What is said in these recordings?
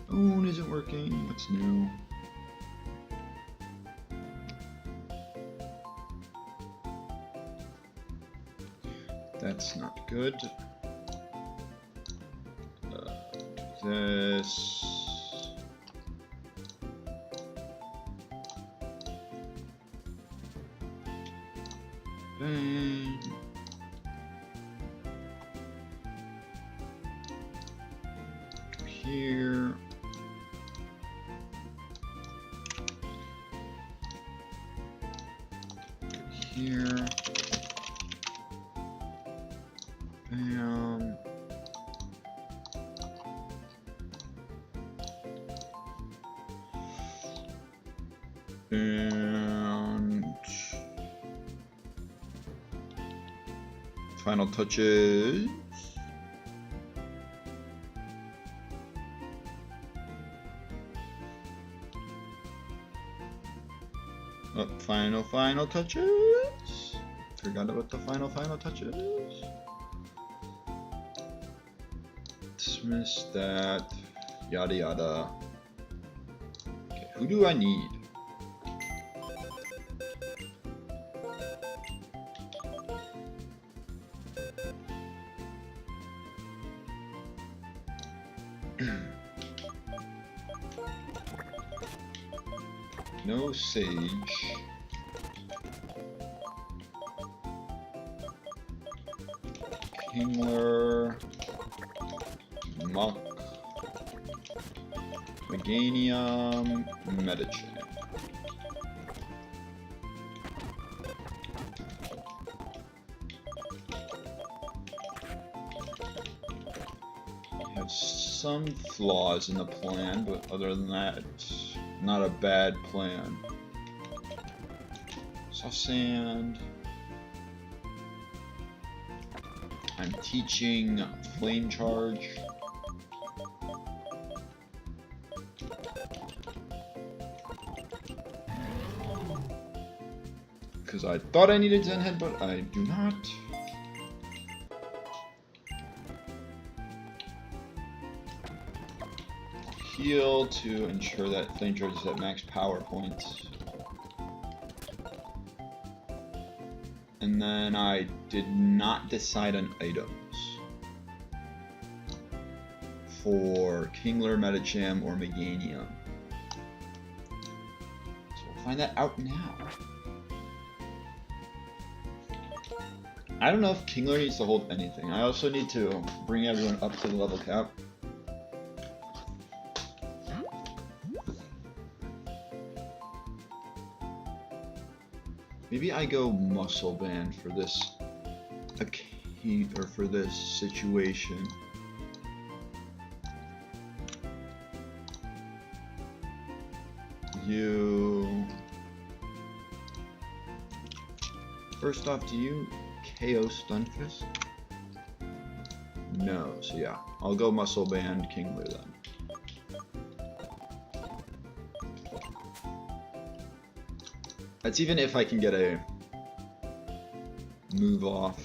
Phone isn't working. What's new? That's not good. This. Bang. Here. Here. Bam. And final touches. Oh, final touches. Forgot about the final touches. Dismiss that. Yada yada. Okay, who do I need? No sage. Kingler. Muck. Meganium. Medicham. Have some flaws in the plan, but other than that, it's not a bad plan. Soft sand. I'm teaching flame charge. Because I thought I needed Zen Head, but I do not. Heal to ensure that flame charge is at max power points. And then I did not decide on items for Kingler, Medicham, or Meganium. So we'll find that out now. I don't know if Kingler needs to hold anything. I also need to bring everyone up to the level cap. Maybe I go muscle band for this for this situation. You first off, do you KO Stunfisk? No, so yeah, I'll go muscle band Kingler then. That's even if I can get a move off.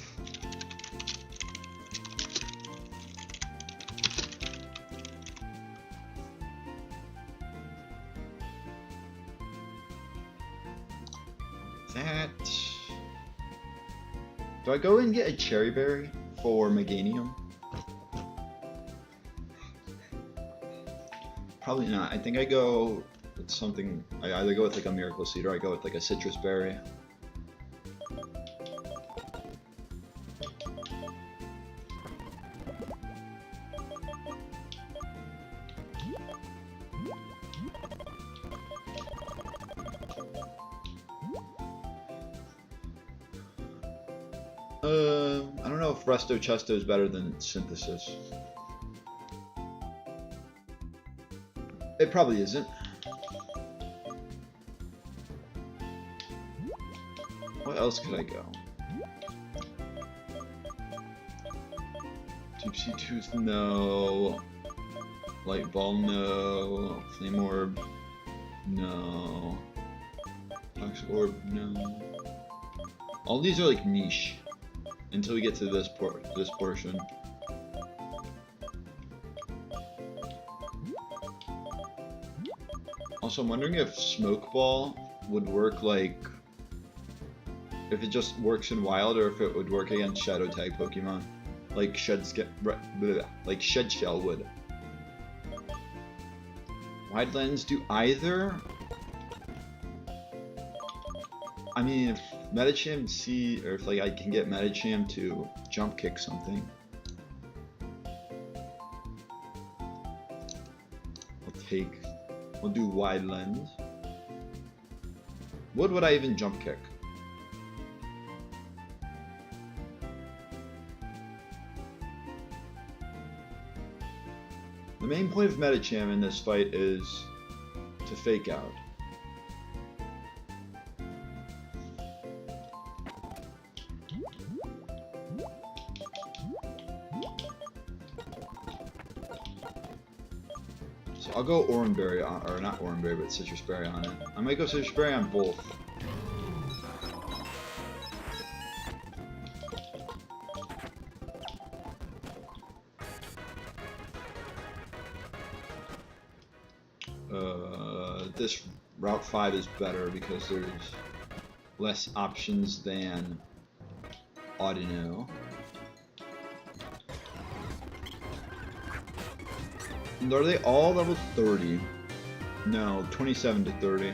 That. Do I go and get a cherry berry for Meganium? Probably not. I think I go with something. I either go with like a miracle seed or I go with like a citrus berry. I don't know if Resto Chesto is better than Synthesis. It probably isn't. What else could I go? Deep-sea Tooth, no. Light Ball, no. Flame Orb, no. Toxic Orb, no. All these are like niche until we get to this portion. Also, I'm wondering if Smoke Ball would work like... if it just works in Wild, or if it would work against Shadow Tag Pokemon. Like Shed Shell would. Wide Lens do either? I mean, if Medicham or if like I can get Medicham to jump kick something. We'll do Wide Lens. What would I even jump kick? The main point of Medicham in this fight is to fake out. So I'll go Oranberry on, or not Oranberry, but Citrus Berry on it. I might go Citrus Berry on both. This Route 5 is better because there's less options than Audino. And are they all level 30? No, 27 to 30.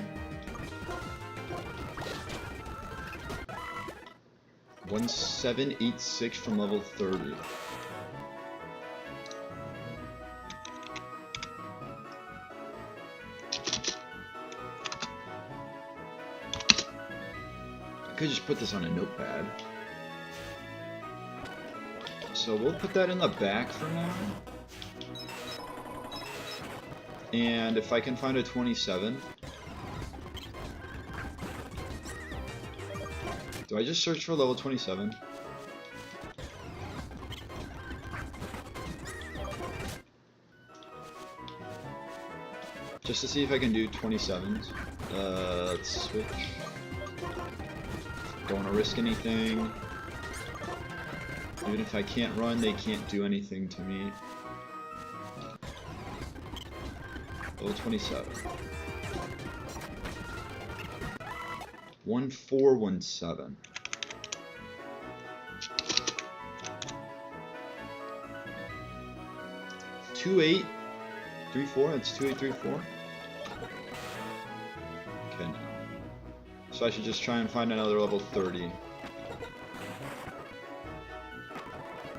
1786 from level 30. I could just put this on a notepad. So we'll put that in the back for now. And if I can find a 27. Do I just search for level 27? Just to see if I can do 27s. Let's switch. Don't want to risk anything. Even if I can't run, they can't do anything to me. Level 27. 1417. Two 834. That's 2834. Okay, now. So I should just try and find another level 30.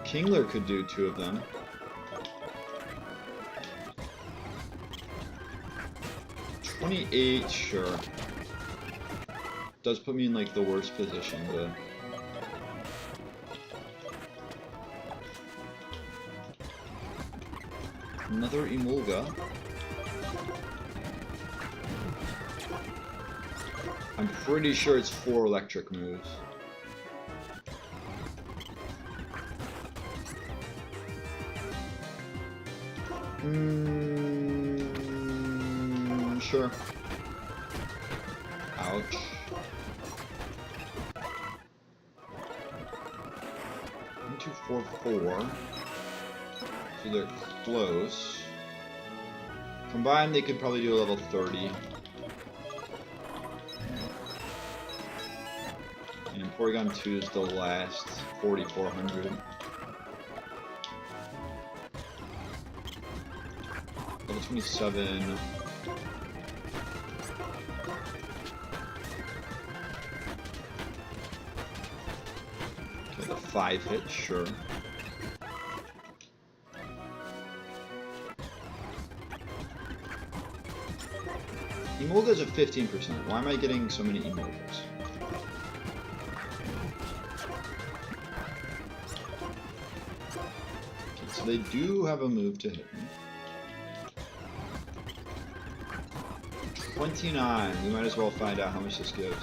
Kingler could do 2 of them. $28, sure. Does put me in like the worst position, but another Emolga. I'm pretty sure it's 4 electric moves. Sure. Ouch. 1, 2, 4, 4. So they're close. Combined, they could probably do a level 30. And Porygon 2 is the last 4,400. Level 27. Okay, the 5 hit, sure. Emolga's at 15%. Why am I getting so many Emolgas? Okay, so they do have a move to hit me. 29. We might as well find out how much this gives.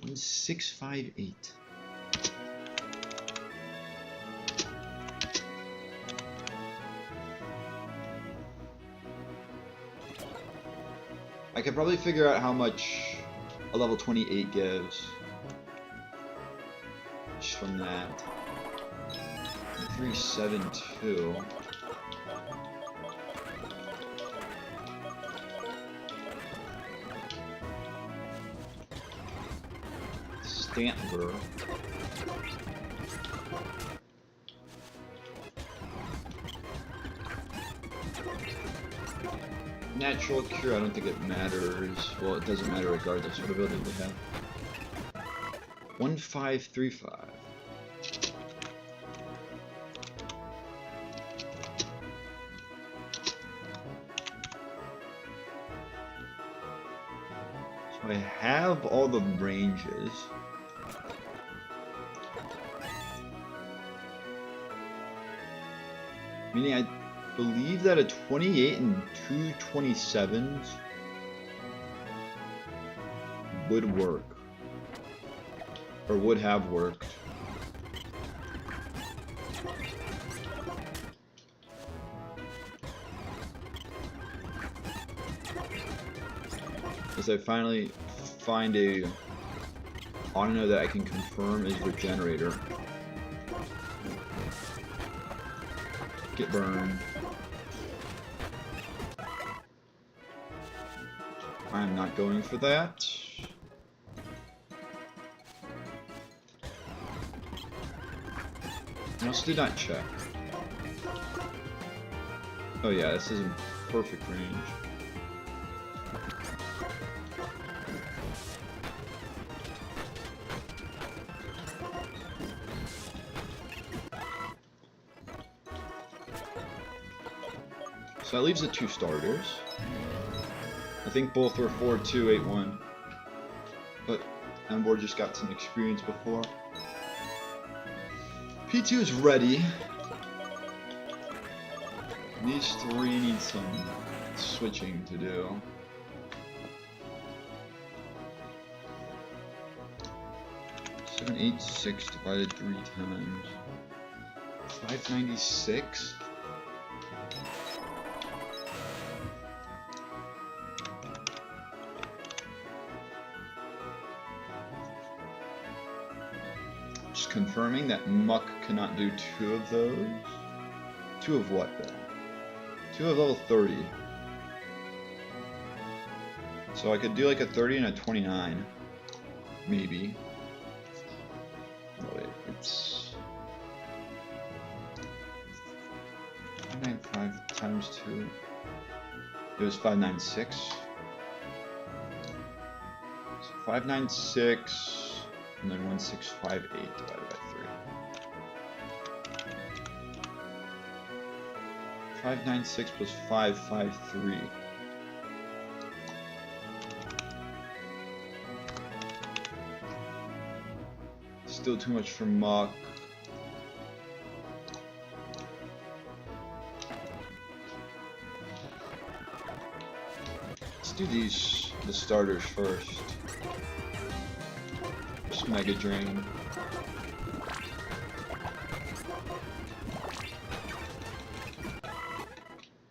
$658. I could probably figure out how much a level 28 gives just from that. 372. Stantler. Natural Cure, I don't think it matters. Well, it doesn't matter regardless. What ability do they have? 1535. So I have all the ranges. Meaning I believe that a 28 and two 27s would work. Or would have worked. As I finally find a auto that I can confirm is Regenerator. Get burned. I'm not going for that. I also did not check. Oh yeah, this is in perfect range. So that leaves the two starters. I think both were 4-2-8-1. But Emboar just got some experience before. P2 is ready. These three need some switching to do. Seven, 8, 6 divided 3 times. 596. Just confirming that Muck cannot do two of those. Two of what then? Two of level 30. So I could do like a 30 and a 29. Maybe. Oh wait, it's 595 times 2. It was 596. So 596 and then 1658 divided by 3. 596 plus 553. Still too much for Muck. Let's do the starters first. Just Mega Drain.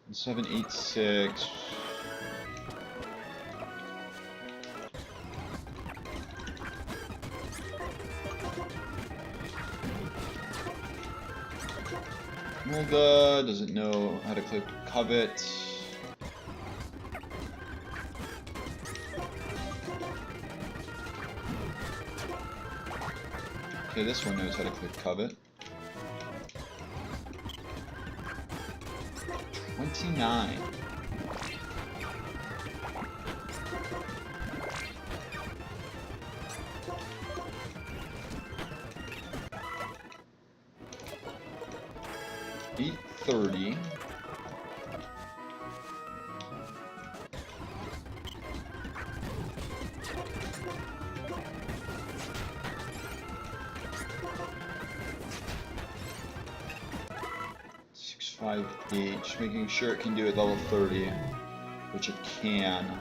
And 786. Mulga doesn't know how to click Covet. Okay, this one knows how to click Covet. 29. $830. Just making sure it can do it level 30, which it can.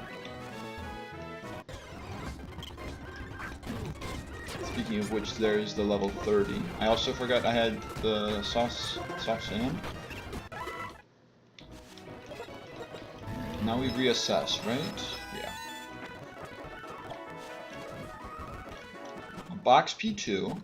Speaking of which, there's the level 30. I also forgot I had the sauce in. Now we reassess, right? Yeah. A box P2.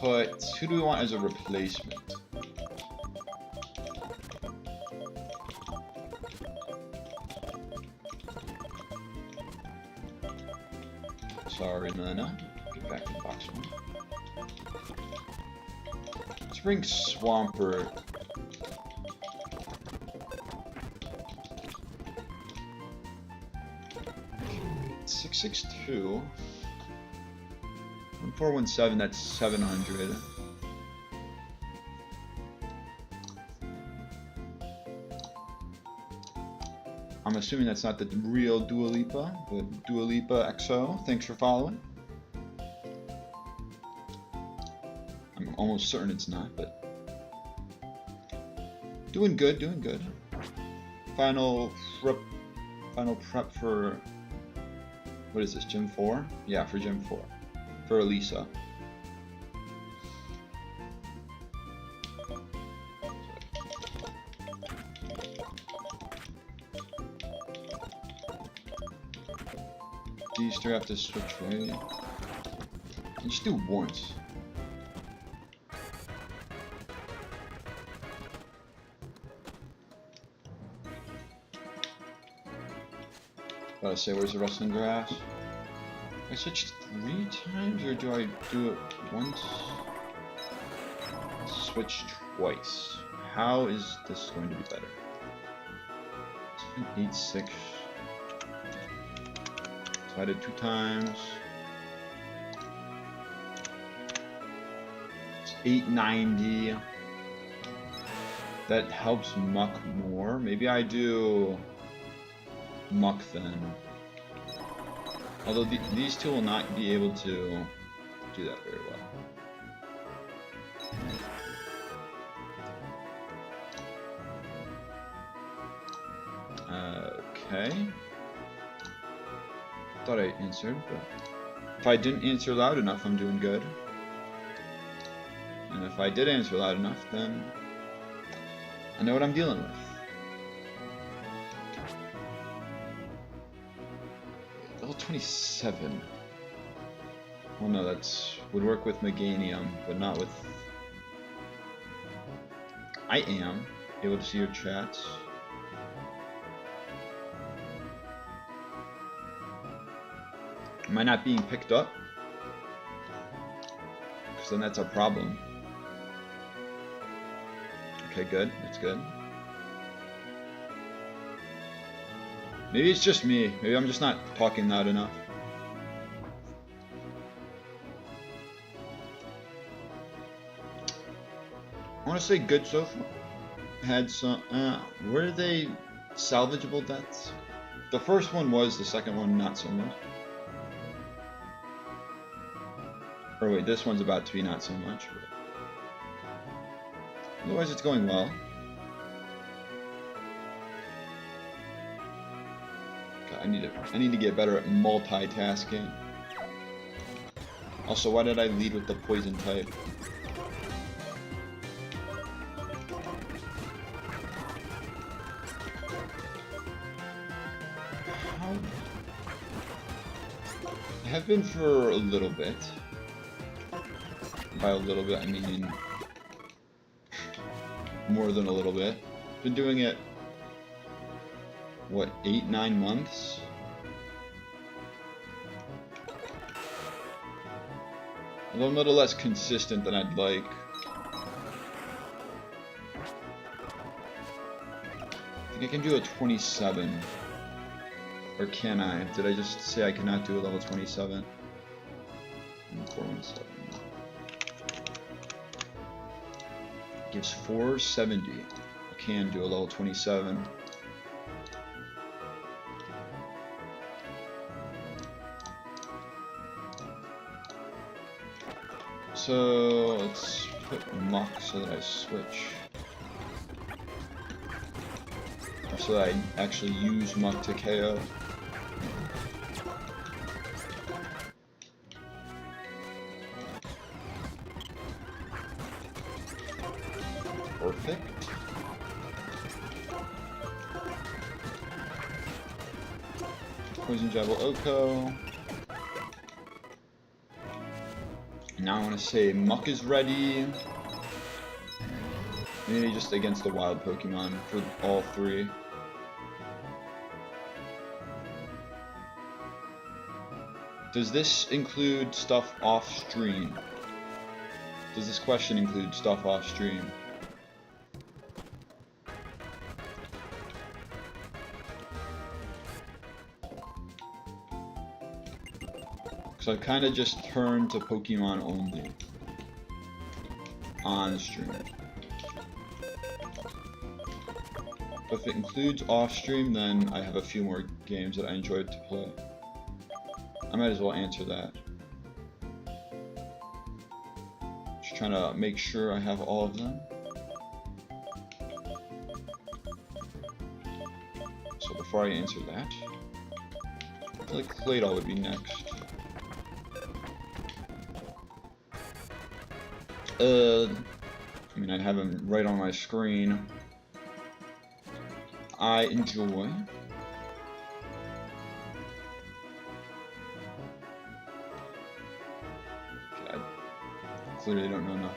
put... Who do we want as a replacement? Sorry, Nana. Get back to box 1. Let's bring Swampert. $662. 1417, that's 700. I'm assuming that's not the real Dua Lipa, but Dua Lipa XO, thanks for following. I'm almost certain it's not, but doing good, doing good. Final prep for, what is this, Gym 4? Yeah, for Gym 4. For Elisa. These three have to switch, right? Just do once. Gotta say, where's the wrestling grass? I switch 3 times, or do I do it once? Switch twice. How is this going to be better? 786. So I did 2 times. It's 890. That helps Muck more. Maybe I do Muck then. Although these two will not be able to do that very well. Okay. Thought I answered, but if I didn't answer loud enough, I'm doing good. And if I did answer loud enough, then I know what I'm dealing with. Level 27. Well, no, that's would work with Meganium, but not with. I am able to see your chats. Am I not being picked up? Because then that's a problem. Okay, good. That's good. Maybe it's just me. Maybe I'm just not talking loud enough. I want to say good so far. Had some. Were they salvageable deaths? The first one was, the second one not so much. Or wait, this one's about to be not so much. But otherwise, it's going well. God, I need to get better at multitasking. Also, why did I lead with the poison type? I have been for a little bit. By a little bit, I mean more than a little bit. Been doing it, what, 8-9 months? Although I'm a little less consistent than I'd like. I think I can do a 27. Or can I? Did I just say I cannot do a level 27? 417. Gives 470. I can do a level 27. So let's put Muck so that I switch. Or so that I actually use Muck to KO. Perfect. Poison Jabal Oko. Now I want to say Muck is ready. Maybe just against the wild Pokemon for all three. Does this include stuff off stream? Does this question include stuff off stream? So I kind of just turned to Pokemon only on stream. If it includes off stream, then I have a few more games that I enjoyed to play. I might as well answer that. Just trying to make sure I have all of them. So before I answer that, I feel like Claydol would be next. I mean, I have him right on my screen. I enjoy. Okay, I clearly don't know enough.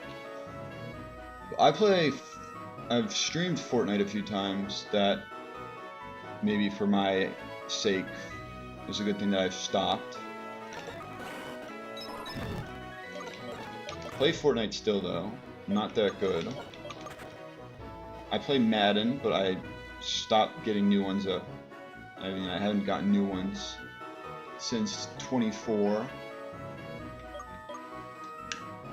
I've streamed Fortnite a few times. That maybe for my sake is a good thing that I've stopped. I play Fortnite still though, not that good. I play Madden, but I stopped getting new ones up. I mean, I haven't gotten new ones since 24.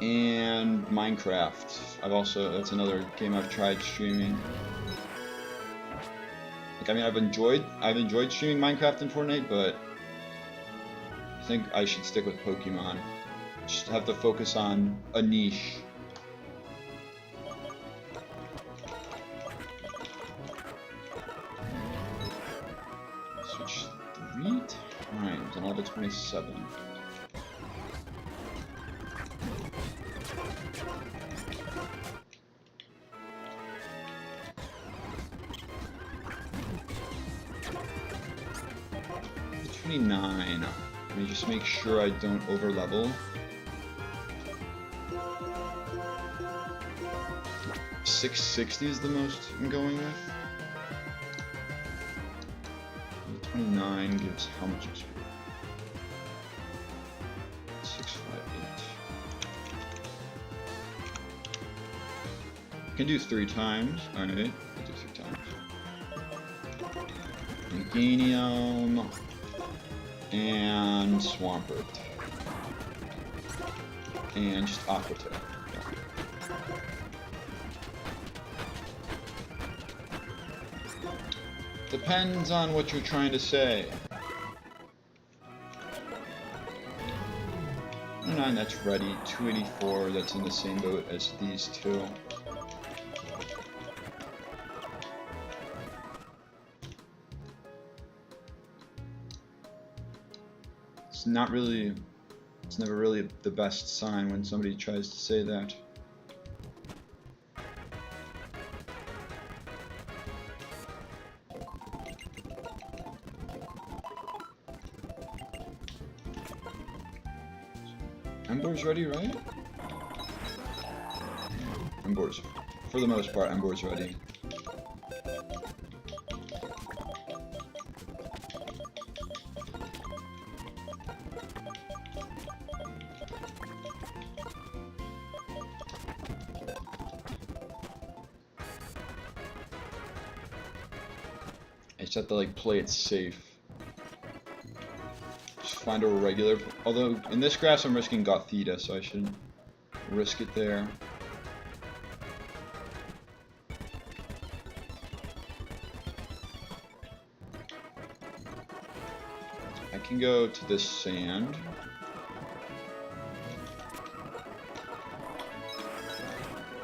And Minecraft. That's another game I've tried streaming. Like, I mean, I've enjoyed streaming Minecraft and Fortnite, but I think I should stick with Pokemon. Just have to focus on a niche. Switch 3 times on level 27. Let me just make sure I don't over level. 660 is the most I'm going with. 29 gives how much experience? 658. I can do 3 times. Alright, I'll do 3 times. Meganium and Swampert. And just Aquatic. Depends on what you're trying to say. 9, that's ready. 284, that's in the same boat as these two. It's never really the best sign when somebody tries to say that. Embor's ready, right? Embor's, for the most part, Embor's ready. I just have to like play it safe. Just find a regular. Although in this grass I'm risking Gothita, so I shouldn't risk it there. I can go to this sand.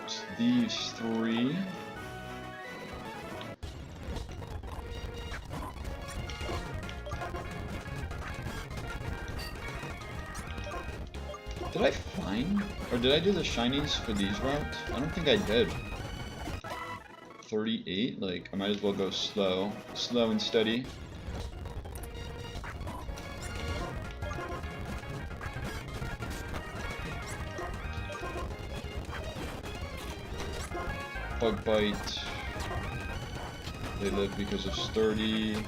It's these 3. Did I find, or did I do the shinies for these routes? I don't think I did. 38, like, I might as well go slow and steady. Bug Bite. They live because of Sturdy.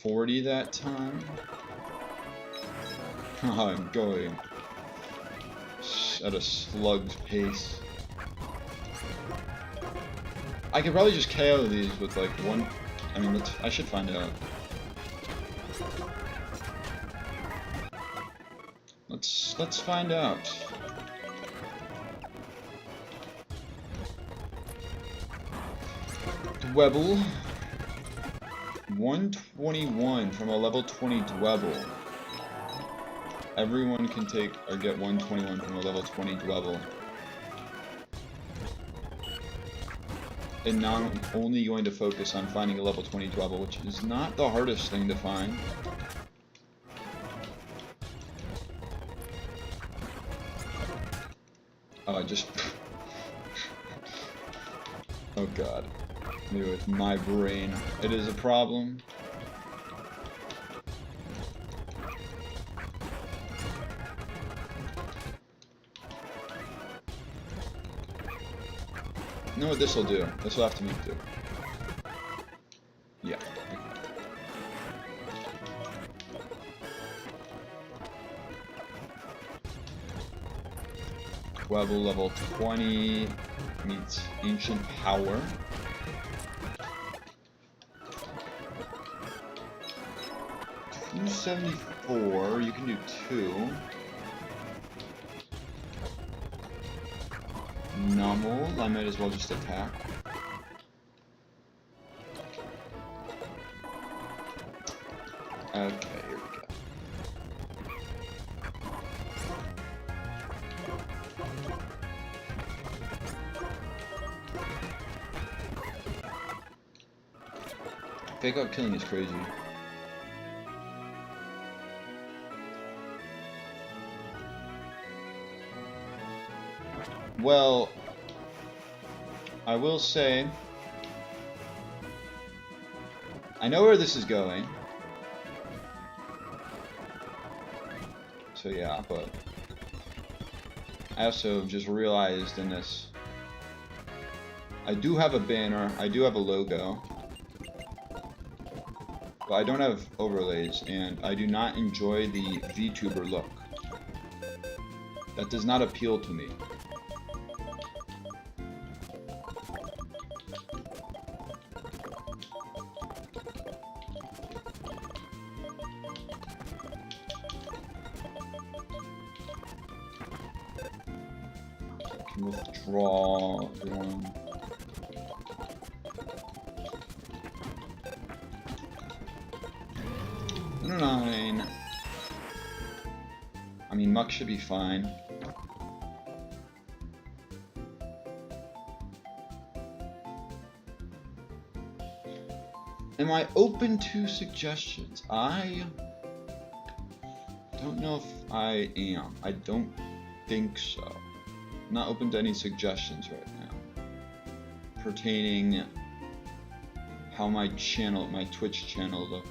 40 that time. I'm going at a slug's pace. I could probably just KO these with like one. I mean, I should find out. Let's find out. Dwebble. 121 from a level 20 Dwebble. Everyone can take or get 121 from a level 20 Dwebble. And now I'm only going to focus on finding a level 20 Dwebble, which is not the hardest thing to find. Oh, I just... Oh god. Maybe with my brain. It is a problem. You know what this will do? This will have to make do. Yeah. Dwebble level 20 meets Ancient Power. $274, you can do 2. Nummel, I might as well just attack. Okay, here we go. Fake out killing is crazy. Well, I will say, I know where this is going. So yeah, but I also just realized in this, I do have a banner, I do have a logo, but I don't have overlays, and I do not enjoy the VTuber look. That does not appeal to me. Withdraw everyone. Nine. I mean, Muck should be fine. Am I open to suggestions? I don't know if I am. I don't think so. I'm not open to any suggestions right now pertaining how my channel, my Twitch channel looks.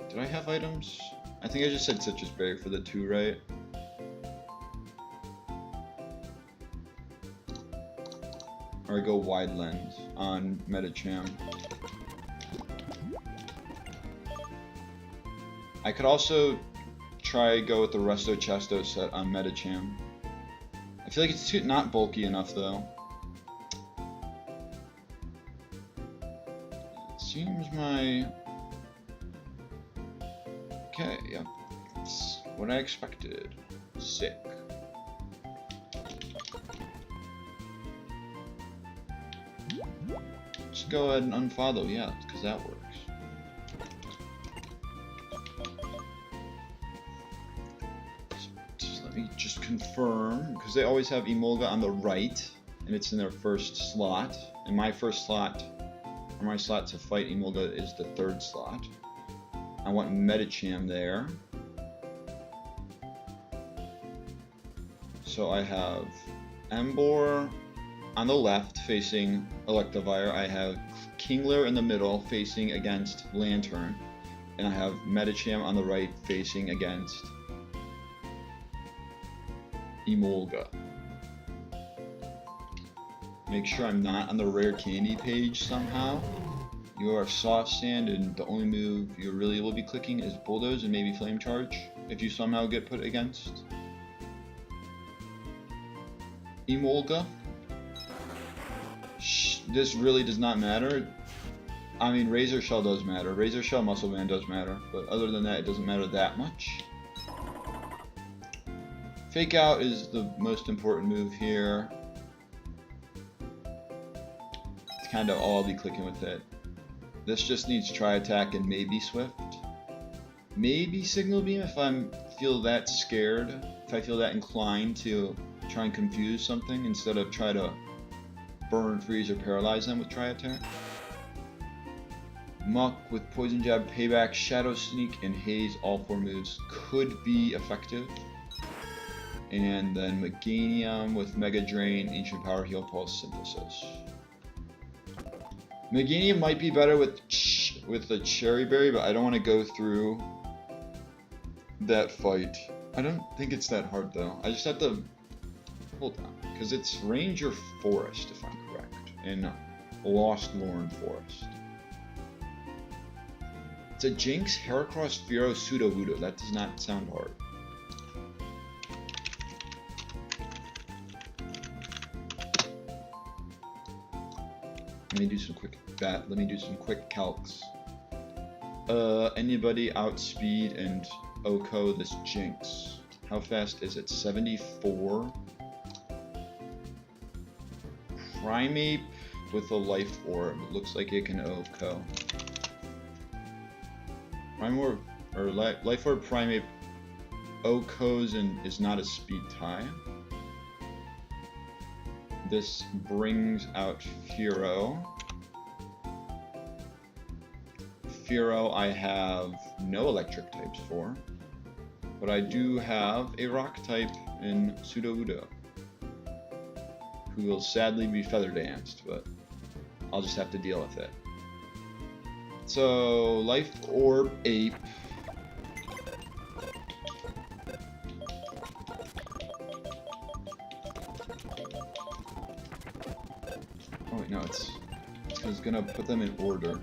Did I have items? I think I just said Citrus Berry for the 2, right? Or I go Wide Lens on Metacham. I could also try go with the Resto Chesto set on Metacham. I feel like it's not bulky enough though. It seems my... Okay, yep. It's what I expected. Sick. Just go ahead and unfollow, yeah, because that works. So let me just confirm, because they always have Emolga on the right, and it's in their first slot. And my first slot, or my slot to fight Emolga is the 3rd slot. I want Metacham there. So I have Embor on the left facing Electivire. I have Kingler in the middle facing against Lantern, and I have Medicham on the right facing against Emolga. Make sure I'm not on the rare candy page somehow. You are Soft Sand, and the only move you really will be clicking is Bulldoze and maybe Flame Charge if you somehow get put against Emolga. This really does not matter. I mean, Razor Shell does matter. Razor Shell, Muscle Band does matter, but other than that, it doesn't matter that much. Fake Out is the most important move here. It's kind of all I'll be clicking with it. This just needs Tri Attack and maybe Swift. Maybe Signal Beam if I feel that scared. If I feel that inclined to try and confuse something instead of try to burn, freeze, or paralyze them with Tri Attack. Muck with Poison Jab, Payback, Shadow Sneak, and Haze, all 4 moves could be effective. And then Meganium with Mega Drain, Ancient Power, Heal Pulse, Synthesis. Meganium might be better with the Cherry Berry, but I don't want to go through that fight. I don't think it's that hard though. I just have to hold on, because it's Ranger Forest if I'm correct, in Lost Lorn Forest. It's a Jinx, Heracross, Fearow, Sudowoodo. That does not sound hard. Let me do some quick calcs. Anybody outspeed and OHKO this Jinx? How fast is it? 74. Primeape with a Life Orb. It looks like it can OHKO. Life Orb Primeape OHKOs and is not a speed tie. This brings out Fearow. Fearow I have no electric types for, but I do have a rock type in Sudowoodo, who will sadly be Feather Danced, but I'll just have to deal with it. So, Life Orb Ape. Oh wait, no, it's gonna put them in order.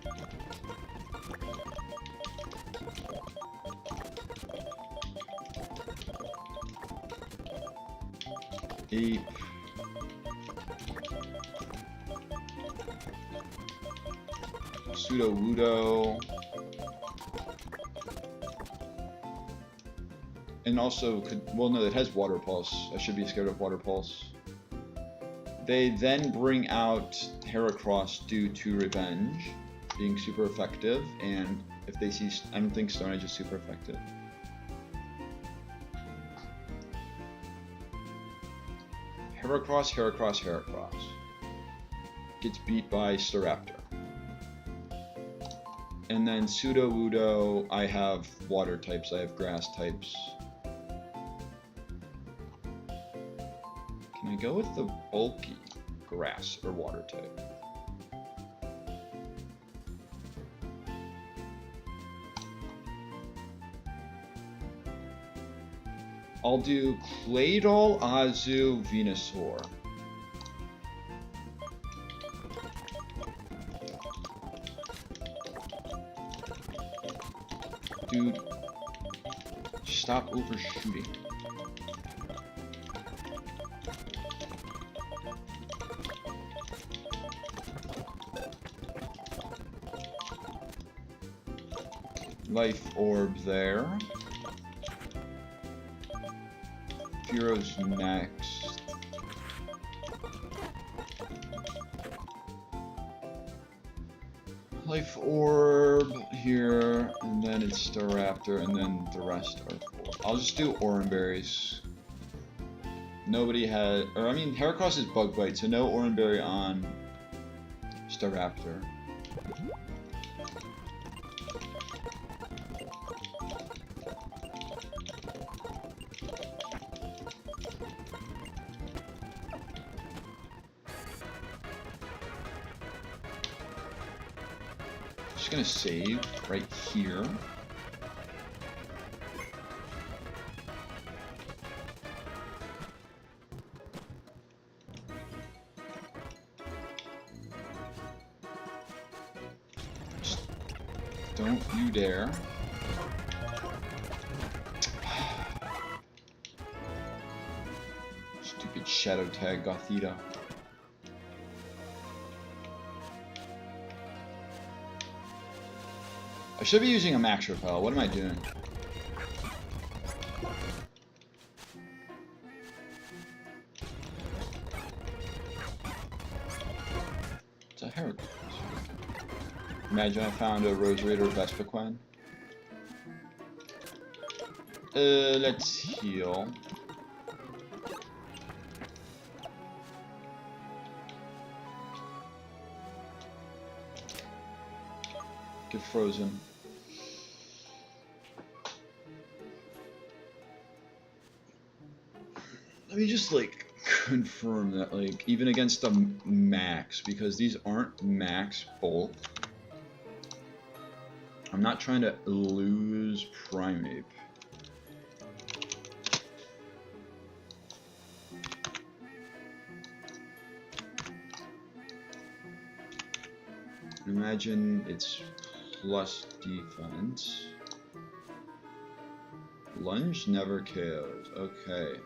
Ape. Sudowoodo. And also well no, it has Water Pulse. I should be scared of Water Pulse. They then bring out Heracross due to Revenge, being super effective, and if they see, I don't think Stone Edge is super effective. Heracross, Heracross, Heracross. Gets beat by Staraptor. And then Sudowoodo, I have water types, I have grass types. Can I go with the bulky grass or water type? I'll do Claydol, Azu, Venusaur. Dude, stop overshooting. Life Orb there. Fearow's next. Life Orb here, and then it's Staraptor, and then the rest are 4. I'll just do Oranberries. Nobody had, or I mean, Heracross is Bug Bite, so no Oranberry on Staraptor. just gonna save right here. Just don't you dare. Stupid shadow tag Gothita. I should be using a max repel. What am I doing? It's a Heracles. Imagine I found a Rose Raider Vespiquen. Let's heal. Get frozen. Let me just like confirm that like even against the max, because these aren't max both. I'm not trying to lose Primeape. Imagine it's plus defense. Lunge never KOs. Okay.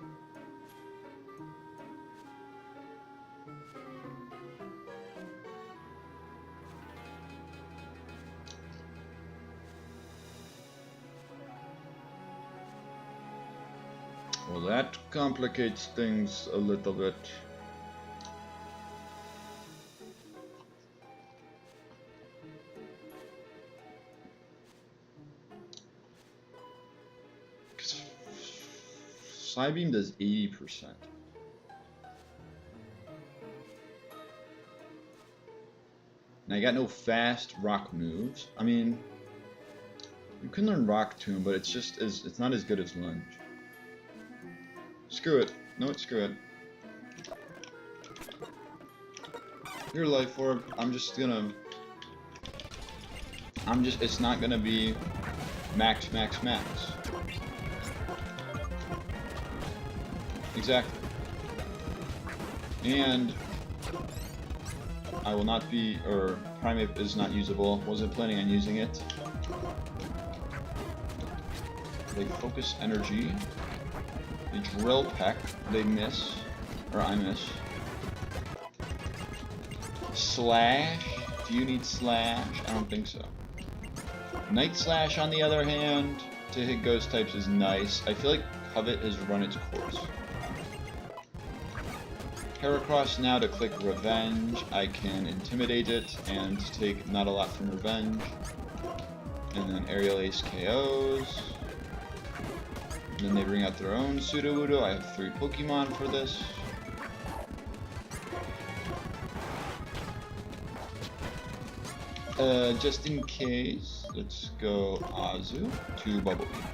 Well, that complicates things a little bit. Psybeam does 80%. And I got no fast rock moves. I mean, you can learn Rock Tomb, but it's not as good as Lunge. Screw it. No, screw it. Your Life Orb, it's not gonna be max. Exactly. And I will not be, or Primeape is not usable. Wasn't planning on using it. They focus energy. They drill peck. They miss, or I miss. Slash. Do you need slash? I don't think so. Night Slash, on the other hand, to hit ghost types is nice. I feel like Covet has run its course. Heracross now to click Revenge. I can intimidate it and take not a lot from Revenge. And then Aerial Ace KOs. And then they bring out their own Sudowoodo. I have 3 Pokemon for this. Just in case, let's go Azu to Bubble Beam.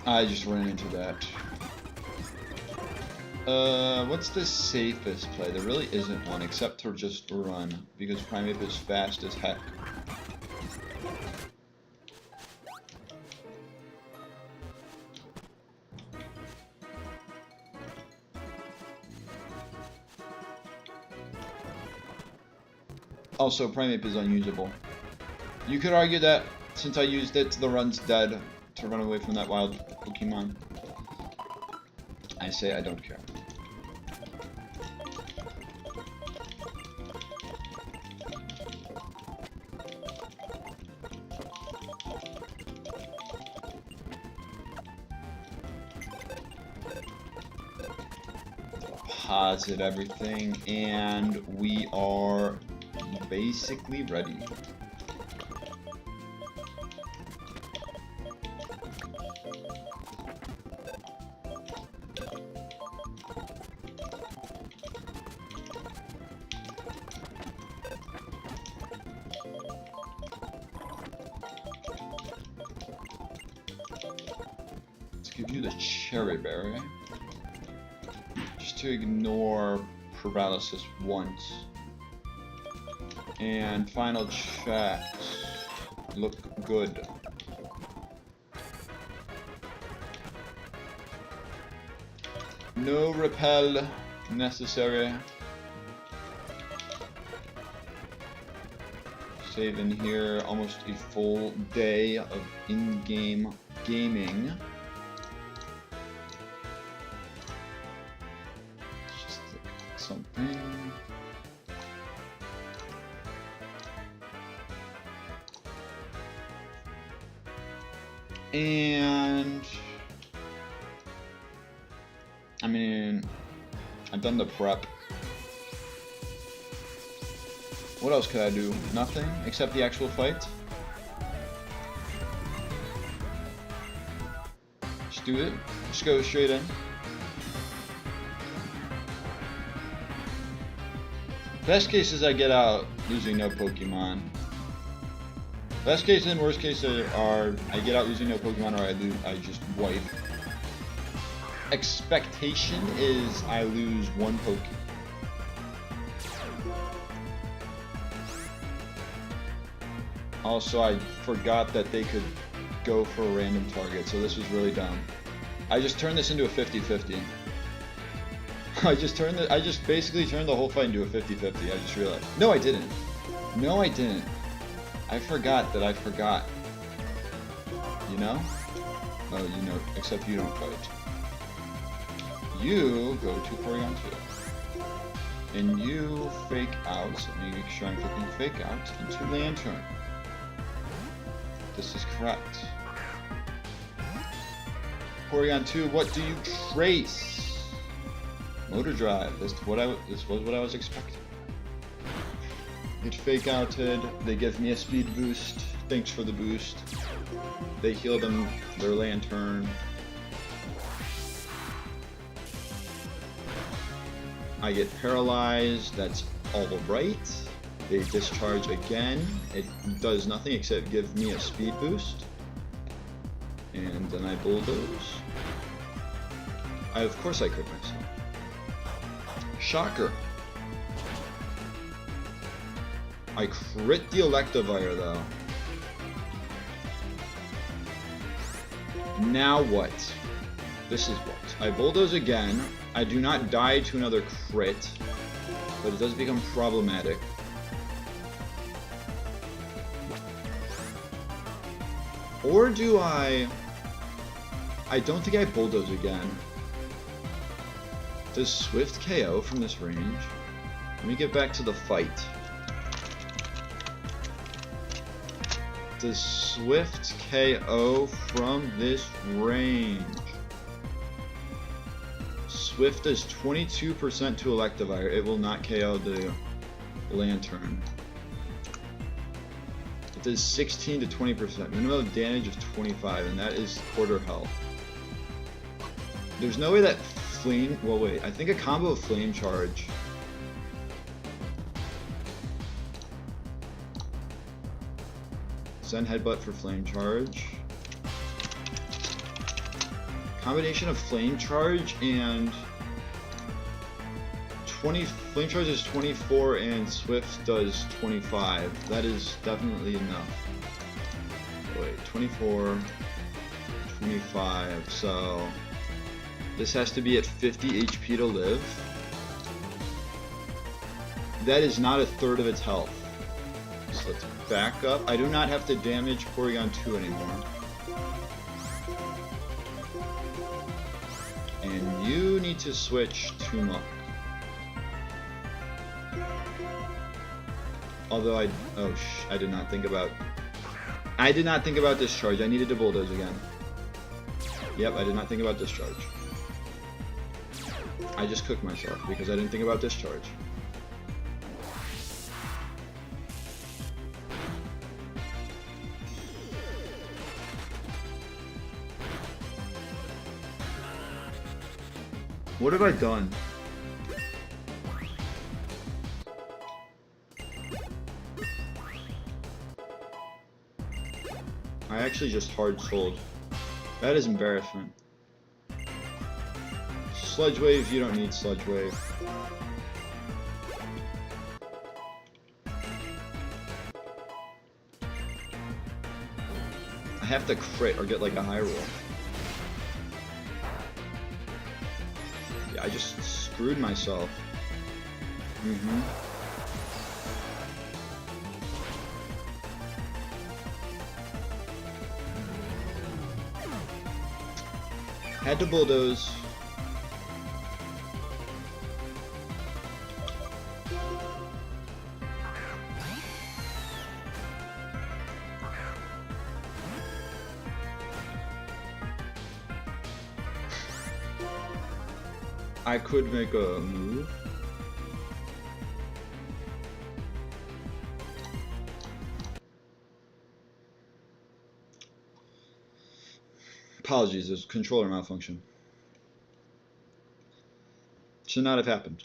I just ran into that. What's the safest play? There really isn't one, except to just run, because Primeape is fast as heck. Also, Primeape is unusable. You could argue that since I used it, the run's dead to run away from that wild Pokemon. I say I don't care. Deposit everything, and we are basically ready. give you the cherry berry. Just to ignore paralysis once. And final checks. Look good. No repel necessary. Save in here almost a full day of in-game gaming. Just something. And I mean, I've done the prep. What else could I do? Nothing except the actual fight. Just do it. Just go straight in. Best case is I get out losing no Pokemon. Best case and worst case are I get out losing no Pokemon, or I just wipe. Expectation is I lose one Pokemon. Also, I forgot that they could go for a random target, so this was really dumb. I just turned this into a 50-50. I just basically turned the whole fight into a 50-50. I just realized. No, I didn't. No, I didn't. I forgot that I forgot. You know? Oh, you know, except you don't fight. You go to Porygon 2. And you fake out, so let me make sure I'm clicking fake out, into Lantern. This is correct. Porygon 2, what do you trace? Motor Drive. This was what I was expecting. Get fake outed. They give me a speed boost. Thanks for the boost. They heal them their Lantern. I get paralyzed. That's all right. They discharge again. It does nothing except give me a speed boost. And then I bulldoze. Of course I crit myself. Shocker. I crit the Electivire though. Now what? This is what? I bulldoze again. I do not die to another crit, but it does become problematic. Or do I don't think I bulldoze again. Does Swift KO from this range? Let me get back to the fight. Does Swift KO from this range? Swift does 22% to Electivire. It will not KO the Lantern. It does 16 to 20%. Minimum damage of 25, and that is quarter health. There's no way that Flame... Well, wait. I think a combo of Flame Charge... Send Headbutt for Flame Charge. Combination of Flame Charge and... Flame Charge is 24 and Swift does 25. That is definitely enough. Wait, 24, 25, so... This has to be at 50 HP to live. That is not a third of its health. So let's back up. I do not have to damage Porygon 2 anymore. And you need to switch to Muck. Although I did not think about discharge. I needed to bulldoze again. Yep, I did not think about discharge. I just cooked myself because I didn't think about discharge. What have I done? I actually just hard sold. That is embarrassment. Sludge Wave, you don't need Sludge Wave. I have to crit or get like a high roll. Yeah, I just screwed myself. Had to bulldoze. I could make a move. Apologies, there's controller malfunction. Should not have happened.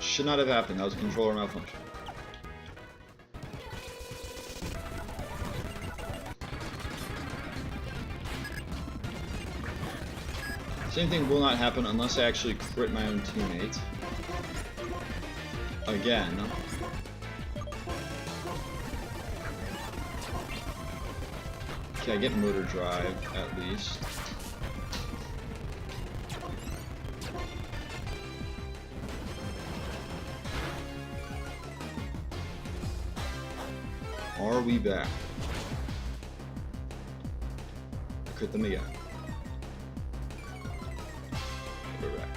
Should not have happened, that was controller malfunction. Same thing will not happen unless I actually crit my own teammate. Again. Okay, I get motor drive, at least. Are we back? I crit them again. We're back.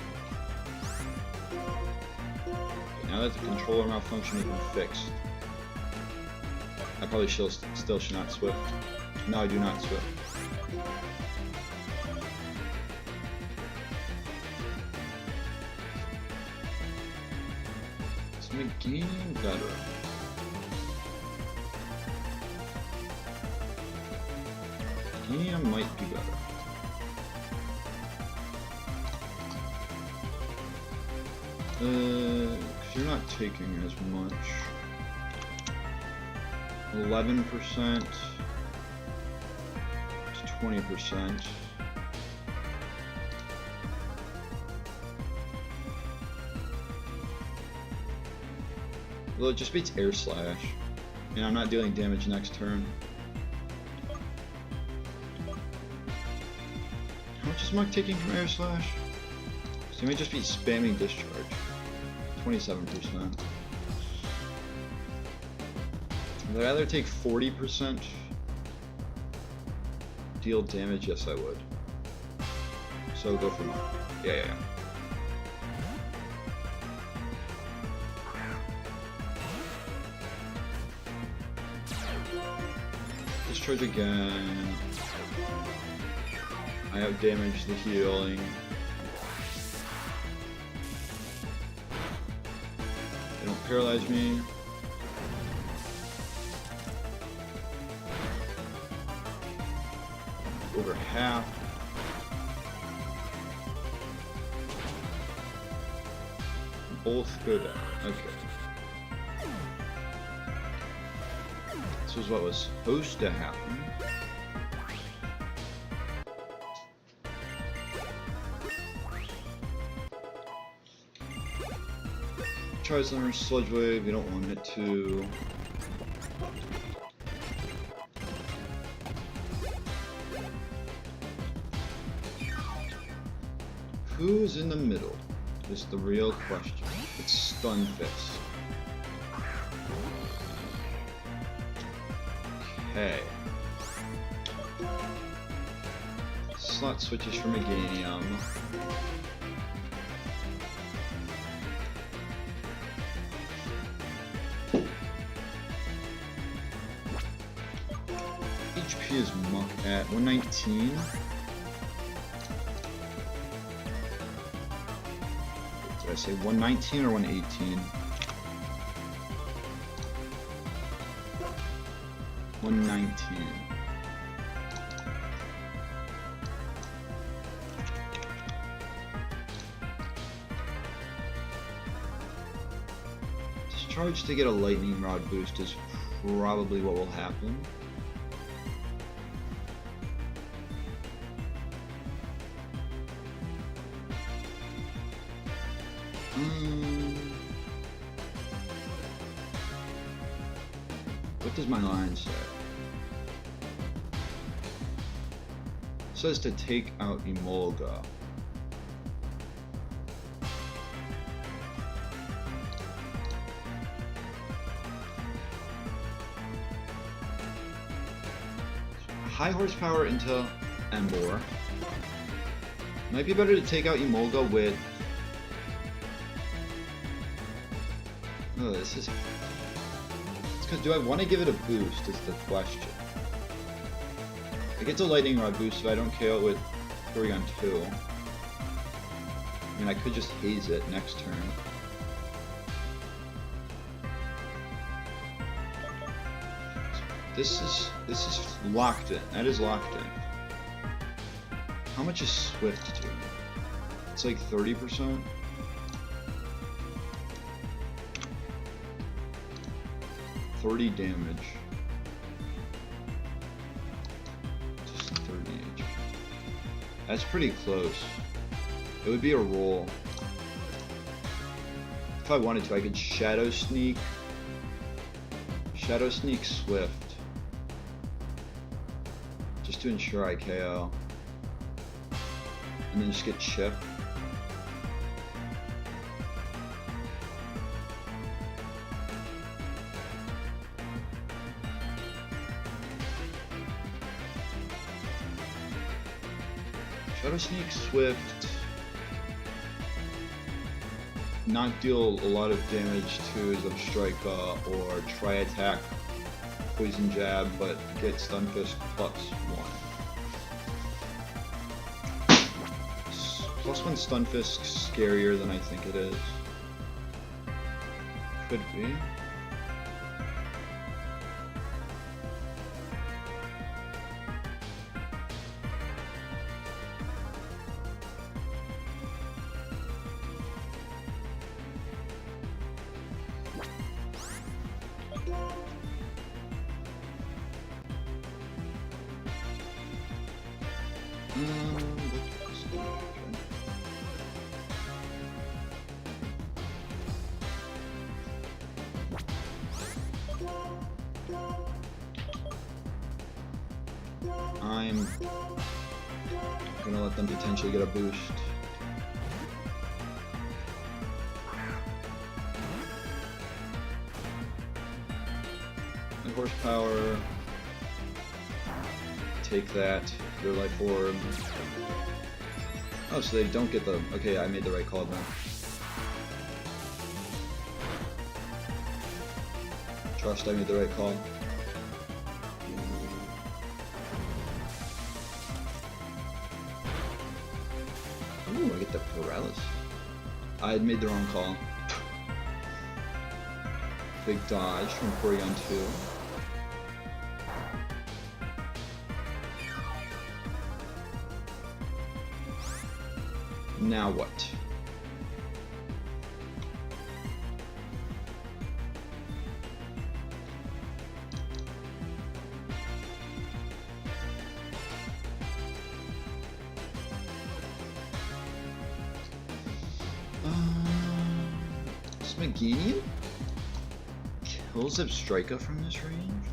Okay, now that the controller malfunction has been fixed, I probably still should not swift. No, I do not swift. Let's make game better. Yeah, might be better. Cause you're not taking as much. 11% to 20%. Well, it just beats air slash, and I'm not dealing damage next turn. How much is Mark taking from air slash? So he may just be spamming discharge. 27%. Would I rather take 40%? Deal damage? Yes, I would. So go for Mark. Yeah. Discharge again. I have damage the healing. They don't paralyze me. Over half. Both go down. Okay. This was what was supposed to happen. Try some Sludge Wave, you don't want it to. Who's in the middle is the real question. It's Stun Fist. Okay. Slot switches for Meganium. HP is Muck at 119. Did I say 119 or 118? 119. Discharge to get a lightning rod boost is probably what will happen. What does my line say? It says to take out Emolga. High horsepower into Emboar. Might be better to take out Emolga with... Oh, this is... It's because do I want to give it a boost is the question. It gets a Lightning Rod boost if I don't KO it with Porygon 2. I mean, I could just haze it next turn. This is locked in. That is locked in. How much is Swift doing? It's like 30%. $30 damage. Just 30 HP. That's pretty close. It would be a roll. If I wanted to, I could Shadow Sneak. Shadow Sneak Swift. Just to ensure I KO. And then just get Chip. Shadow Sneak Swift. Not deal a lot of damage to Zebstrika or Tri Attack Poison Jab, but get Stunfisk +1. +1 Stunfisk's scarier than I think it is. Could be. I'm gonna let them potentially get a boost. And horsepower. Take that. Their life orb. Oh, so they don't get the... Okay, I made the right call then. Trust I made the right call. Ooh, I get the paralysis. I had made the wrong call. Big dodge from Porygon 2. Now what? Is Meganium kills Zebstrika from this range?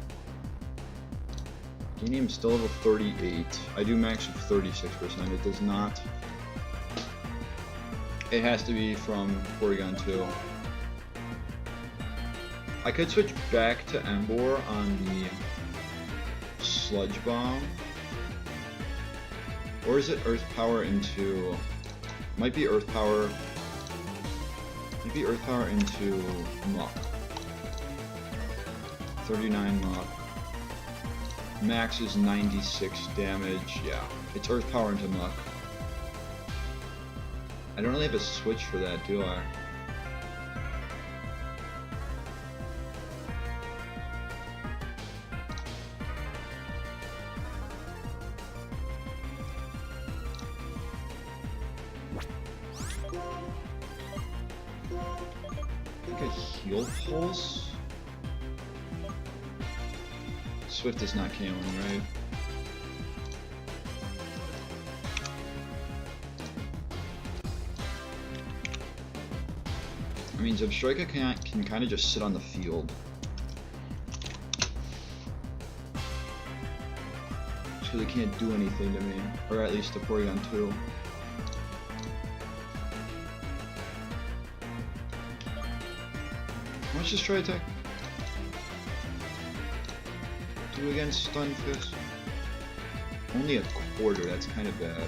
Meganium's still level 38. I do max of 36%. It does not. It has to be from Porygon 2. I could switch back to Emboar on the Sludge Bomb. Or is it Earth Power into... Might be Earth Power... Maybe Earth Power into Muck. 39 Muck. Max is 96 damage. Yeah, it's Earth Power into Muck. I don't really have a switch for that, do I? I think a Heal Pulse? Swift is not KOing, right? I mean, Zebstrika can kind of just sit on the field. because it can't do anything to me, or at least the Porygon 2. How much does Try Attack do against Stun Fist? Only a quarter, that's kind of bad.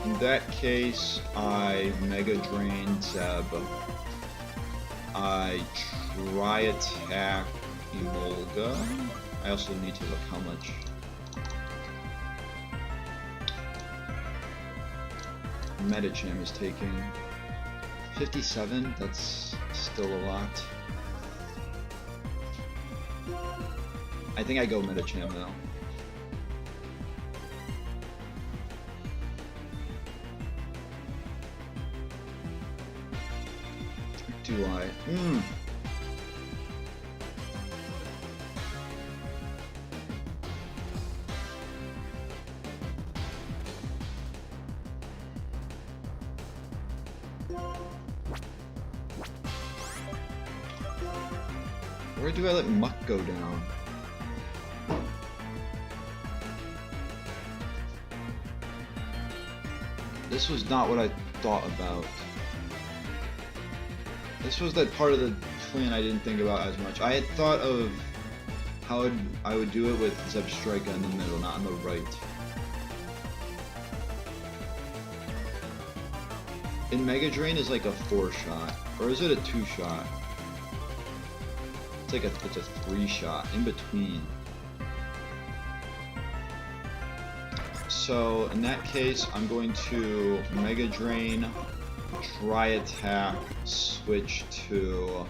In that case, I Mega Drain Zeb. I Try Attack Emolga. I also need to look how much. Medicham is taking 57. That's still a lot. I think I go Medicham though. Do I? Where do I let Muck go down? This was not what I thought about. This was that part of the plan I didn't think about as much. I had thought of how I would do it with Zebstrika in the middle, not on the right. And Mega Drain is like a 4-shot, or is it a 2-shot? It's like it's a 3-shot in between. So in that case, I'm going to Mega Drain, Try Attack, switch to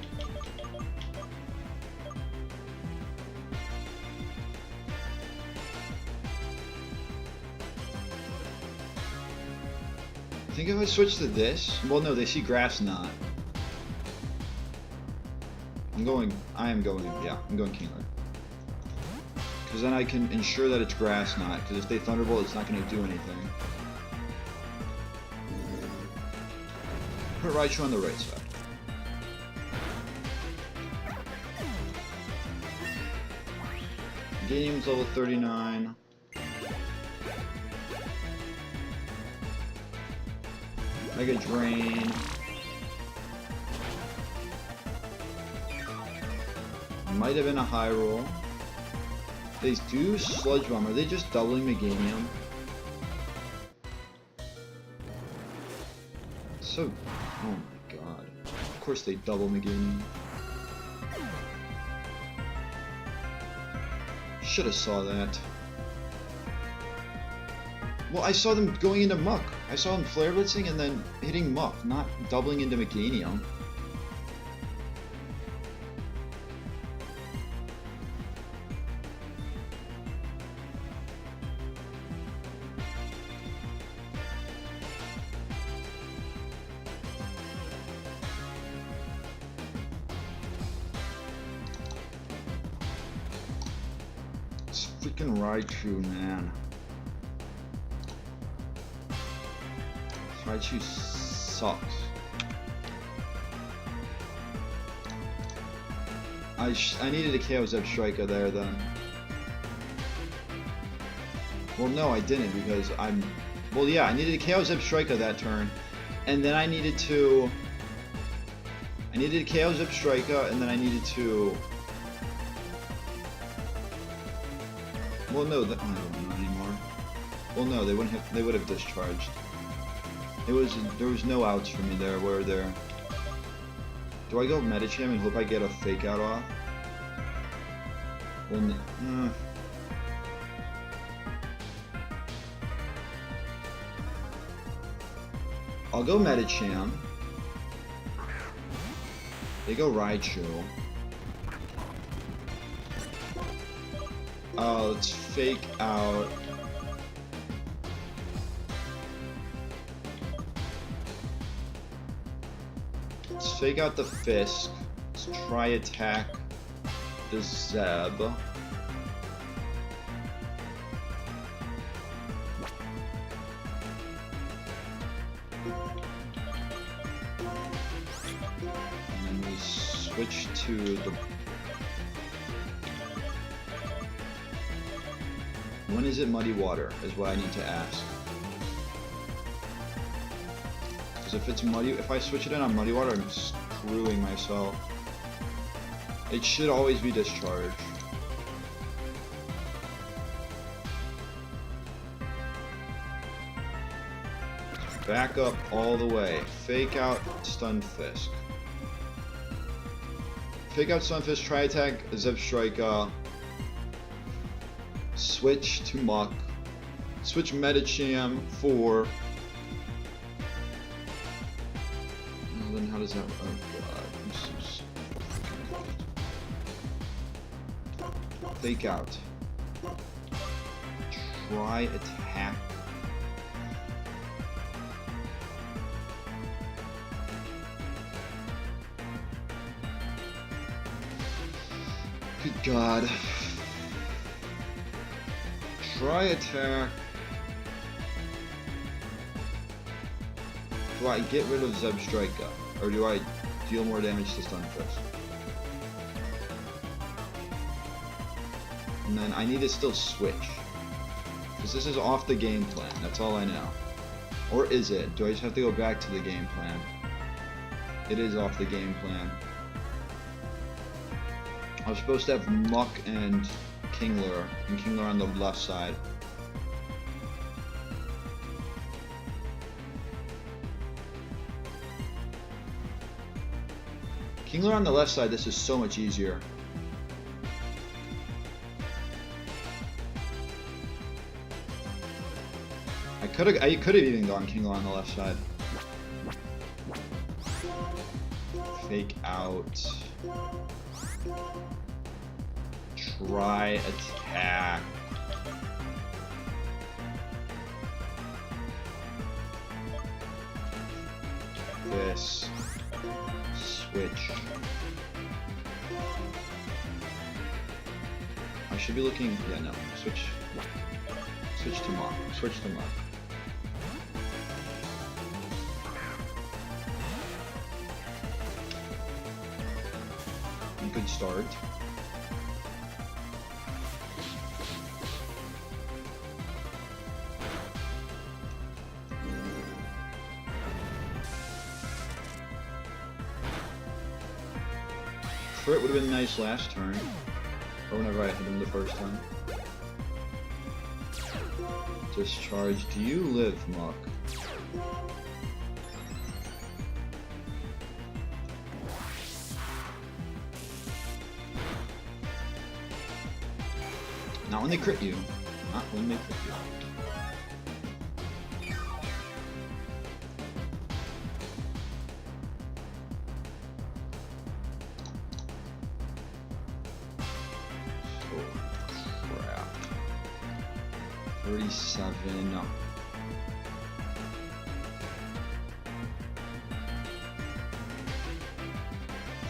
I think if I switch to this, well no, they see Grass Knot. I'm going Kingler. Because then I can ensure that it's Grass Knot, because if they Thunderbolt, it's not going to do anything. Put Raichu on the right side. Game's level 39. Mega Drain. Might have been a high roll. They do Sludge Bomb. Are they just doubling Meganium? So, oh my god. Of course they double Meganium. Should have saw that. Well, I saw them going into Muck. I saw them Flare Blitzing and then hitting Muck, not doubling into Meganium. It's freaking Raichu, man. Raichu sucks. I needed a KO Zebstrika there then. Well, no, I didn't because well, yeah, I needed a KO Zebstrika that turn, and then I needed to KO Zebstrika, and then I needed to. Well, no, I don't know anymore. Well, no, they would have discharged. There was no outs for me there. Were there? Do I go Medicham and hope I get a Fake Out off? Well, I'll go Medicham. They go Raichu. Let's Fake Out. Let's Fake Out the Fisk. Let's Try Attack the Zeb. And then we switch to the When is it muddy water is what I need to ask. Because if it's muddy, if I switch it in on muddy water, I'm screwing myself. It should always be discharged. Back up all the way. Fake out Stunfisk. Fake out Stunfisk, try attack Zebstrika. Switch to Muck. Switch Medicham for. Well, then how does that work? Oh god. This is... Fake out. Try attack. Good god. Try attack. Do I get rid of Zebstrika? Or do I deal more damage to Stunfisk? And then I need to still switch. Because this is off the game plan, that's all I know. Or is it? Do I just have to go back to the game plan? It is off the game plan. I was supposed to have Muck and Kingler on the left side. Kingler on the left side, this is so much easier. I could have even gone Kingler on the left side. Fake out. Try attack. This. Switch. I should be looking. Yeah, no. Switch to Muck. Switch to Muck. Good start. Crit would have been nice last turn, or whenever I hit him the first time. Discharge. Do you live, Muck? Not when they crit you. Not when they crit you. Oh, crap. 37.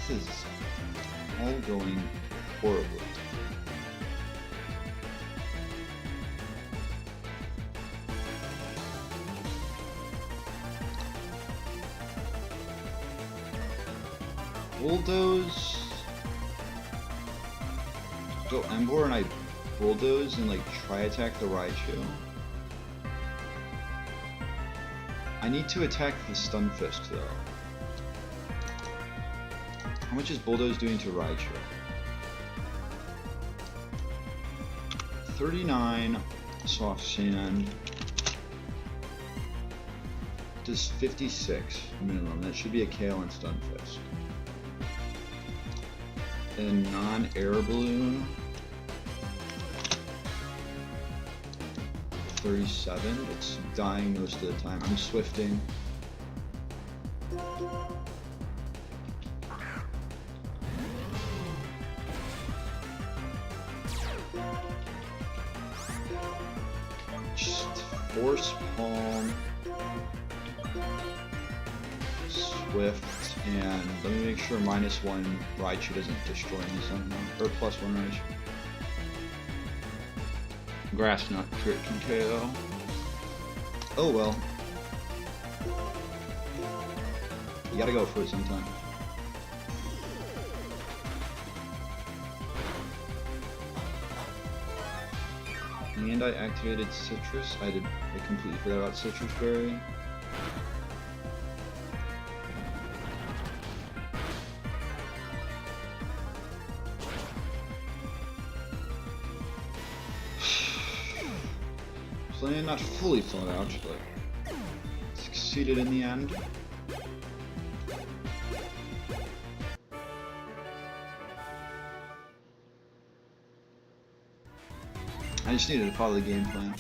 This is all going horribly. Bulldoze. Go Embor and I bulldoze and like try attack the Raichu. I need to attack the Stunfisk though. How much is bulldoze doing to Raichu? 39 soft sand. Does 56 minimum. That should be a KO and Stunfisk. And non-air balloon. 37. It's dying most of the time. I'm swifting. Just force palm. Swift, and let me make sure -1 Raichu doesn't destroy me somehow. Or +1 Raichu. Grass Nut crit can KO. Oh well. You gotta go for it sometime. And I activated Citrus. I completely forgot about Citrus Berry. So not fully thought out, but succeeded in the end. I just needed to follow the game plan.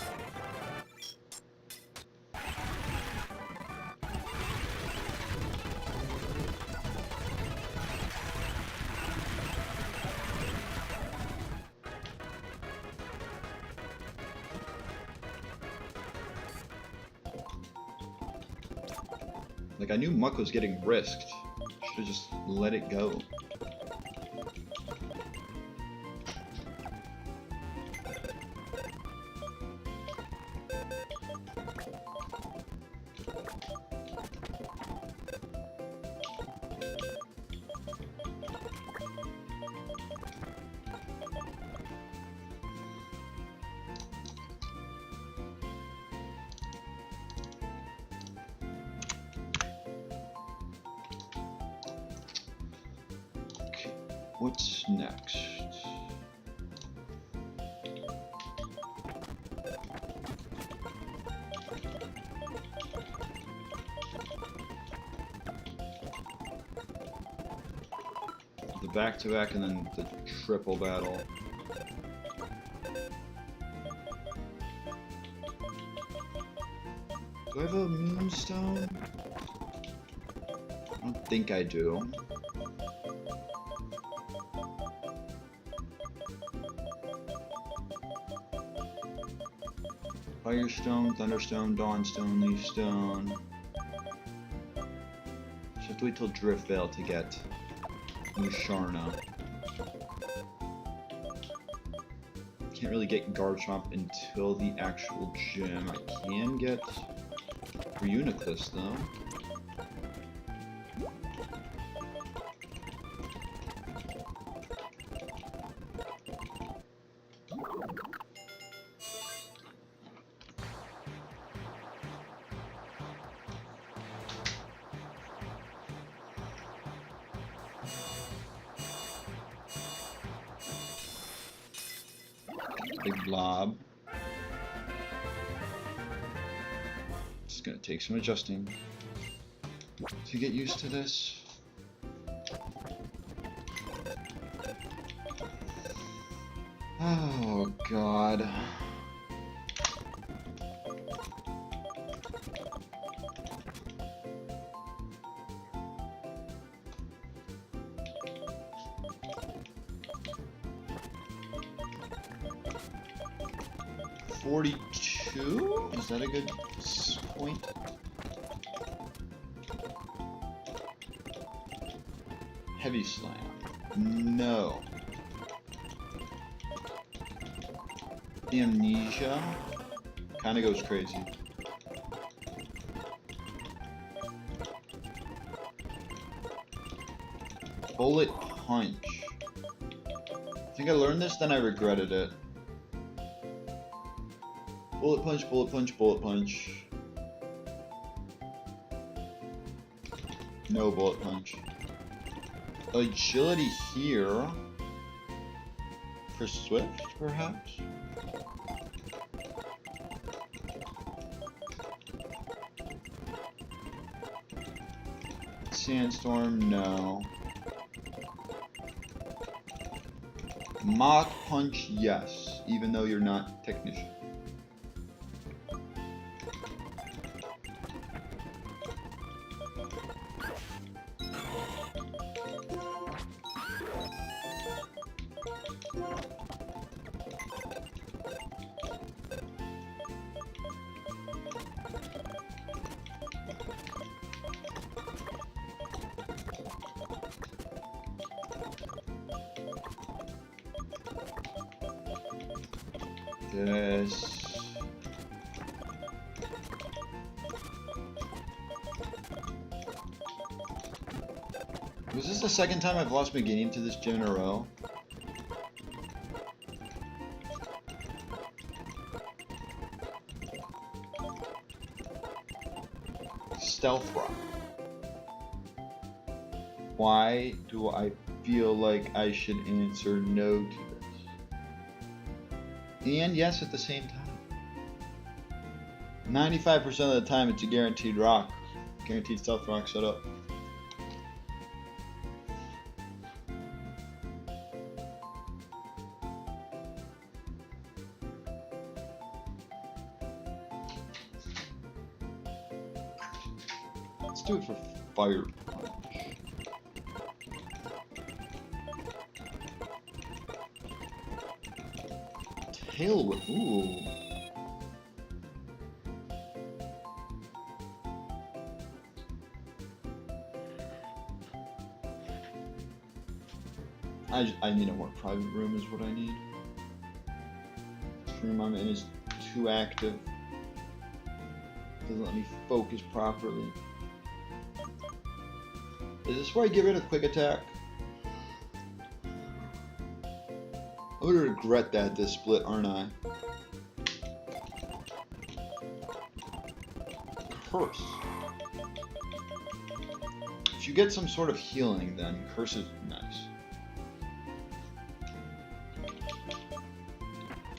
Like, I knew Muck was getting risked. Should've just let it go. What's next? The back-to-back and then the triple battle. Do I have a moonstone? I don't think I do. Firestone, Thunderstone, Dawnstone, Leafstone. Just have to wait till Driftvale to get Musharna. Can't really get Garchomp until the actual gym. I can get Reuniclus though. Big blob. It's gonna take some adjusting to get used to this. Oh God. $42? Is that a good point? Heavy Slam. No. Amnesia kinda goes crazy. Bullet Punch. I think I learned this, then I regretted it. Bullet Punch, Bullet Punch, Bullet Punch. No Bullet Punch. Agility here. For Swift, perhaps? Sandstorm, no. Mach Punch, yes, even though you're not Technician. This. Was this the second time I've lost my game to this gym in a row? Stealth Rock. Why do I feel like I should answer no to this? And yes at the same time. 95% of the time it's a guaranteed rock. Guaranteed Stealth Rock setup. Let's do it for Fire Punch. Tail Whip. Ooh. I need a more private room is what I need. This room I'm in is too active. Doesn't let me focus properly. Is this where I get rid of Quick Attack? I would regret that this split, aren't I? Curse. If you get some sort of healing, then Curse is nice.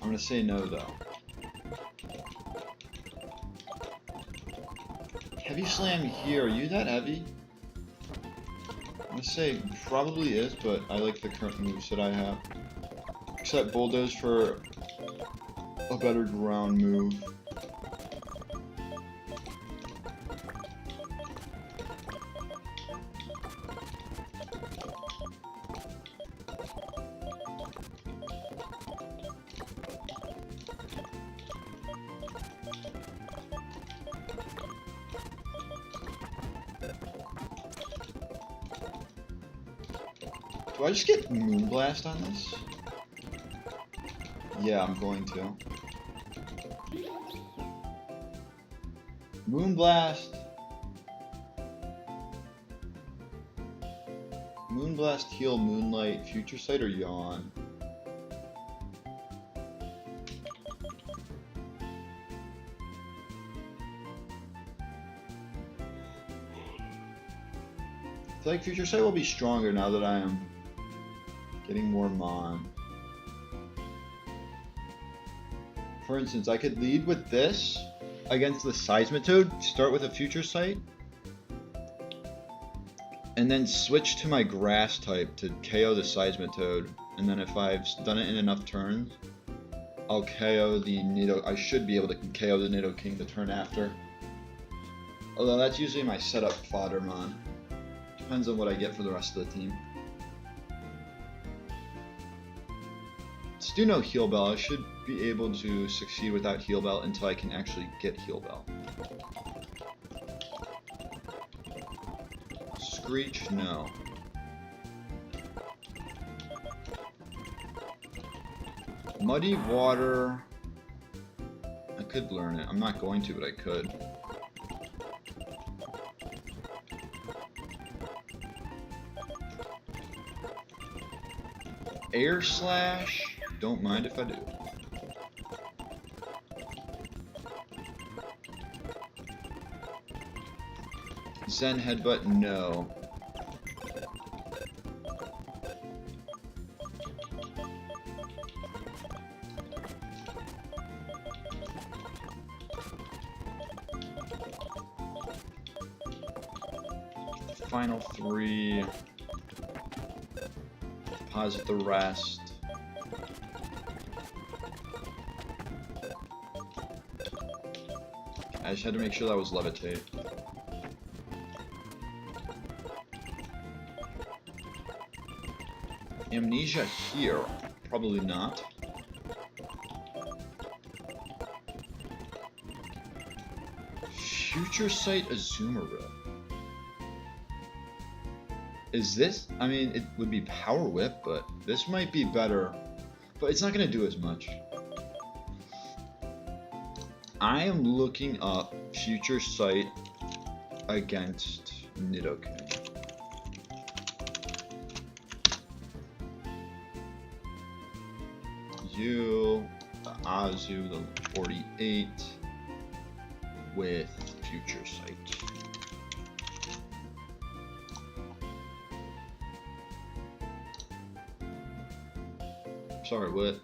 I'm gonna say no though. Heavy Slam here, are you that heavy? I'm gonna say probably is, but I like the current moves that I have. Except Bulldoze for a better ground move. Do I just get Moonblast on this? Yeah, I'm going to. Moonblast. Moonblast, Heal, Moonlight, Future Sight, or Yawn? I feel like Future Sight will be stronger now that I am getting more Mon. For instance, I could lead with this against the Seismitoad, start with a Future Sight, and then switch to my Grass type to KO the Seismitoad. And then if I've done it in enough turns, I'll KO the Nido. I should be able to KO the Nidoking the turn after. Although that's usually my setup fodder Mon. Depends on what I get for the rest of the team. Let's do no Heal Bell. I should be able to succeed without Heal Bell until I can actually get Heal Bell. Screech, no. Muddy Water. I could learn it. I'm not going to, but I could. Air Slash. Don't mind if I do. Zen Headbutt, no. Final three. Deposit the rest. I just had to make sure that was Levitate. Amnesia here? Probably not. Future Sight Azumarill. Is this? I mean, it would be Power Whip, but this might be better. But it's not going to do as much. I am looking up Future Sight against Nidoking. You, the Azu, the 48, with Future Sight. Sorry, what?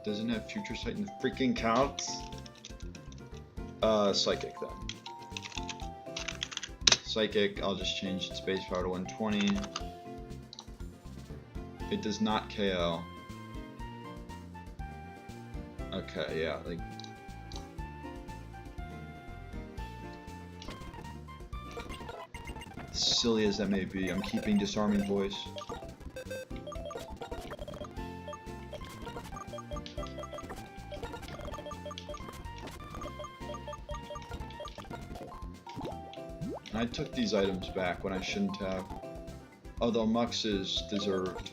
Doesn't have Future Sight in the freaking counts? Psychic then. Psychic, I'll just change its base power to 120. It does not KO. Okay, yeah, like... silly as that may be, I'm keeping Disarming Voice. I took these items back when I shouldn't have. Although Mux is deserved.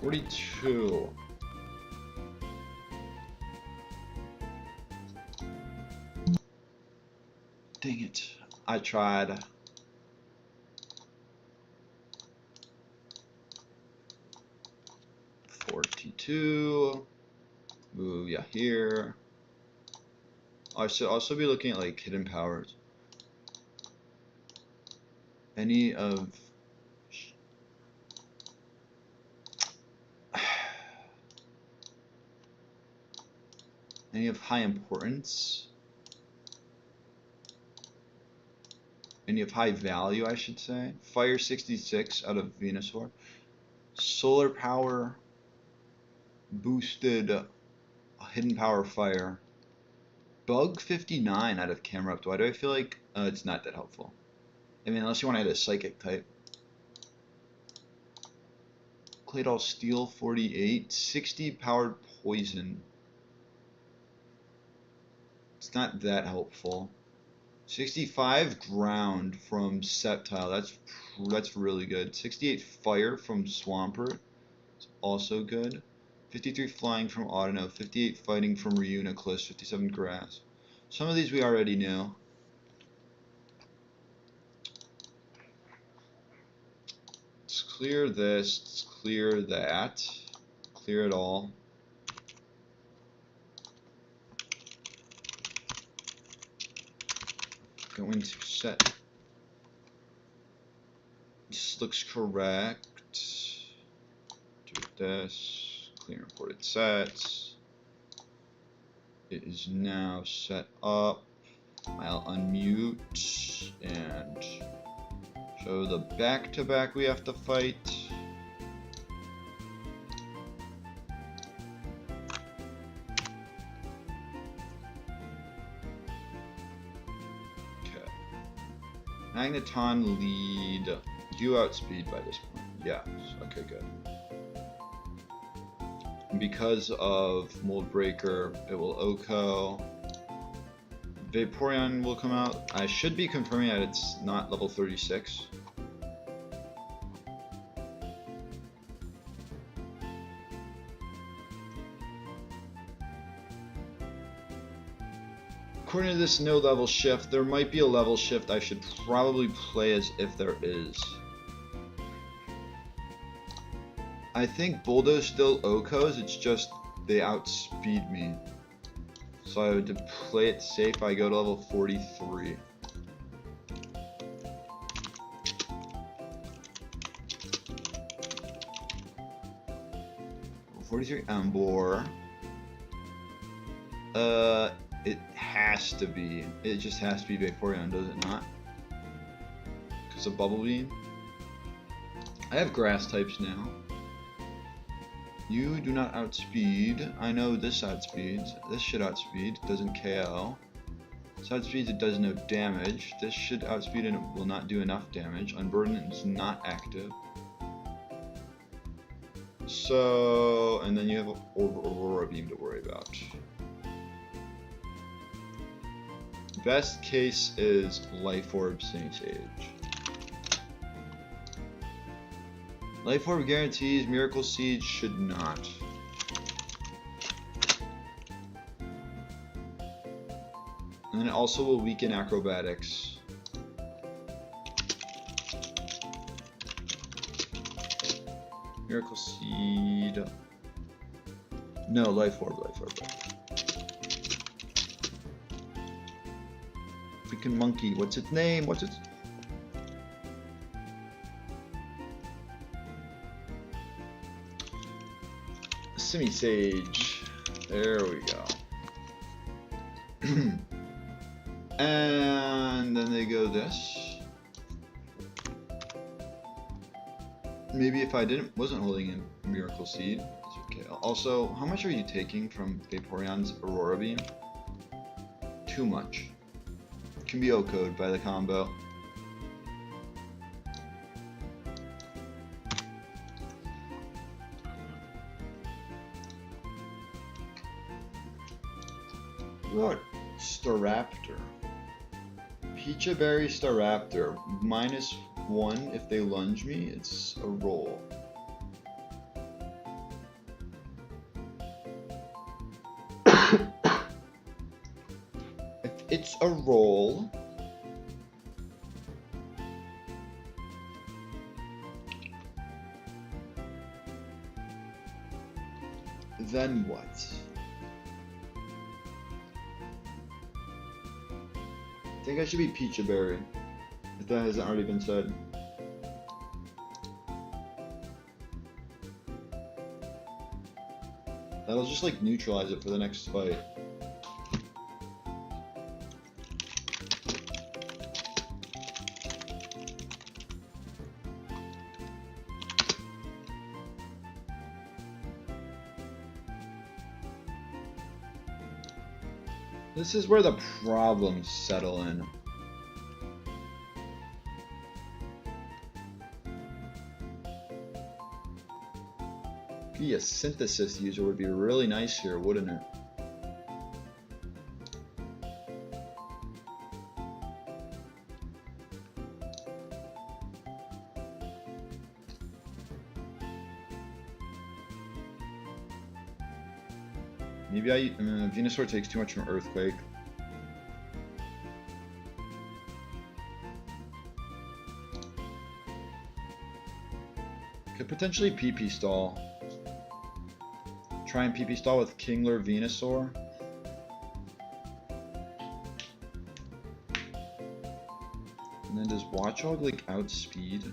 $42. Dang it. I tried. $42. Ooh, yeah, here. I should also be looking at like hidden powers. Any of high importance? Any of high value, I should say. Fire 66 out of Venusaur. Solar power. Boosted hidden power fire. Bug 59 out of Camerupt. Why do I feel like it's not that helpful? I mean, unless you want to add a psychic type. Claydol Steel 48. 60 powered poison. It's not that helpful. 65 ground from Sceptile. That's really good. 68 fire from Swampert. It's also good. 53 flying from Audino. 58 fighting from Reuniclus. 57 grass. Some of these we already knew. Let's clear this. Let's clear that. Clear it all. Going to set. This looks correct. Do this. Clear imported sets. It is now set up. I'll unmute and show the back-to-back we have to fight. Magneton lead. You outspeed by this point. Yes. Okay, good. And because of Mold Breaker, it will OHKO. Vaporeon will come out. I should be confirming that it's not level 36. According to this no level shift, there might be a level shift. I should probably play as if there is. I think Bulldoze still OHKOs, it's just they outspeed me. So I would, to play it safe, I go to level 43. Level 43 Emboar. It has to be. It just has to be Vaporeon, does it not? Because of Bubble Beam. I have grass types now. You do not outspeed. I know this outspeeds. This should outspeed. It doesn't KO. This outspeeds, it does no damage. This should outspeed and it will not do enough damage. Unburden is not active. So, and then you have Aurora Beam to worry about. Best case is Life Orb Saint Age. Life Orb guarantees, Miracle Seed should not. And then it also will weaken Acrobatics. Miracle Seed. No, life orb, life orb. Freaking monkey, what's its name? What's its... Semi-sage. There we go. And then they go this. Maybe if I wasn't holding in Miracle Seed, it's okay. Also, how much are you taking from Vaporeon's Aurora Beam? Too much. Can be O-code by the combo. What? Staraptor. Pecha Berry Staraptor. -1 if they lunge me. It's a roll. If it's a roll, then what? I think I should be Pecha Berry, if that hasn't already been said. That'll just like neutralize it for the next fight. This is where the problems settle in. Be a synthesis user would be really nice here, wouldn't it? Maybe Venusaur takes too much from Earthquake. Could potentially PP stall. Try and PP stall with Kingler Venusaur. And then does Watchog like outspeed?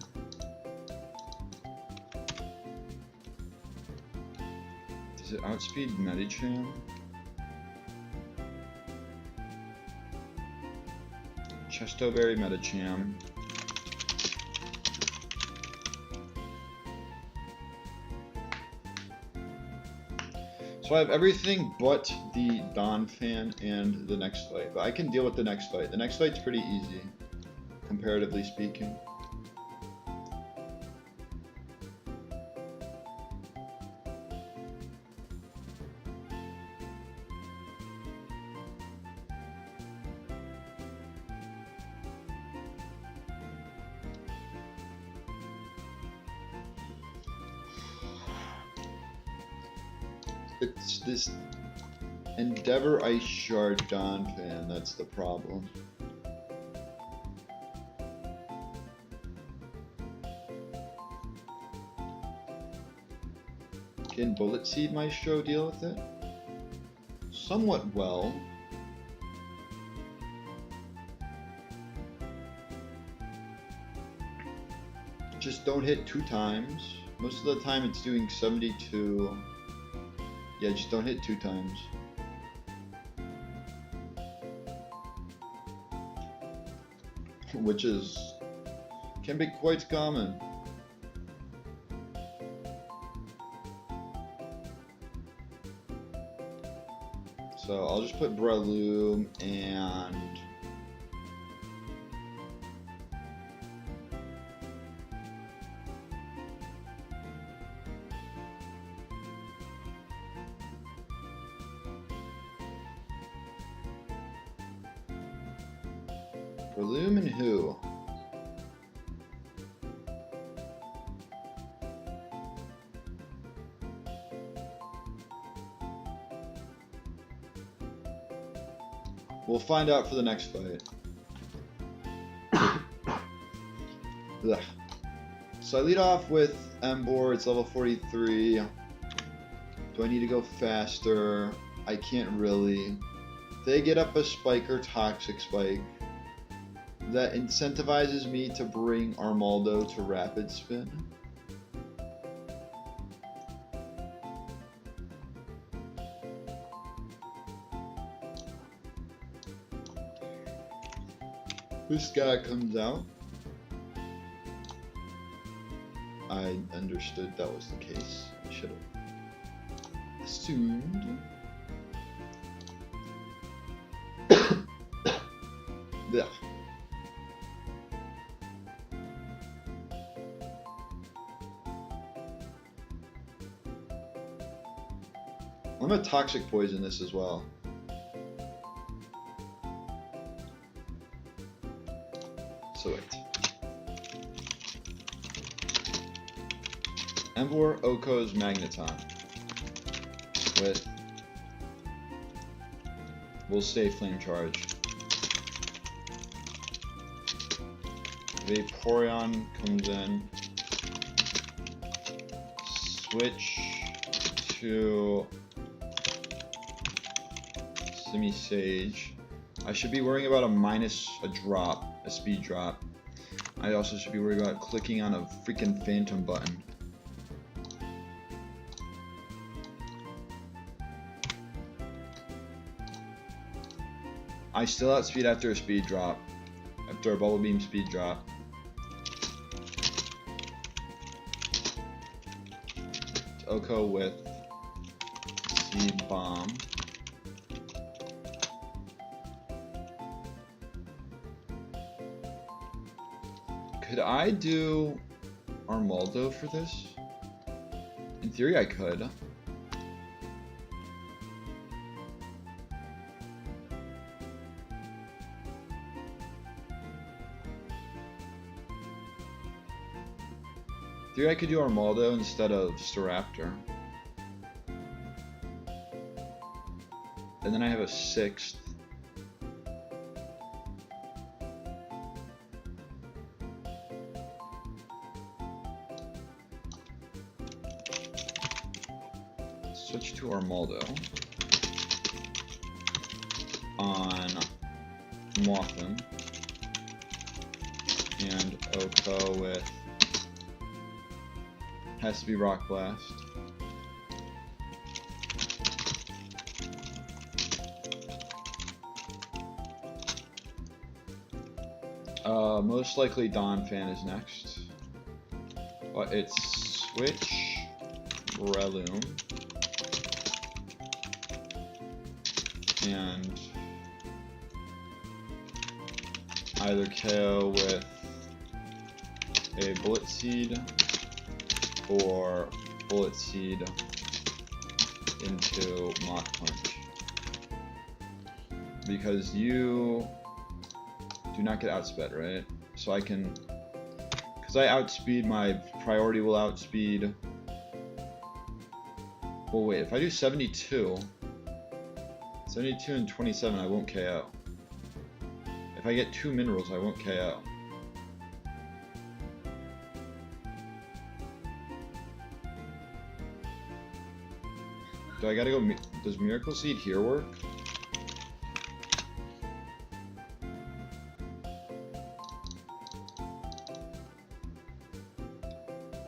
Does it outspeed Medicham? Chestoberry Medicham. So I have everything but the Donphan and the next fight, but I can deal with the next fight. The next fight's pretty easy, comparatively speaking. It's this Endeavor Ice Shard Donphan that's the problem. Can Bullet Seed Maestro deal with it? Somewhat well. Just don't hit 2 times. Most of the time it's doing 72. Yeah, just don't hit 2 times. Which can be quite common. So I'll just put Breloom and Breloom and who? We'll find out for the next fight. Ugh. So I lead off with Emboar, it's level 43. Do Do I need to go faster? I can't really. They get up a spike or toxic spike. That incentivizes me to bring Armaldo to rapid spin. This guy comes out. I understood that was the case. I should have assumed. Yeah. I'm gonna toxic poison this as well. So wait. Emvor Oko's Magneton. With. We'll say Flame Charge. Vaporeon comes in. Switch to Semi-Sage. I should be worrying about a speed drop. I also should be worried about clicking on a freaking Phantom button. I still outspeed after a speed drop. After a Bubble Beam speed drop. It's Oko with Seed Bomb. Could I do Armaldo for this? In theory, I could. In theory, I could do Armaldo instead of Staraptor. And then I have a 6th. Switch to Armaldo on Mothim and Oko with has to be Rock Blast. Most likely Donphan is next, but it's Switch Breloom. And either KO with a Bullet Seed or Bullet Seed into Mach Punch. Because you do not get outsped, right? So I can, because I outspeed, my priority will outspeed. Well, wait, if I do 72 and 27, I won't KO. If I get 2 minerals, I won't KO. Do I gotta go, does Miracle Seed here work?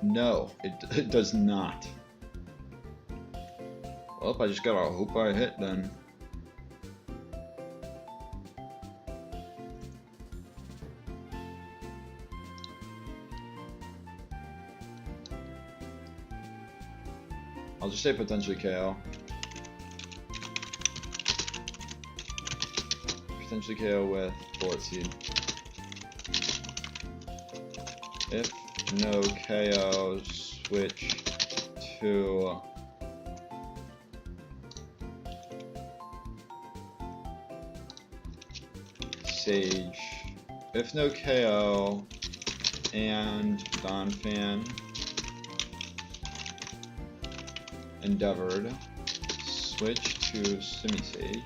No, it does not. Well, I just gotta hope I hit then. I'll just say potentially KO. Potentially KO with Bullet Seed. If no KO, switch to Sage. If no KO and Donphan Endeavored, switch to Semi-Sage.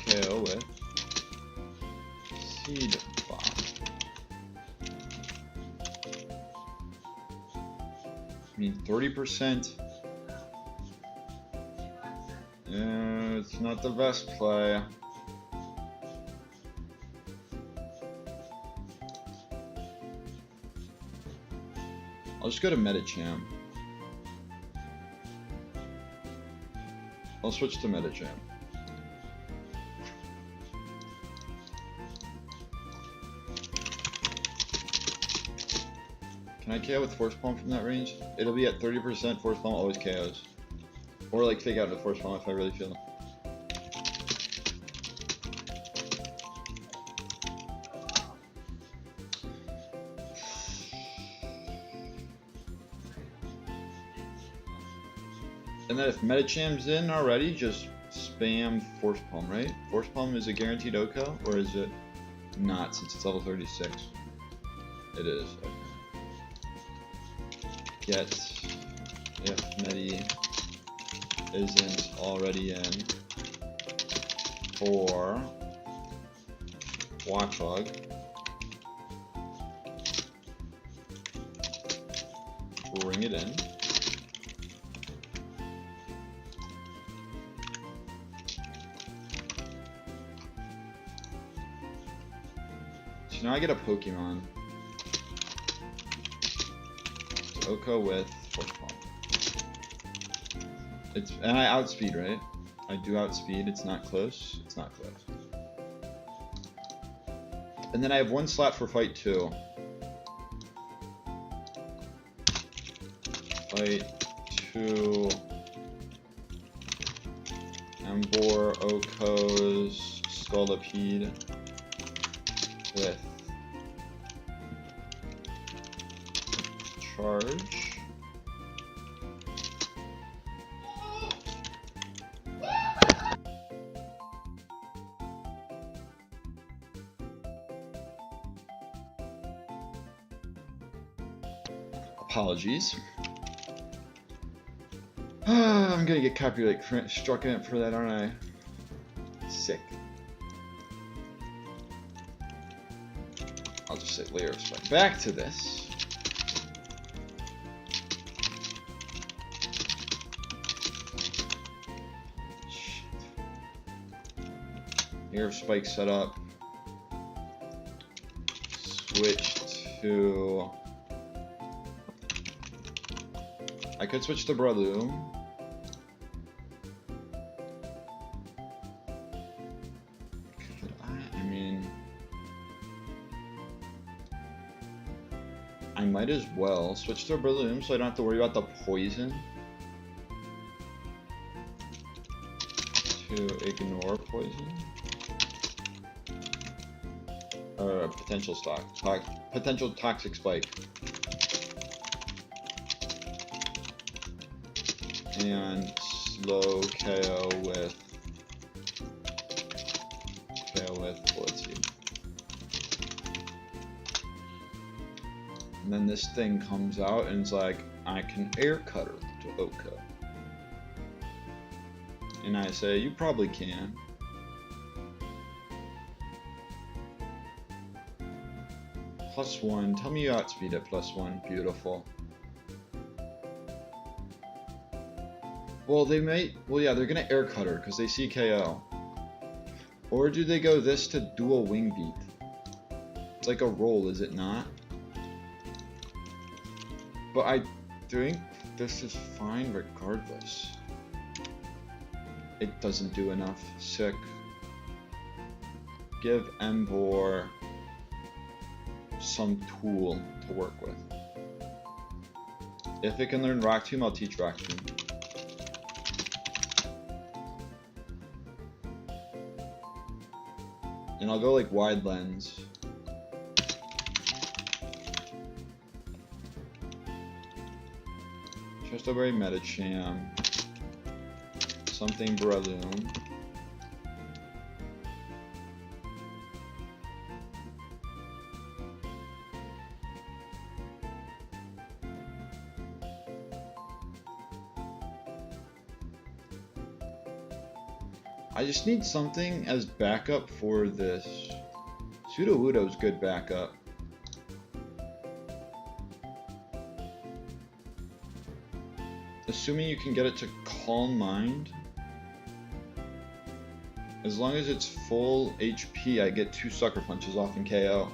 KO with Seed Bomb. I mean, 30%. It's not the best play. I'll just go to Metacham. I'll switch to Metacham. Can I KO with Force Palm from that range? It'll be at 30%, Force Palm always KOs. Or like fake out the Force Palm if I really feel it. And then if Metacham's in already, just spam Force Palm, right? Force Palm is a guaranteed OHKO, or is it not since it's level 36? It is, okay. Yet, if Medi isn't already in for Watchlog, bring it in. So now I get a Pokemon. OHKO with Force Palm. And I outspeed, right? I do outspeed. It's not close. It's not close. And then I have one slot for fight 2. Fight 2. Embor, OHKOs, Scolipede with charge. Apologies. I'm gonna get copyright struck in for that, aren't I? Sick. I'll just say layer of spike. Back to this. Shit. Layer of spike set up. Switch to. I could switch to Breloom. I mean, I might as well switch to Breloom so I don't have to worry about the poison. To ignore poison. Or potential potential toxic spike. And slow KO with Bullet Seed. And then this thing comes out and it's like, I can air cutter to OHKO. And I say, you probably can. +1, tell me you outspeed at +1, beautiful. Well, they might. Well, yeah, they're gonna air cutter because they see KO. Or do they go this to dual wing beat? It's like a roll, is it not? But I think this is fine regardless. It doesn't do enough. Sick. Give Embor some tool to work with. If it can learn Rock Tomb, I'll teach Rock Tomb. And I'll go like wide lens. Chestoberry Metacham. Something Breloom. I just need something as backup for this. Sudowoodo's good backup. Assuming you can get it to Calm Mind. As long as it's full HP, I get 2 sucker punches off and KO.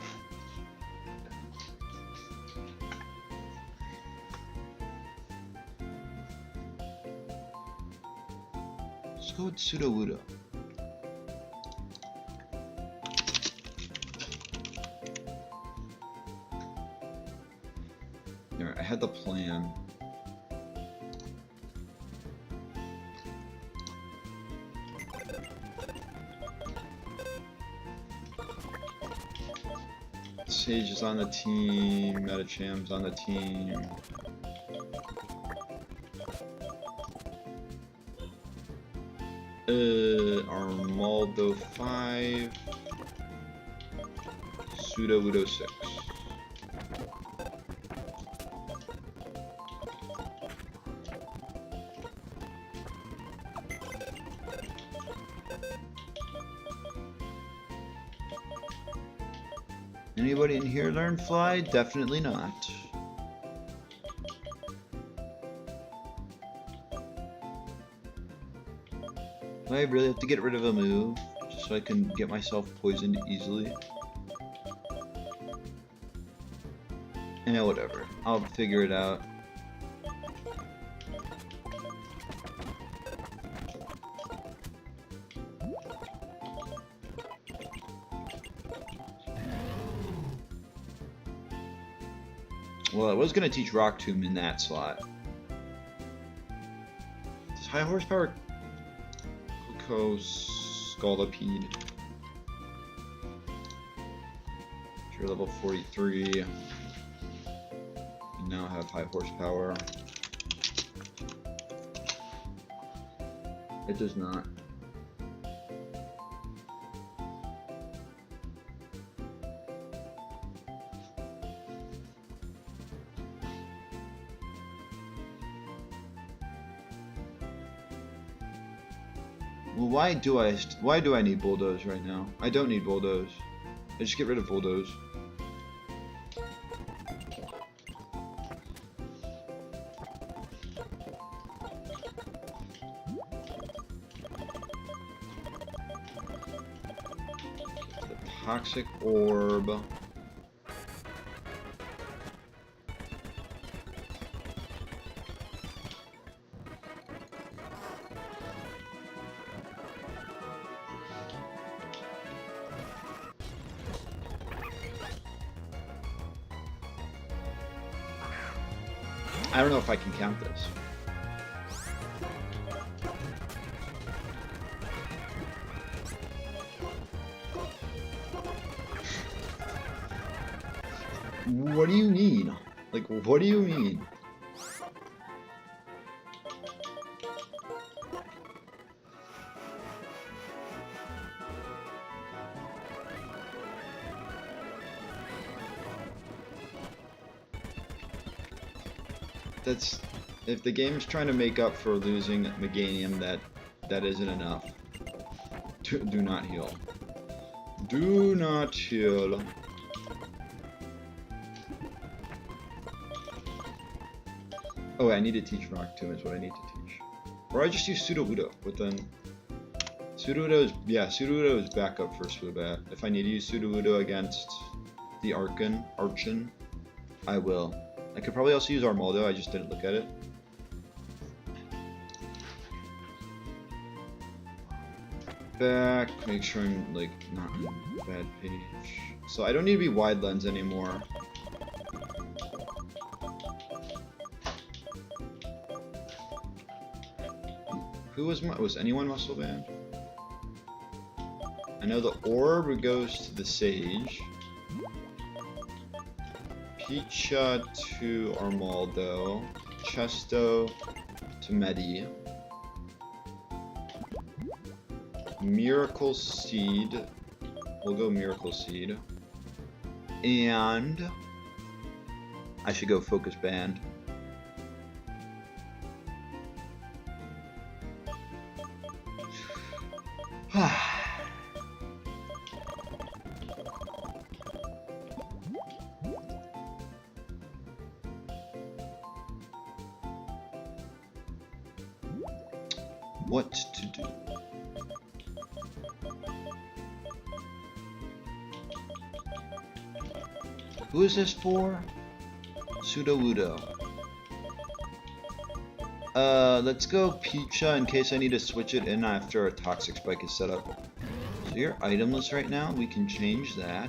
Let's go with Sudowoodo. There, I had the plan. Sage is on the team, Metacham's on the team. Armaldo 5, Sudowoodo 6. Anybody in here learn fly? Definitely not. Do I really have to get rid of a move just so I can get myself poisoned easily? Yeah, whatever. I'll figure it out. Well, I was gonna teach Rock Tomb in that slot. Does high horsepower Coco Scolipede? You're level 43. You now have high horsepower. It does not. Well, why do I need Bulldoze right now? I don't need Bulldoze. I just get rid of Bulldoze. The Toxic Orb. I don't know if I can count this. What do you mean? Like, what do you mean? That's, if the game's trying to make up for losing Meganium, that isn't enough. Do not heal. Do not heal. Oh, I need to teach Rock Tomb is what I need to teach. Or I just use Sudowoodo, but then Sudowoodo is backup first for the bat. If I need to use Sudowoodo against the Archon, I will. I could probably also use Armaldo, I just didn't look at it. Back, make sure I'm like not on a bad page. So I don't need to be wide lens anymore. Who was anyone muscle band? I know the orb goes to the Sage. Picha to Armaldo, Chesto to Medi, Miracle Seed, we'll go Miracle Seed, and I should go Focus Band. What to do? Who is this for? Sudowoodo. Let's go Pizza in case I need to switch it in after a Toxic Spike is set up. So you're itemless right now, we can change that.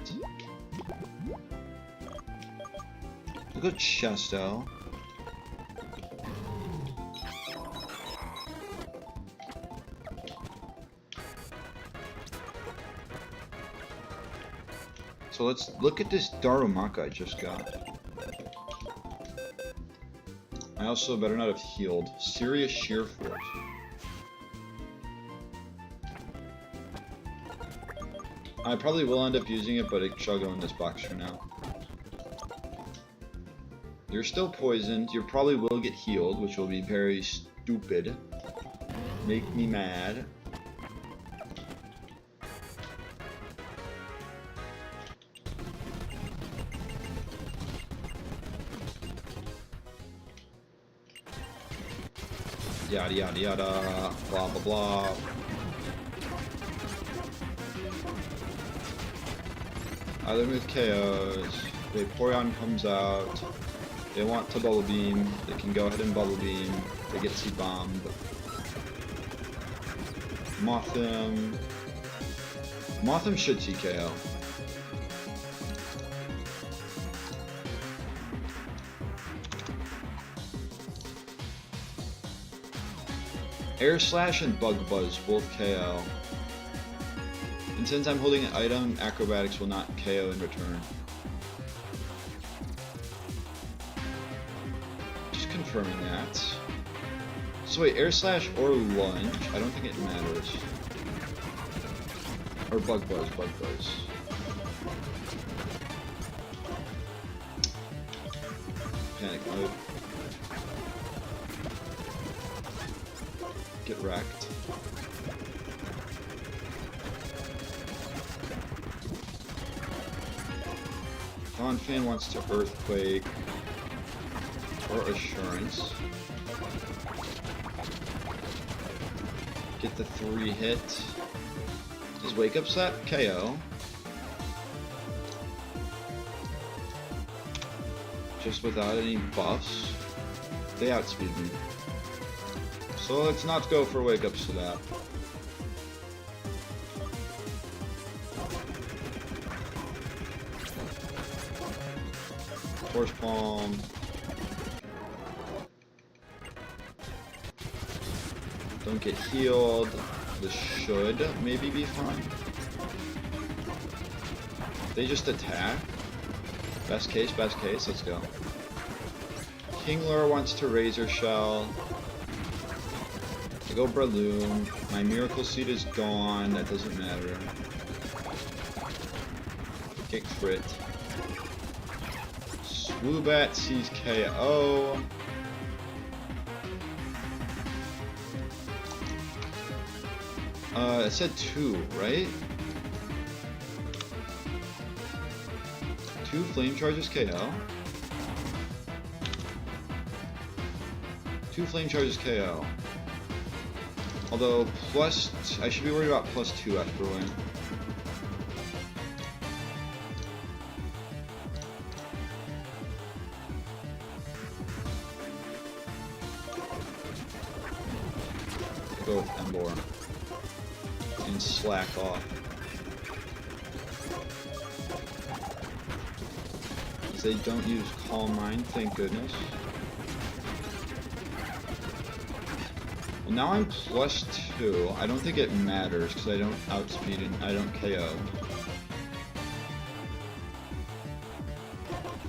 We'll go Chesto. So let's look at this Darumaka I just got. I also better not have healed. Serious Sheer Force. I probably will end up using it, but it shall go in this box for now. You're still poisoned. You probably will get healed, which will be very stupid. Make me mad. Yada yada yada, blah blah blah. Other move KOs. Vaporeon comes out. They want to Bubble Beam. They can go ahead and Bubble Beam. They get C-bombed. Mothim. Mothim should TKO. Air Slash and Bug Buzz both KO. And since I'm holding an item, Acrobatics will not KO in return. Just confirming that. So wait, Air Slash or Lunge? I don't think it matters. Or Bug Buzz, Bug Buzz. Panic mode. Get wrecked. Fan wants to Earthquake or Assurance. Get the 3 hit. Does Wake Up Slap KO? Just without any buffs? They outspeed me. So let's not go for Wake Up Slap. Force Palm. Don't get healed. This should maybe be fine. They just attack. Best case, let's go. Kingler wants to Razor Shell. I go Breloom. My Miracle Seed is gone. That doesn't matter. Get crit. Swoobat sees KO. It said 2, right? 2 Flame Charges KO. 2 Flame Charges KO. Although I should be worried about +2 after win. Go with Emboar and slack off. They don't use Calm Mind, thank goodness. Well, now I'm +2. I don't think it matters because I don't outspeed and I don't KO.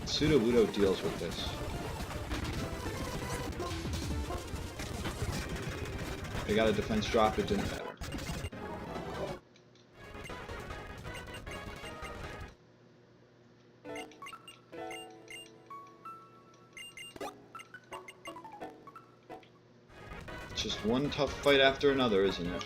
Sudowoodo deals with this. They got a defense drop, it didn't matter. It's just one tough fight after another, isn't it?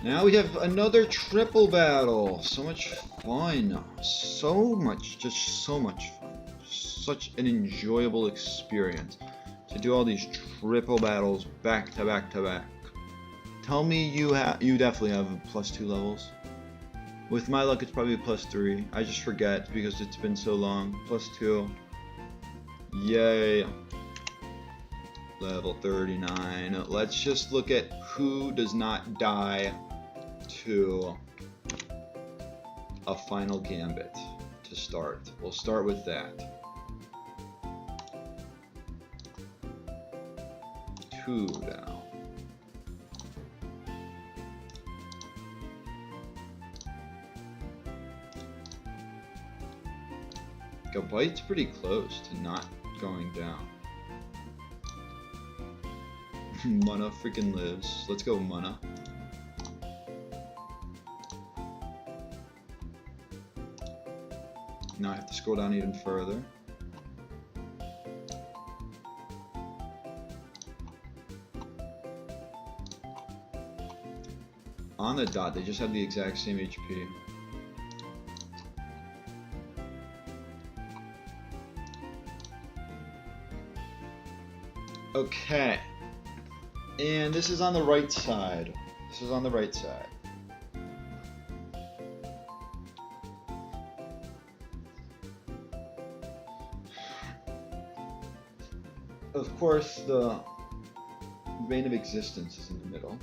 Now we have another triple battle. So much fun. So much, just so much fun. such an enjoyable experience to do all these triple battles back to back to back. Tell me you definitely have +2 levels. With my luck, it's probably +3. I just forget because it's been so long. +2. Yay. Level 39. Let's just look at who does not die to a final gambit to start. We'll start with that. 2 down. Bite's pretty close to not going down. Mana freaking lives. Let's go Mana. Now I have to scroll down even further. On the dot, they just have the exact same HP. Okay. And this is on the right side. This is on the right side. Of course, the Vein of Existence is in the middle.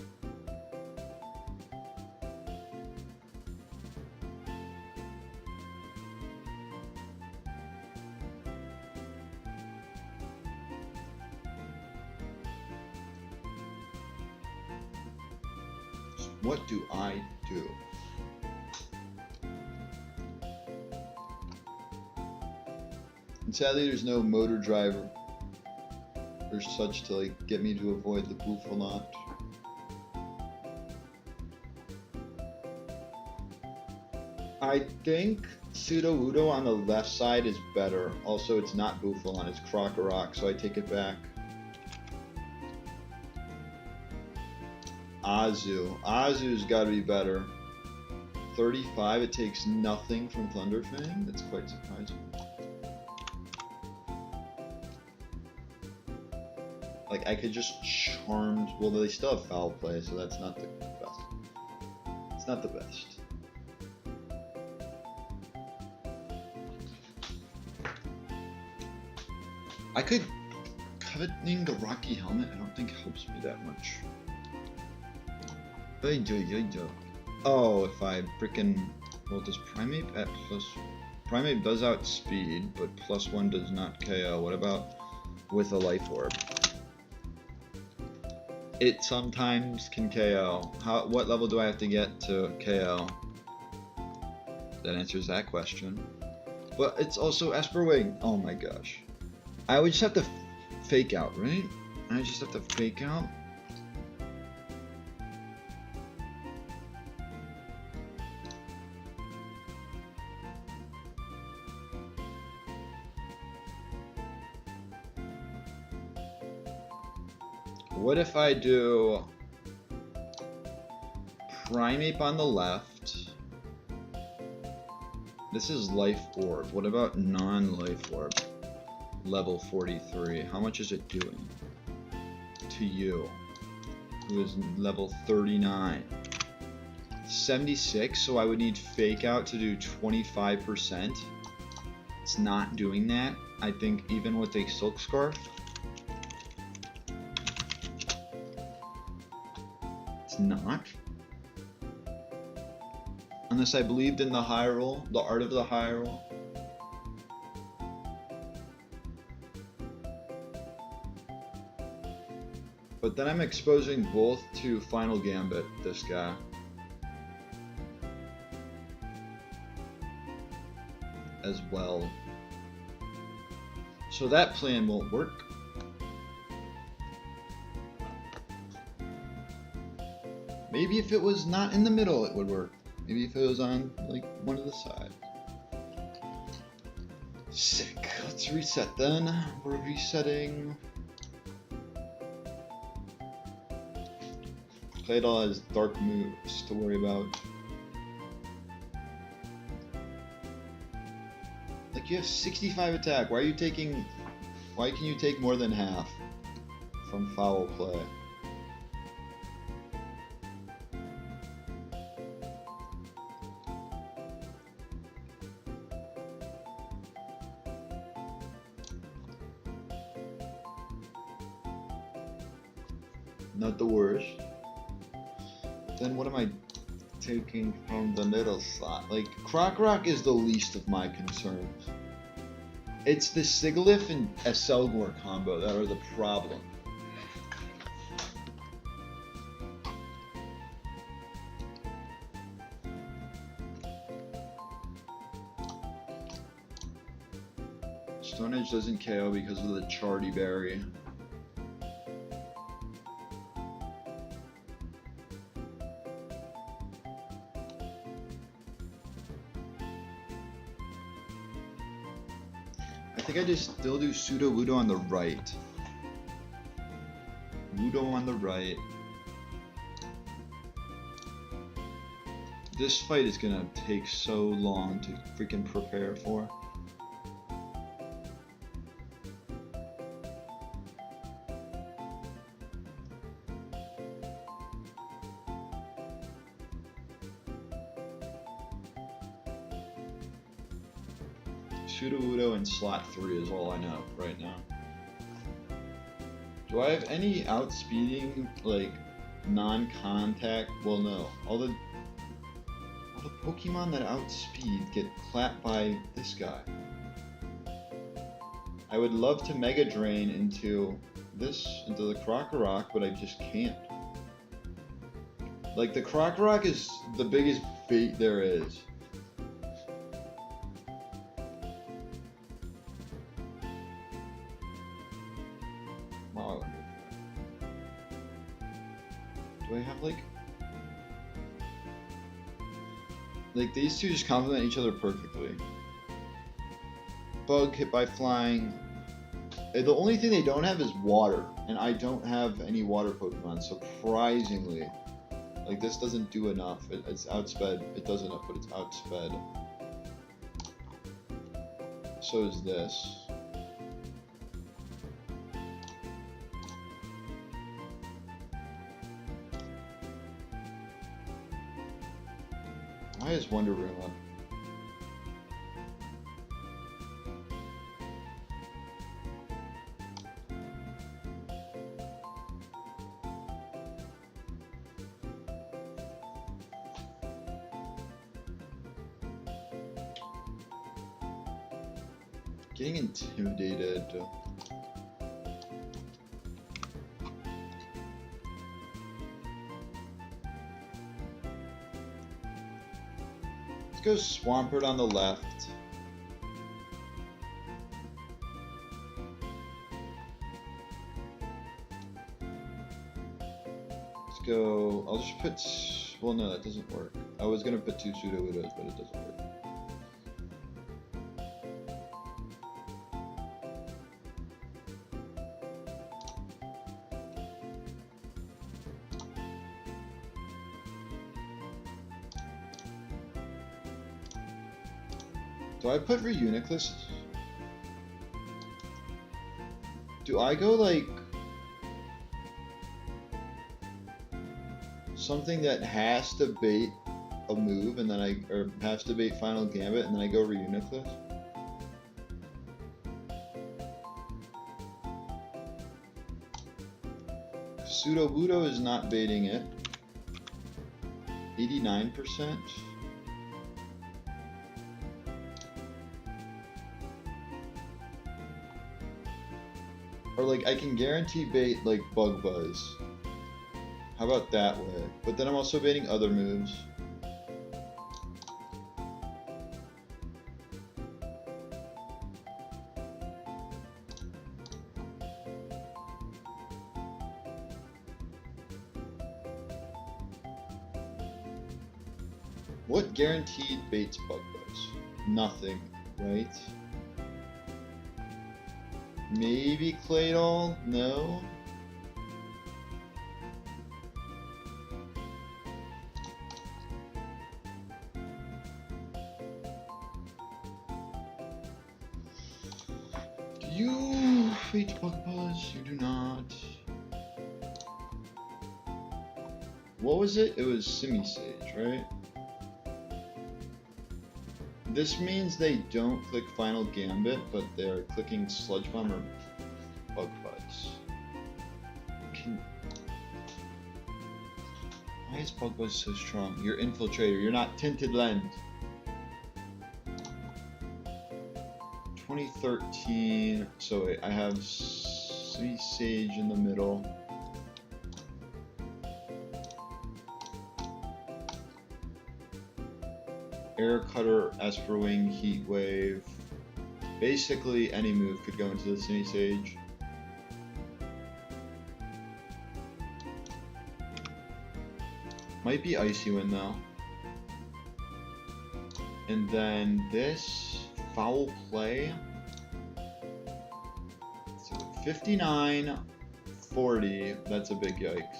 What do I do? And sadly, there's no motor driver or such to like get me to avoid the Bouffalant. I think Pseudo-Udo on the left side is better. Also, it's not Bouffalant, it's Krokorok, so I take it back. Azu's gotta be better. 35, it takes nothing from Thunderfang? That's quite surprising. Like, I could just charm... Well, they still have Foul Play, so that's not the best. It's not the best. I could... Coveting the Rocky Helmet, I don't think helps me that much. Oh, if I frickin'... Well, does Primate at plus... Primate does outspeed, but +1 does not KO. What about with a Life Orb? It sometimes can KO. What level do I have to get to KO? That answers that question. But it's also Esper Wing. Oh my gosh. I would just have to fake out, right? I just have to fake out. What if I do Primeape on the left? This is Life Orb. What about non-Life Orb? Level 43. How much is it doing to you? Who is level 39? 76, so I would need Fake Out to do 25%. It's not doing that. I think even with a Silk Scarf. Not unless I believed in the high roll, the art of the high roll. But then I'm exposing both to Final Gambit, this guy. As well. So that plan won't work. Maybe if it was not in the middle, it would work. Maybe if it was on, like, one of the sides. Sick. Let's reset then. We're resetting. Claydol has dark moves to worry about. Like, Like, you have 65 attack. Why are you taking... Why can you take more than half from foul play? Not the worst. Then what am I taking from the middle slot? Like, Krokorok is the least of my concerns. It's the Sigilyph and Selgor combo that are the problem. Stone Edge doesn't KO because of the Chardy Berry. I think I just still do Pseudo Wudo on the right. Wudo on the right. This fight is gonna take so long to freaking prepare for. Sudowoodo in slot 3 is all I know right now. Do I have any outspeeding, like, non-contact? Well, no. All the Pokemon that outspeed get clapped by this guy. I would love to Mega Drain into the Krokorok, but I just can't. Like, the Krokorok is the biggest bait there is. Do I have like these two just complement each other perfectly. Bug hit by flying. The only thing they don't have is water, and I don't have any water Pokemon, surprisingly. Like, this doesn't do enough. It's outsped. It does enough, but it's outsped. So is this. Why is Wonder Room up? Getting intimidated. Let's go Swampert on the left. Let's go. I'll just put. Well, no, that doesn't work. I was gonna put two Sudowoodos, but it doesn't work. Do I put Reuniclus? Do I go like something that has to bait a move and then or has to bait Final Gambit and then I go Reuniclus? Sudowoodo is not baiting it. 89%. Or like, I can guarantee bait like Bug Buzz. How about that way? But then I'm also baiting other moves. What guaranteed baits Bug Buzz? Nothing, right? Maybe Claydol? No? You hate bug buzz, you do not. What was it? It was Simi-Sage, right? This means they don't click Final Gambit, but they're clicking Sludge Bomb or Bug Buzz. Why is Bug Buzz so strong? You're Infiltrator, you're not Tinted Lens. 2013, so wait, I have Sage in the middle. Air Cutter, Esper Wing, Heat Wave. Basically, any move could go into the Sage. Might be Icy Wind though. And then this Foul Play. So 59, 40. That's a big yikes.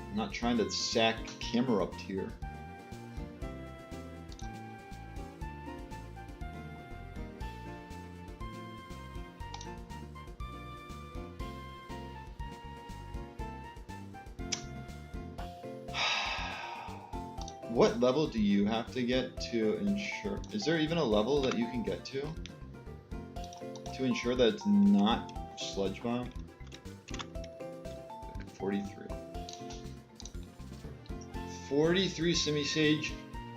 I'm not trying to sack camera up here. What level do you have to get to ensure? Is there even a level that you can get to ensure that it's not Sludge Bomb? 43. 43 Simi-Sage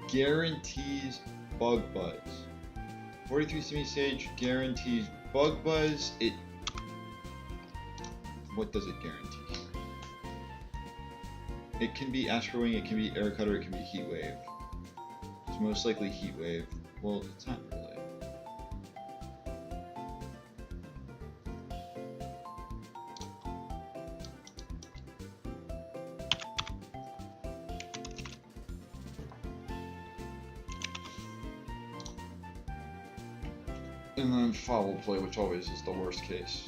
guarantees Bug Buzz. 43 Simi-Sage guarantees Bug Buzz. What does it guarantee? It can be Esper Wing, it can be Air Cutter, it can be Heat Wave. It's most likely Heat Wave. Well, it's not really. And then Foul Play, which always is the worst case.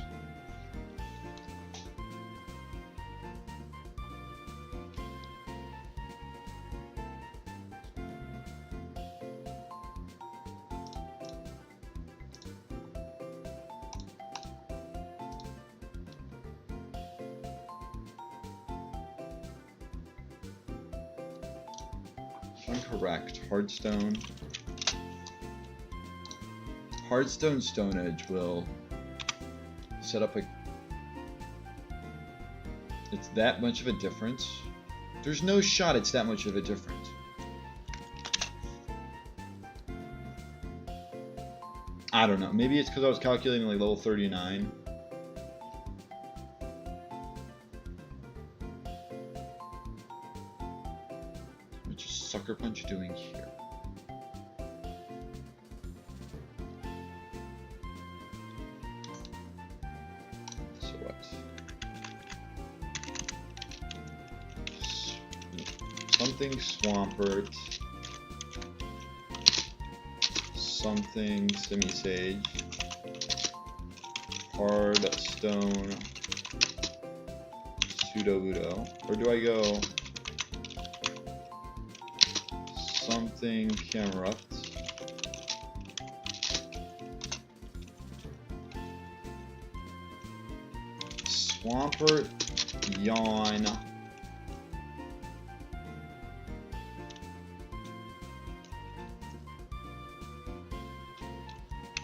Correct. Hardstone. Hardstone Stone Edge will set up a... It's that much of a difference? There's no shot it's that much of a difference. I don't know. Maybe it's because I was calculating like level 39. Which is Sucker Punch doing here? So what? Something Swampert. Something Simi-Sage. Hardstone. Pseudo-Udo. Or do I go... Something Camerupt. Swampert, Yawn.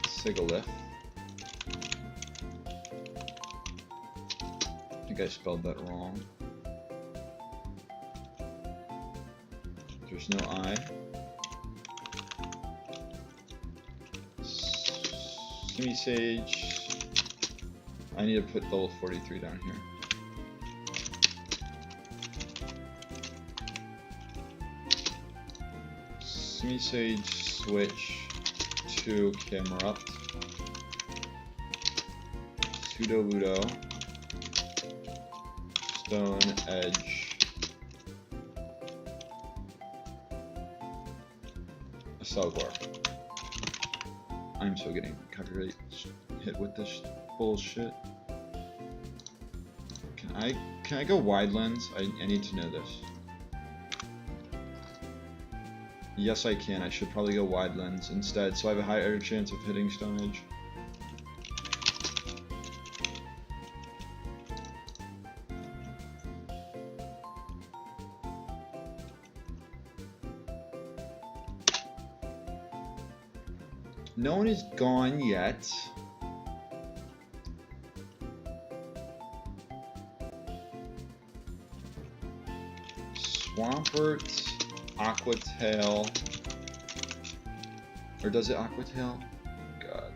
Sigalith. I think I spelled that wrong. There's no I. Simi-Sage. I need to put level 43 down here. Simi-Sage switch to Camerupt. Pseudo-Udo. Stone Edge. Salgar. I'm so getting copyright hit with this bullshit. Can I Can I go wide lens? I need to know this. Yes, I can. I should probably go wide lens instead, so I have a higher chance of hitting Stone Edge. No one is gone yet. Swampert, Aqua Tail. Or does it Aqua Tail? God.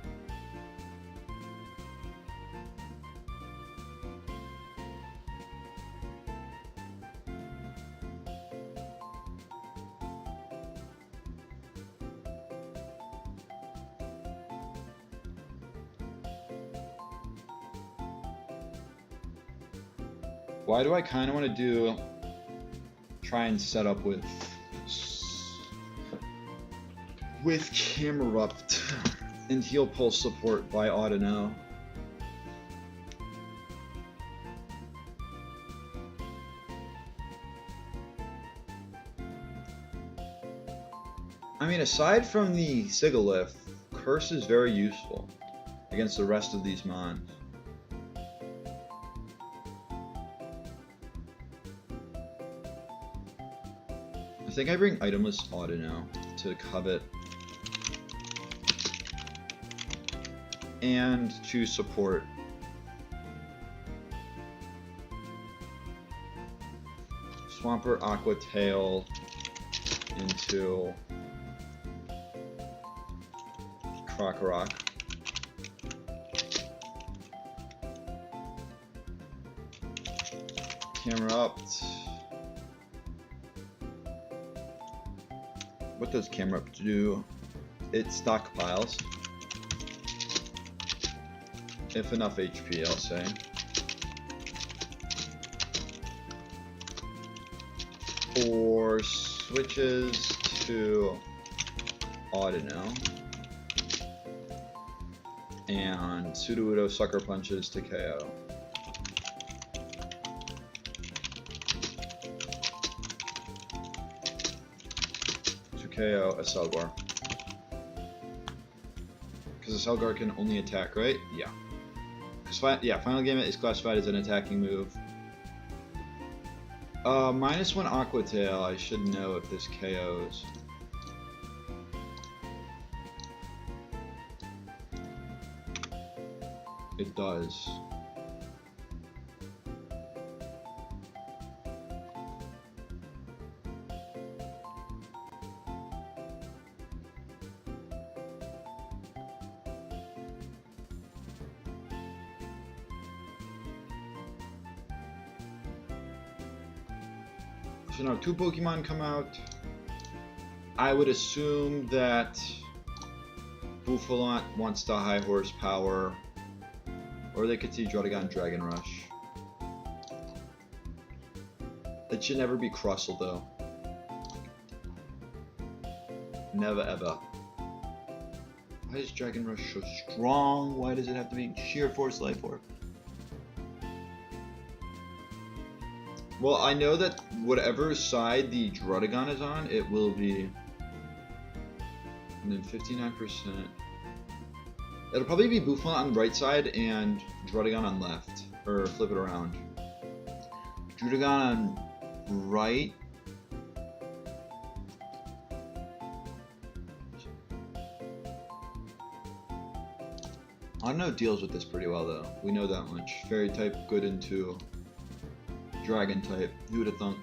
Why do I kind of want to try and set up with Camerupt and heal pulse support by Audino? I mean, aside from the Sigilyph, Curse is very useful against the rest of these mons. I think I bring itemless Audino to Covet and to support. Swampert, Aqua Tail into Krokorok. Camerupt. What does Camerupt do? It stockpiles. If enough HP, I'll say. Or switches to Audino. And Sudowoodo Sucker Punches to KO. KO a Selgar. Because a Selgar can only attack, right? Yeah. Because Final Gamut is classified as an attacking move. -1 Aqua Tail. I should know if this KOs. It does. So now 2 Pokemon come out. I would assume that Bouffalant wants the high horsepower, or they could see Druddigon Dragon Rush. It should never be Crustle though. Never ever. Why is Dragon Rush so strong? Why does it have to be sheer force life orb? Well, I know that whatever side the Druddigon is on, it will be. And then 59%. It'll probably be Bouffalant on the right side and Druddigon on left. Or flip it around. Druddigon on right. Audino deals with this pretty well though. We know that much. Fairy type good into Dragon type. Who would have thunk?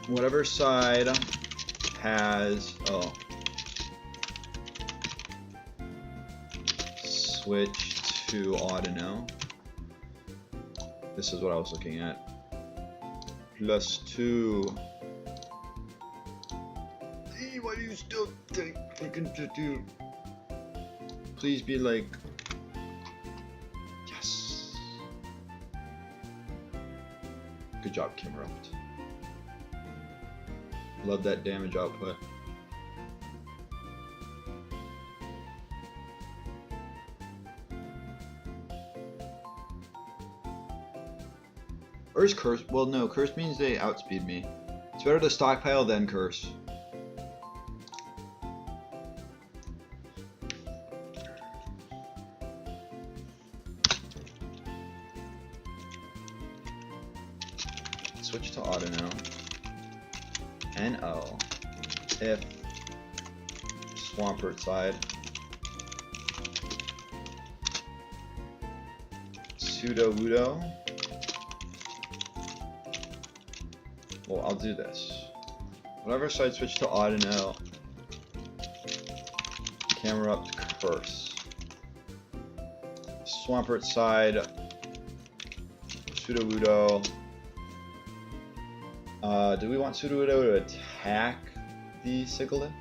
Whatever side has switch to Audino. This is what I was looking at. +2. Hey, why do you still take freaking to do? Please be like, yes. Good job, Camerupt. Love that damage output. Or is curse? Well, no, curse means they outspeed me. It's better to stockpile than curse. Switch to auto now. NO. If Swampert side. Pseudo Wudo. Well, I'll do this. Whatever side switch to odd and out. Camera up to curse. Swampert side. Pseudo Wudo. Do we want Pseudo Wudo to attack the Sigilyph?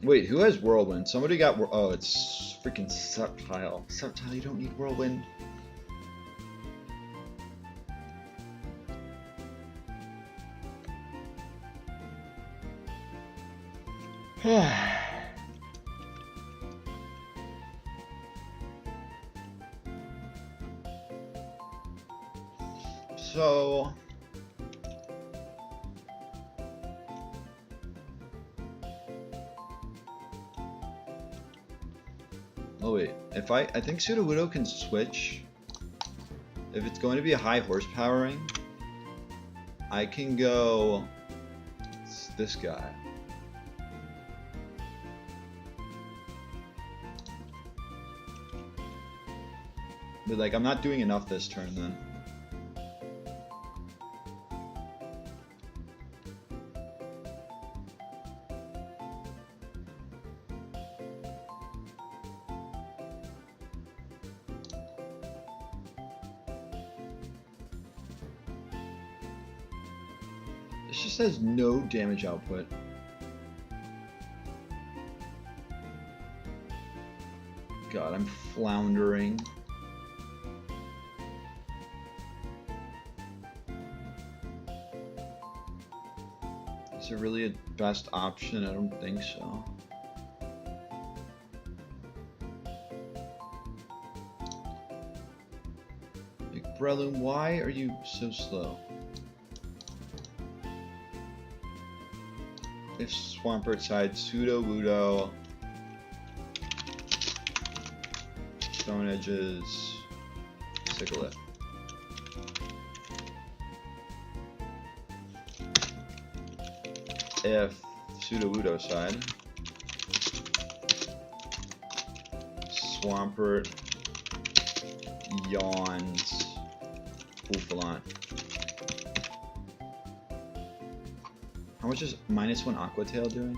Wait, who has Whirlwind? Somebody got... Oh, it's freaking Sceptile. Sceptile, you don't need Whirlwind. So... Oh wait, if I think Pseudo Widow can switch. If it's going to be a high horsepowering, I can go this guy. But like, I'm not doing enough this turn then. This just has no damage output. God, I'm floundering. Is it really a best option? I don't think so. Like, Breloom, why are you so slow? If Swampert side, Pseudo Wudo, Stone Edges, Sigilyph. If Pseudo Wudo side, Swampert yawns Poofalon. How much is -1 Aqua Tail doing?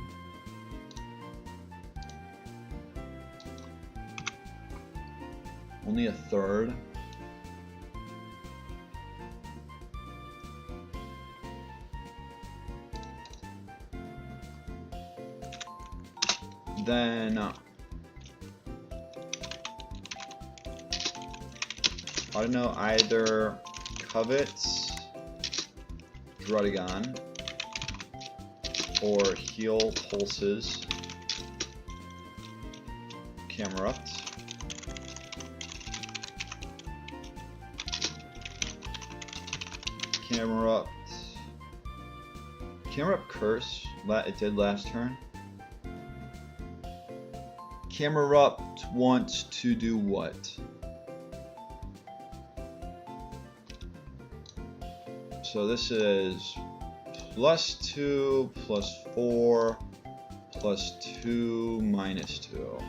Only a third. Then I don't know, either Covets, Druddigon, or Heal Pulses, Camerupt. Camerupt Curse, it did last turn. Camerupt wants to do what? So this is +2, +4, +2, -2.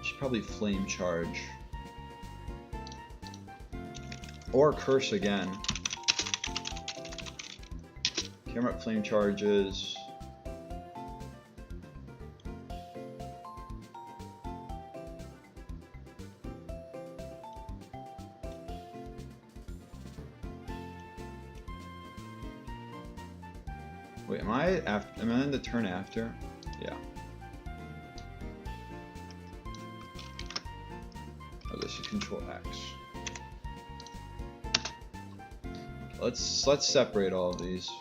Should probably Flame Charge. Or Curse again. Camerupt Flame Charges. Wait, am I in the turn after? Yeah. Oh, this is control X. Let's separate all of these.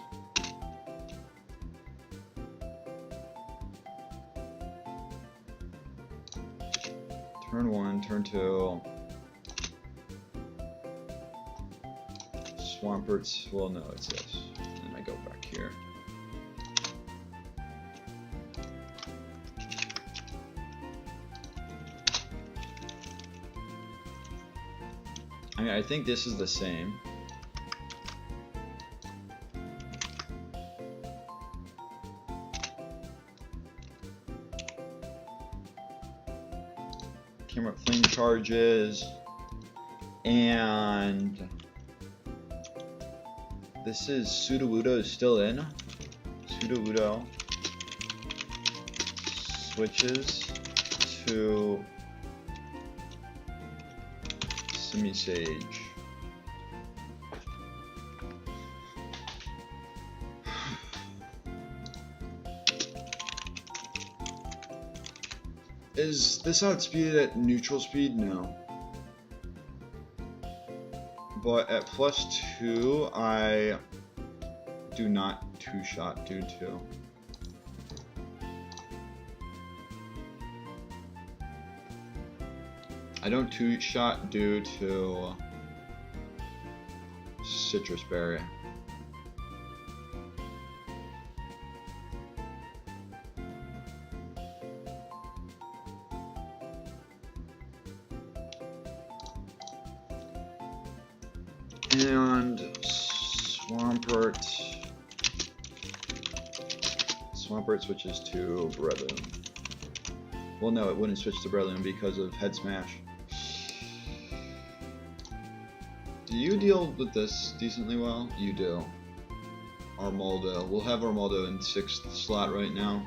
Turn 1, turn 2. Swamperts. Well, no, it's this. And then I go back here. I mean, I think this is the same. Camera flame charges, and this is Sudowoodo is still in. Sudowoodo switches to Simisage. Is this outspeeded at neutral speed? No. But at +2, I do not two-shot due to. I don't two-shot due to Citrus Berry. And Swampert switches to Breloom. Well, no, it wouldn't switch to Breloom because of Head Smash. Do you deal with this decently well? You do. Armaldo. We'll have Armaldo in 6th slot right now.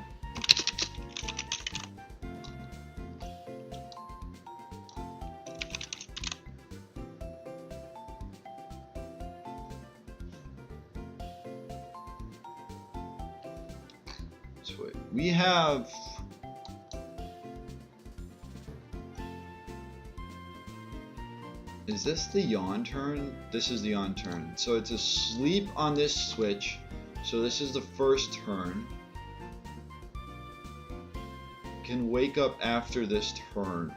Sweet. We have... Is this the yawn turn? This is the yawn turn. So it's a sleep on this switch. So this is the first turn. Can wake up after this turn.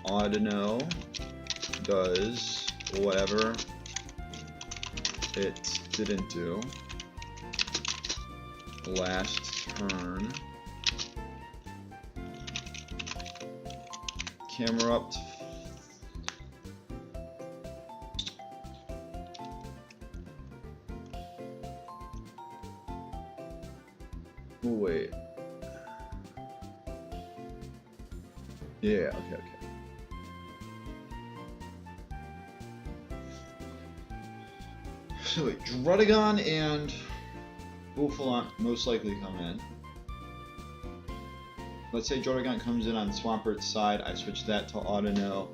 Audino does whatever it didn't do last turn. Camera up. Oh, wait. Yeah, okay. So wait, Druddigon and Bouffalant most likely come in. Let's say Druddigon comes in on Swampert's side, I switch that to Audino.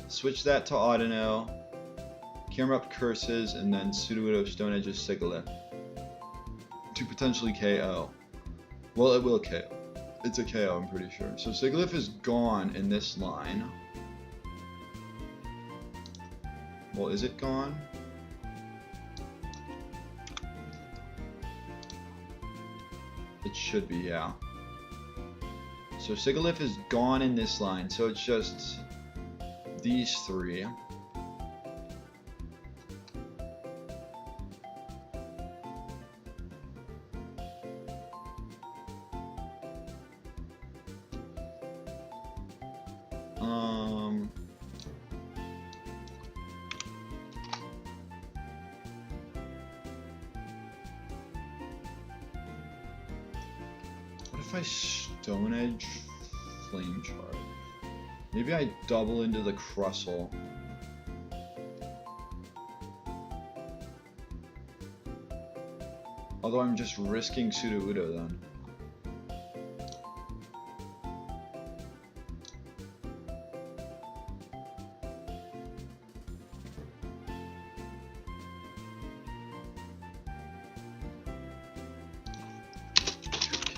Switch that to Audino. Camera up Curses, and then Sudowoodo Stone Edge's Sigilyph. To potentially KO. Well, it will KO. It's a KO, I'm pretty sure. So Sigilyph is gone in this line. Well, is it gone? It should be, yeah. So Sigilyph is gone in this line, so it's just these three. What if I Stone Edge Flame Charge? Maybe I double into the Crustle. Although I'm just risking Sudowoodo then.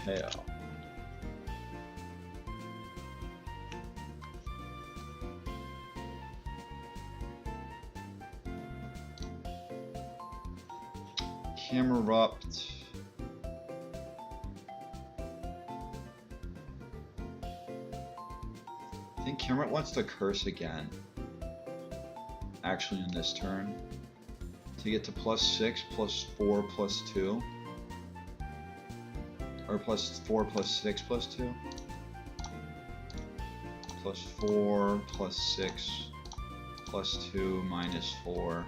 KO. Camerupt. I think Camerupt wants to curse again. Actually, in this turn. To get to +6, +4, +2. Or +4, +6, +2. +4, +6, +2, -4.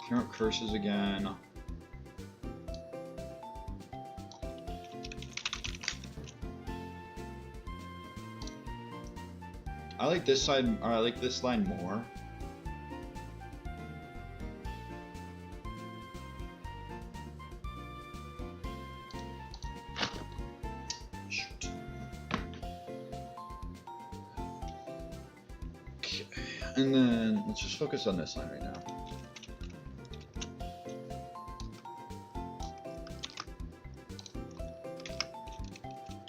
Camerupt curses again. I like this side, or I like this line more. Shoot. Okay, and then let's just focus on this line right now.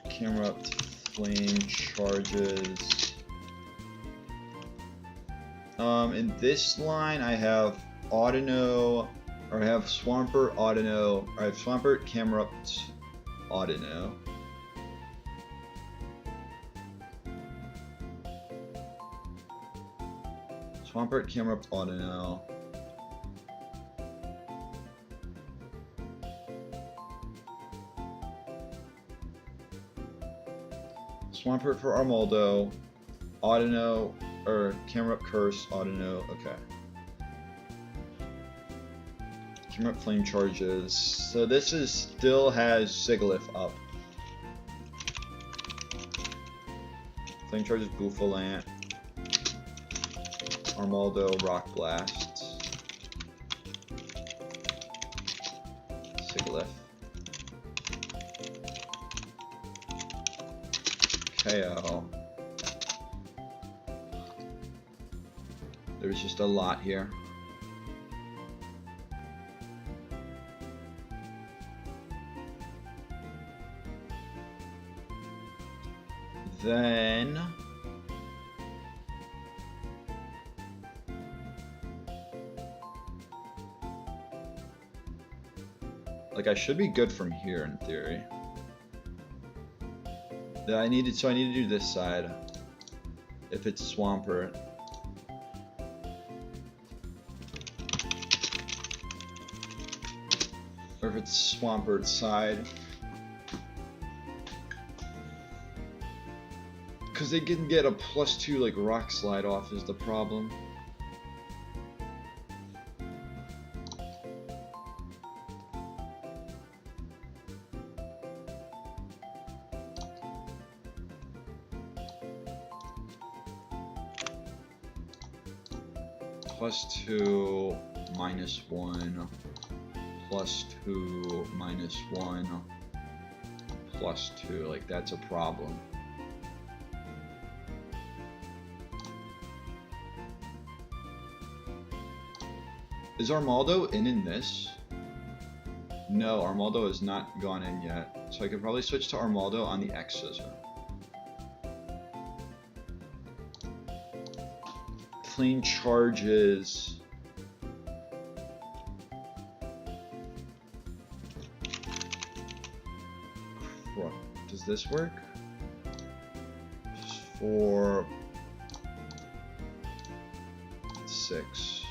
Camerupt, flame charges. In this line, I have Audino, or I have Swampert, Audino, or I have Swampert, Camerupt, Audino. Swampert, Camerupt, Audino. Swampert for Armaldo, Audino, or Camerupt Curse, Audino, okay. Camerupt Flame Charges. So this is still has Sigilyph up. Flame Charges Bouffalant. Armaldo Rock Blast. Sigilyph. KO. There's just a lot here. Then like I should be good from here in theory. So I need to do this side. If it's Swampert. Or if it's Swampert's side. Because they can get a +2 like Rock Slide off is the problem. +2, -1, +2, -1, +2, like that's a problem. Is Armaldo in this? No, Armaldo has not gone in yet. So I could probably switch to Armaldo on the X Scissor. Flame charges. Does this work? 4, 6.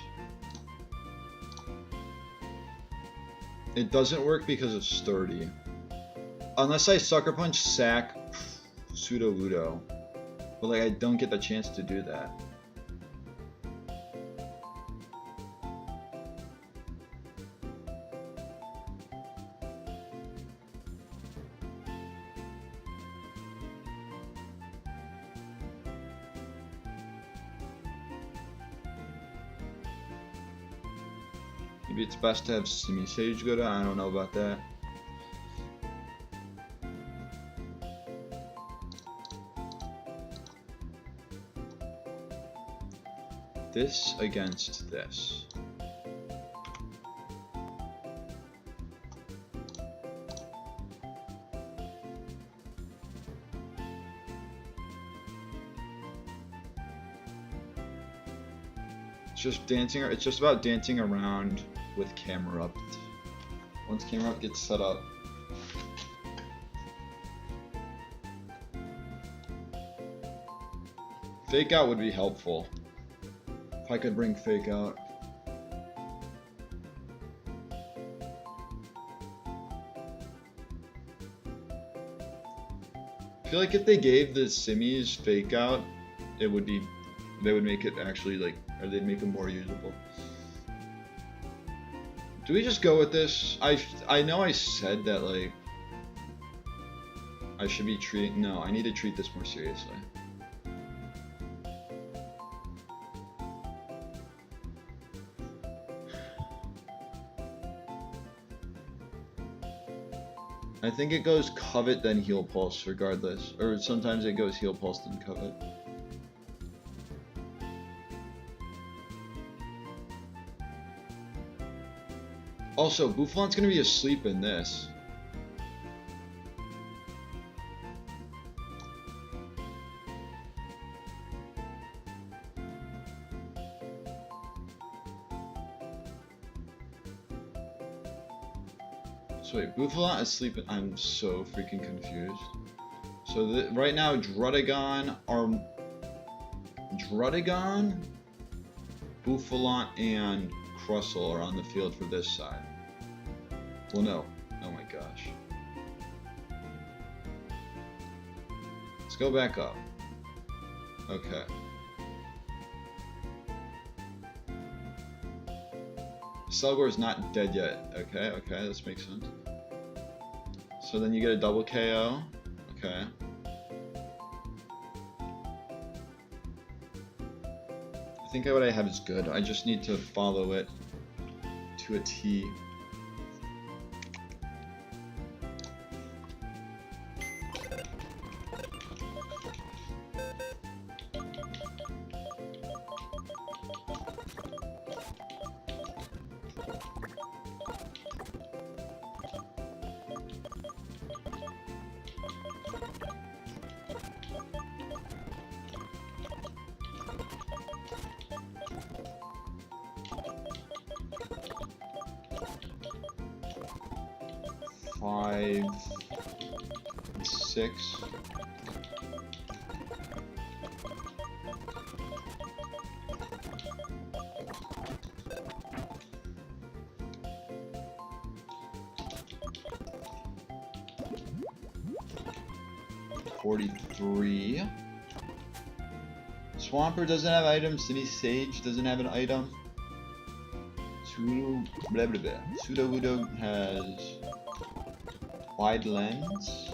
It doesn't work because of sturdy. Unless I Sucker Punch, sack, Sudowoodo. But like I don't get the chance to do that. Maybe it's best to have semi-sage go down. I don't know about that. This against this. Just dancing. It's just about dancing around with camera up. Once camera up gets set up. Fake out would be helpful. If I could bring fake out. I feel like if they gave the simmies fake out, it would be, they would make it actually like, or they'd make it more usable. Do we just go with this? I know I said that like I should be treating, no, I need to treat this more seriously. I think it goes covet then heal pulse regardless, or sometimes it goes heal pulse then covet. Also, Bouffalant's gonna be asleep in this. So wait, Bouffalant is sleeping. I'm so freaking confused. So right now, Drudagon, Bouffalant, and Crustle are on the field for this side. Well, no. Oh my gosh. Let's go back up. Okay. Selgor's not dead yet. Okay, okay, this makes sense. So then you get a double KO. Okay. I think what I have is good. I just need to follow it to a T. Five, 6. $43. Swampert doesn't have items. City Sage doesn't have an item. Sudowoodo has wide lens.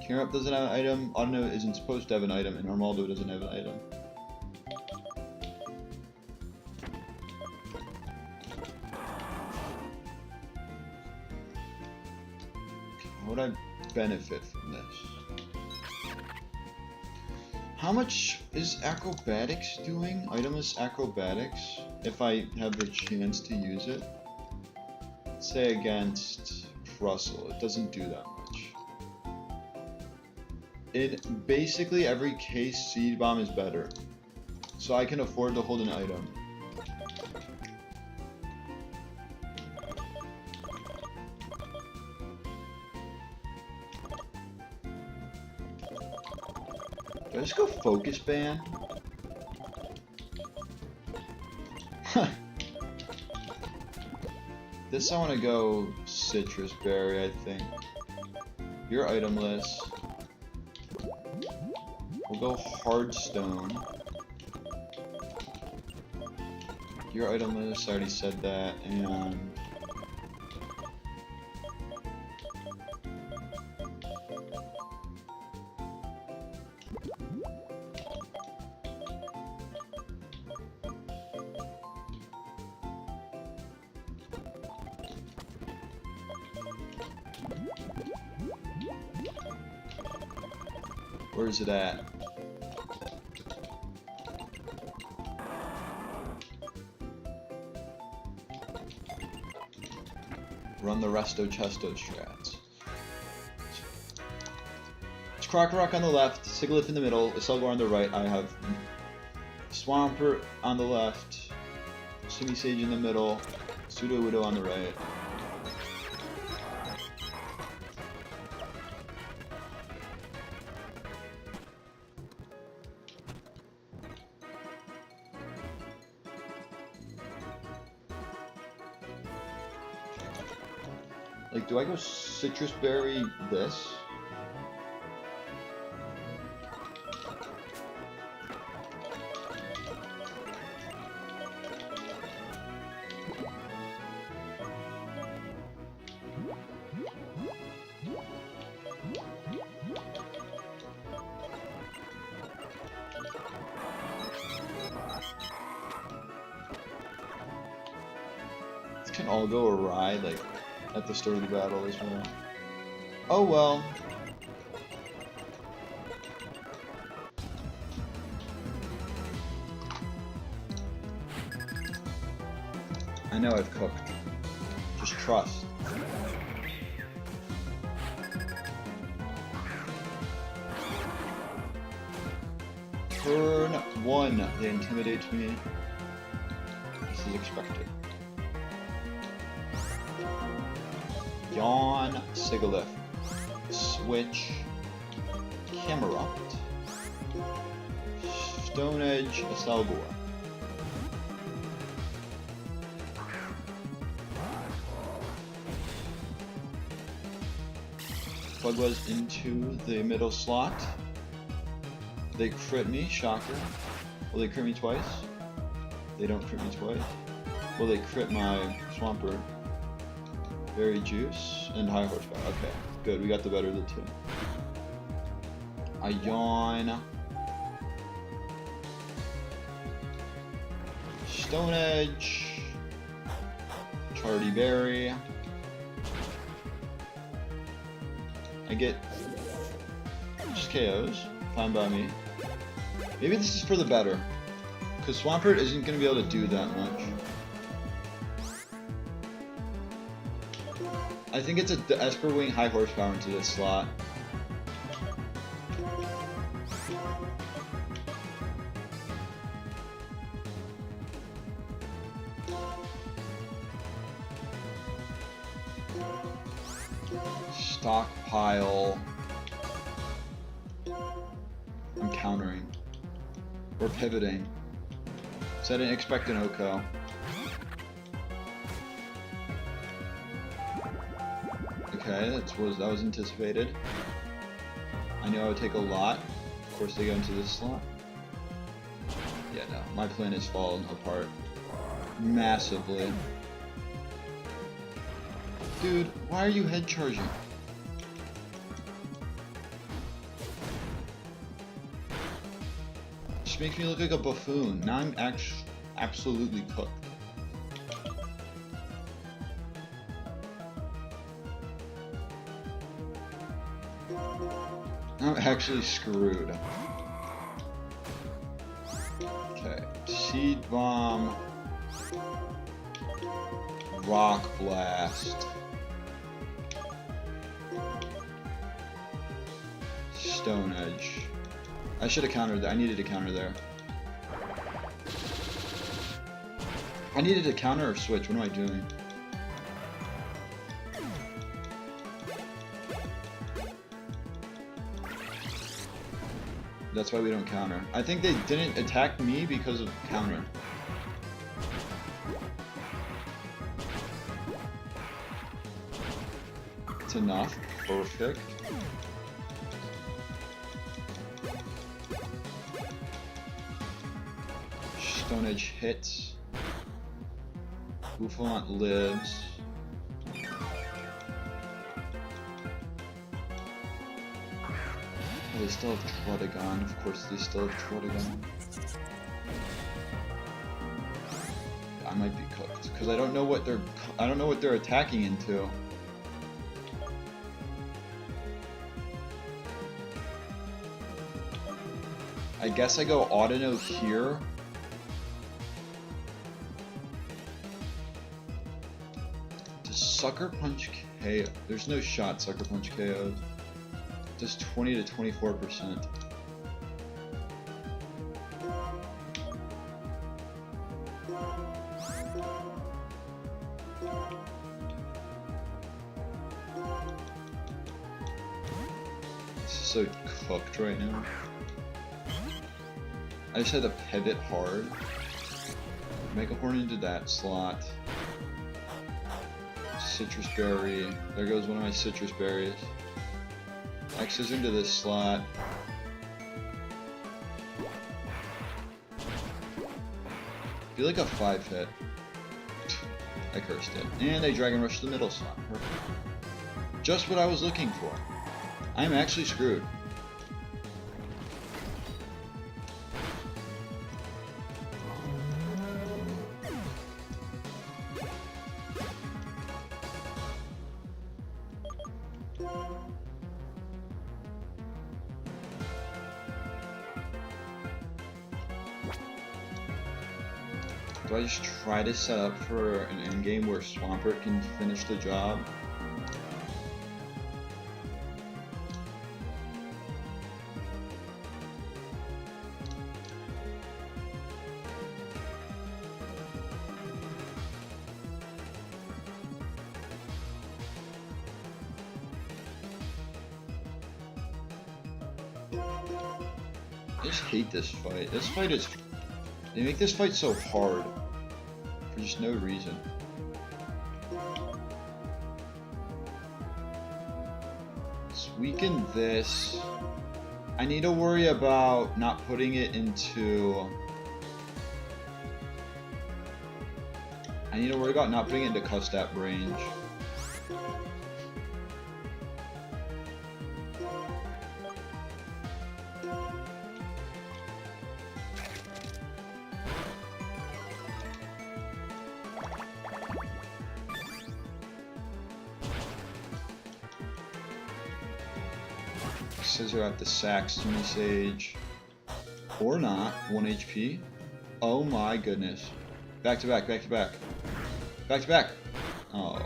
Kirup doesn't have an item. Audino isn't supposed to have an item, and Armaldo doesn't have an item. How would I benefit from this? How much is acrobatics doing? Itemless acrobatics, if I have the chance to use it. Let's say against Russell, it doesn't do that much. In basically every case, Seed Bomb is better. So I can afford to hold an item. Do I just go Focus Ban? This I want to go Citrus Berry, I think. You're itemless. We'll go Hardstone. You're itemless, I already said that, and... Where is it at? Run the resto chesto strats. It's Krokorok on the left, Sigilyph in the middle, Isilgar on the right. I have Swampert on the left, Simisage in the middle, Sudowoodo on the right. Like, do I go Citrus Berry this? This can all go awry, like, at the start of the battle as well. Oh well. I know I've cooked. Just trust. Turn 1. They intimidate me. This is expected. Yawn, Sigilyph, Switch, Camerupt, Stone Edge, Isilgar. Plug was into the middle slot. They crit me, shocker. Will they crit me twice? They don't crit me twice. Will they crit my Swampert? Berry Juice and High Horsepower. Okay, good. We got the better of the two. I yawn. Stone Edge. Chardy Berry. I get just KOs. Fine by me. Maybe this is for the better, because Swampert isn't going to be able to do that much. I think it's a Esper Wing High Horsepower into this slot. Stockpile. I'm countering. We're pivoting. So I didn't expect an Oko. Okay, that was anticipated. I knew I would take a lot. Of course they go into this slot. Yeah, no. My plan is falling apart. Massively. Dude, why are you head charging? Just makes me look like a buffoon. Now I'm absolutely cooked. I'm actually screwed. Okay, Seed Bomb, Rock Blast, Stone Edge. I should have countered that. I needed to counter there. I needed to counter or switch. What am I doing? That's why we don't counter. I think they didn't attack me because of counter. It's enough. Perfect. Stone Edge hits. Bouffant lives. They still have Trotagon. Of course, they still have Trotagon. I might be cooked because I don't know what they're attacking into. I guess I go Audino here. Does Sucker Punch KO? There's no shot Sucker Punch KO. Does 20 to 24%. This is so cooked right now. I just had to pivot hard. Mega Horn into that slot. Citrus Berry. There goes one of my Citrus Berries. X's into this slot. Feel like a 5 hit. I cursed it. And I Dragon Rush the middle slot. Perfect. Just what I was looking for. I'm actually screwed. Do I just try to set up for an endgame where Swampert can finish the job? I just hate this fight. This fight is... They make this fight so hard. For just no reason. Let's weaken this. I need to worry about not putting it into... I need to worry about not putting it into Custap range. Scissor at the Sax to me, Sage. Or not. 1 HP. Oh my goodness. Back to back, back to back. Back to back! Oh.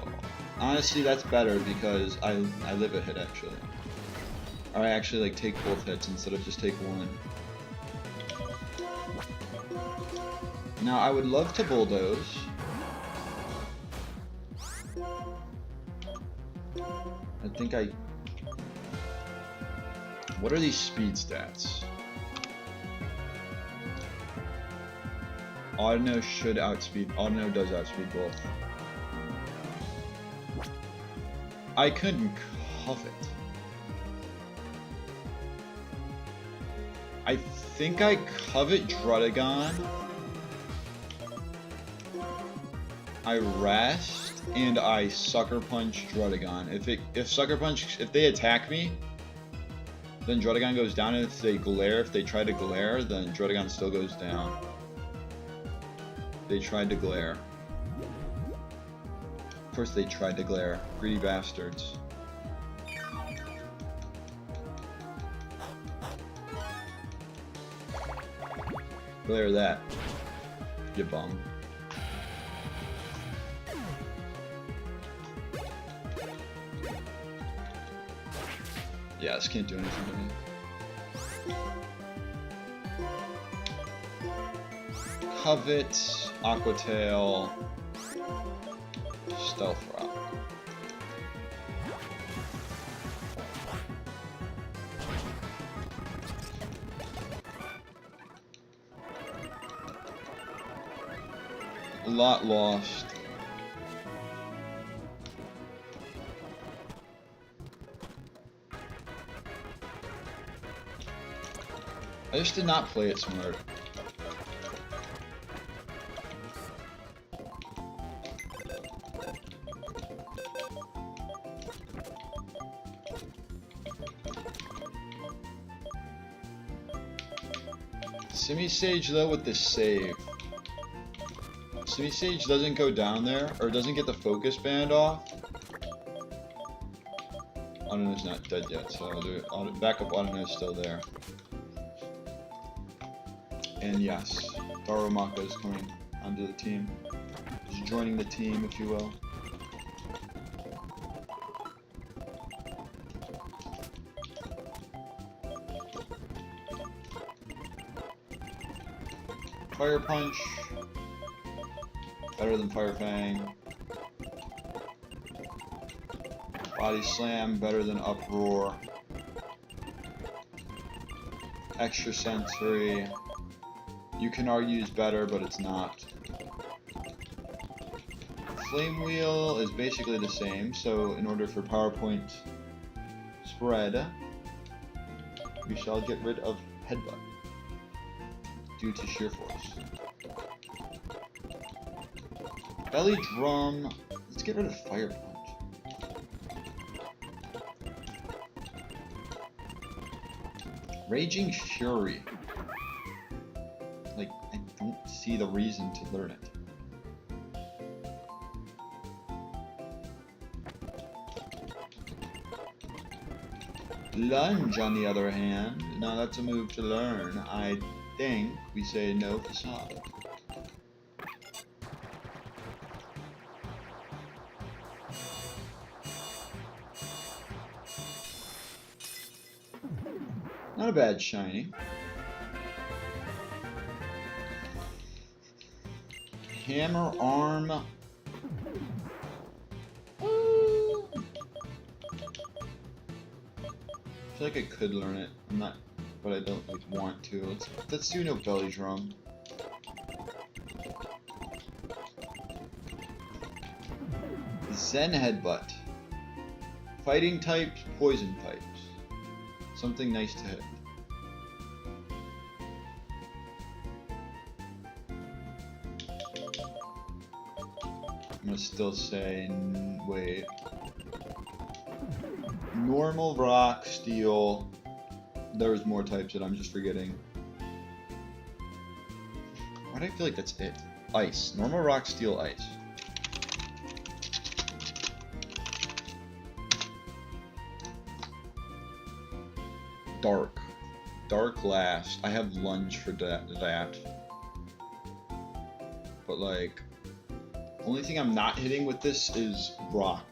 Honestly, that's better because I live a hit actually. Or I actually like take both hits instead of just take one. Now I would love to bulldoze. I think I... What are these speed stats? Audino should outspeed. Audino does outspeed both. I couldn't covet. I think I covet Drudagon. I rest and I Sucker Punch Drudagon. If they attack me, then Drudagon goes down, and if they try to glare, then Drudagon still goes down. They tried to glare. Of course they tried to glare. Greedy bastards. Glare that, you bum. Yeah, this can't do anything to me. Covet, Aqua Tail, Stealth Rock. A lot lost. I just did not play it smart. Semi-Sage though with the save. Semi-Sage doesn't go down there, or doesn't get the focus band off. Audino's not dead yet, so the backup Audino is still there. And yes, Darumaka is coming onto the team. He's joining the team, if you will. Fire Punch. Better than Fire Fang. Body Slam. Better than Uproar. Extra Sensory. You can argue is better, but it's not. Flame Wheel is basically the same, so in order for PowerPoint spread, we shall get rid of Headbutt due to sheer force. Belly Drum, let's get rid of Fire Punch. Raging Fury. Like, I don't see the reason to learn it. Lunge, on the other hand, now that's a move to learn. I think we say no facade. Not a bad shiny. Hammer Arm. I feel like I could learn it. I'm not, but I don't like, want to. Let's do no Belly Drum. Zen Headbutt. Fighting types, poison types. Something nice to hit. I'm gonna still say wait. Normal, rock, steel. There's more types that I'm just forgetting. Why do I feel like that's it? Ice. Normal, rock, steel, ice. Dark. Dark last. I have lunge for that. But like, only thing I'm not hitting with this is rock.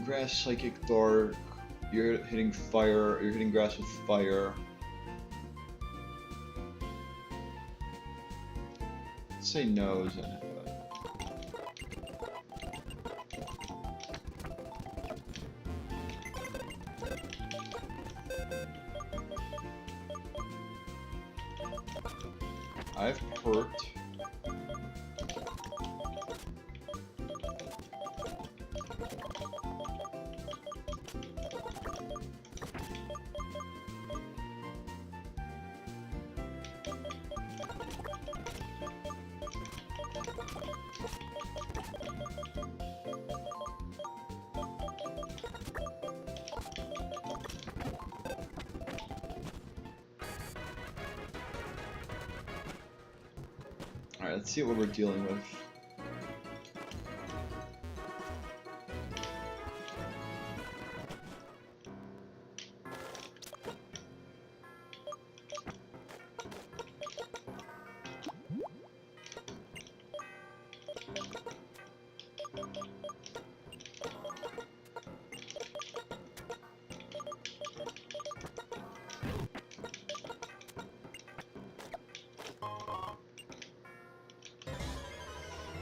Grass, Psychic, Dark. You're hitting fire. You're hitting grass with fire. Let's say no, isn't it? I've perked. Alright, let's see what we're dealing with.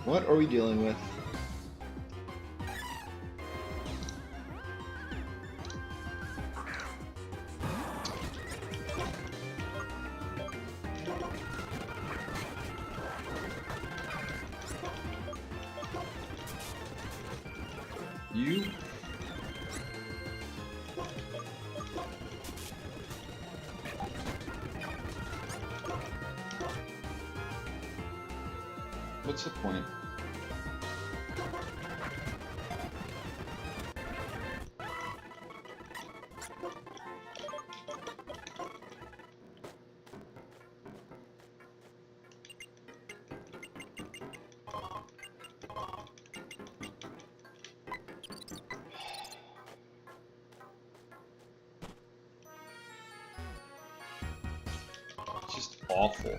What are we dealing with? You? What's the point? awful.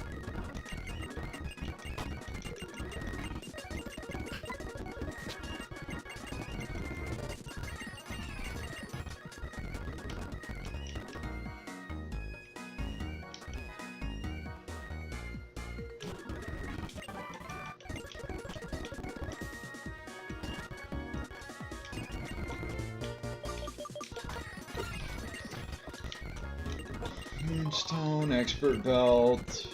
Moonstone, expert belt.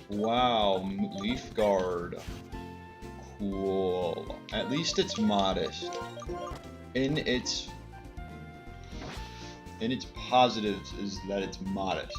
Wow, leaf guard. Cool. At least it's modest. In its positives is that it's modest.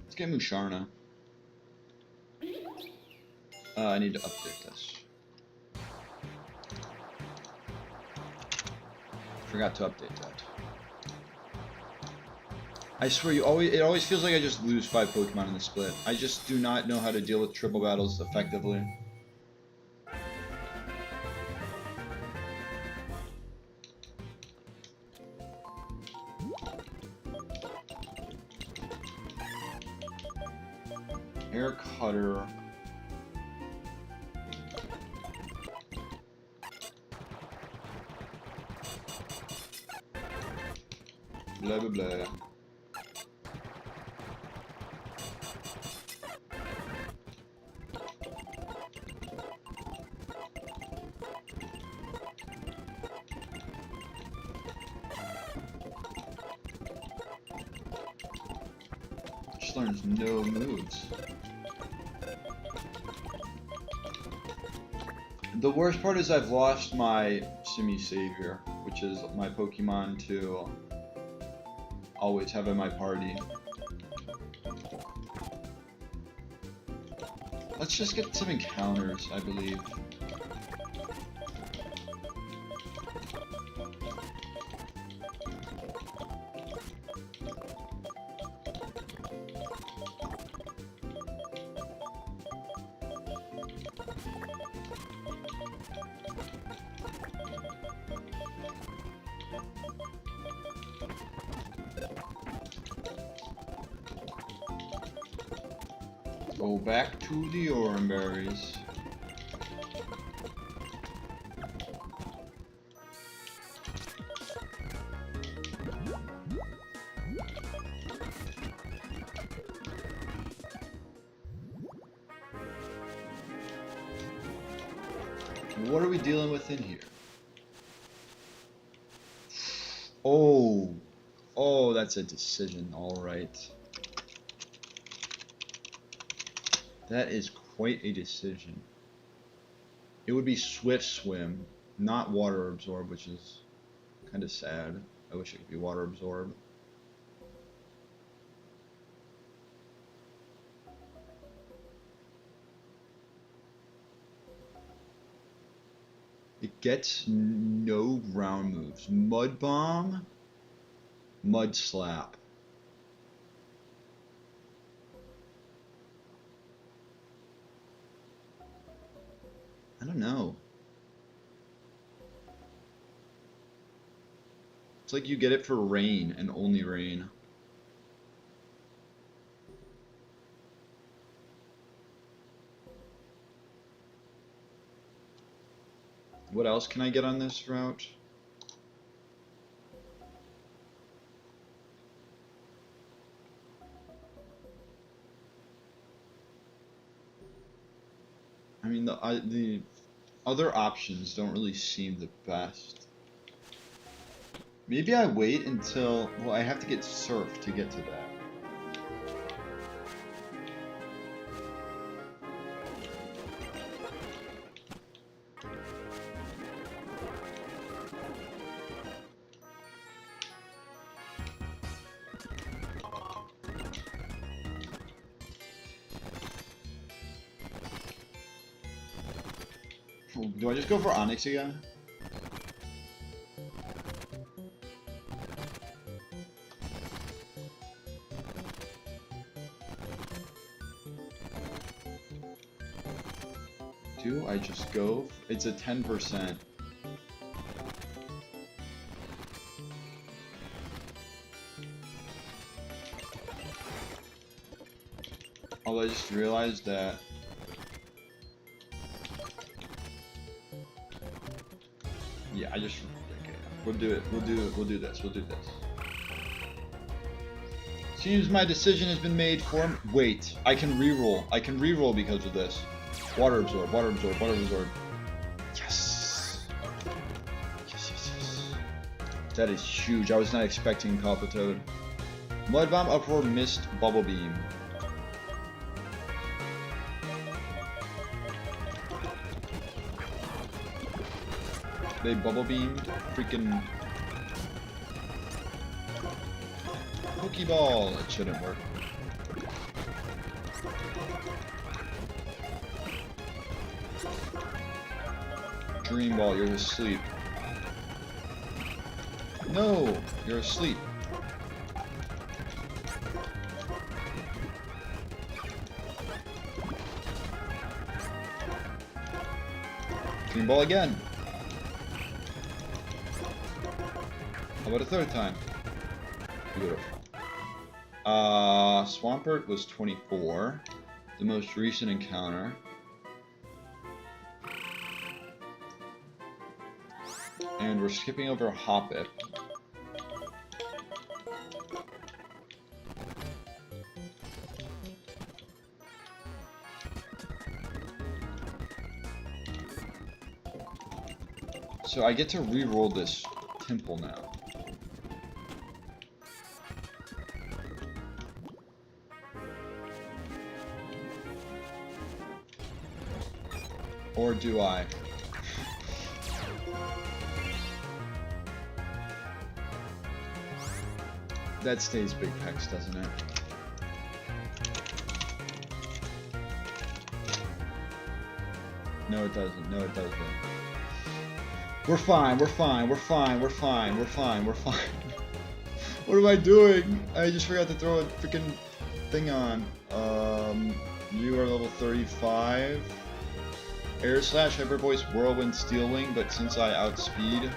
Let's get Musharna. I need to update this. Forgot to update that. I swear, it always feels like I just lose 5 Pokemon in the split. I just do not know how to deal with triple battles effectively. Air Cutter. Blah blah blah. Just learns no moves. The worst part is I've lost my semi-savior, which is my Pokemon to always have in my party. Let's just get some encounters, I believe. Go back to the Oranberries. What are we dealing with in here? Oh, that's a decision, all right. That is quite a decision. It would be Swift Swim, not Water Absorb, which is kind of sad. I wish it could be Water Absorb. It gets no ground moves. Mud Bomb, Mud Slap. I don't know. It's like you get it for rain and only rain. What else can I get on this route? I mean, the other options don't really seem the best. Maybe I wait until... Well, I have to get Surf to get to that. Do I just go for Onyx again? Do I just go? It's a 10%. Although I just realized that yeah, okay, we'll do it. We'll do this. Seems my decision has been made for him. Wait, I can reroll. I can reroll because of this. Water absorb. Yes. Yes. That is huge. I was not expecting Palpitoad. Mud Bomb, Uproar, Mist, Bubble Beam. They Bubble Beam, freaking Pokeball. It shouldn't work. Dream Ball, you're asleep. No, you're asleep. Dream Ball again. How about a third time? Beautiful. Swampert was 24. The most recent encounter. And we're skipping over Hoppip. So I get to re-roll this temple now. Or do I? That stays Big Pex, doesn't it? No, it doesn't. No, it doesn't. We're fine. We're fine. What am I doing? I just forgot to throw a freaking thing on. You are level 35. Air Slash, Hyper Voice, Whirlwind, Steel Wing, but since I outspeed,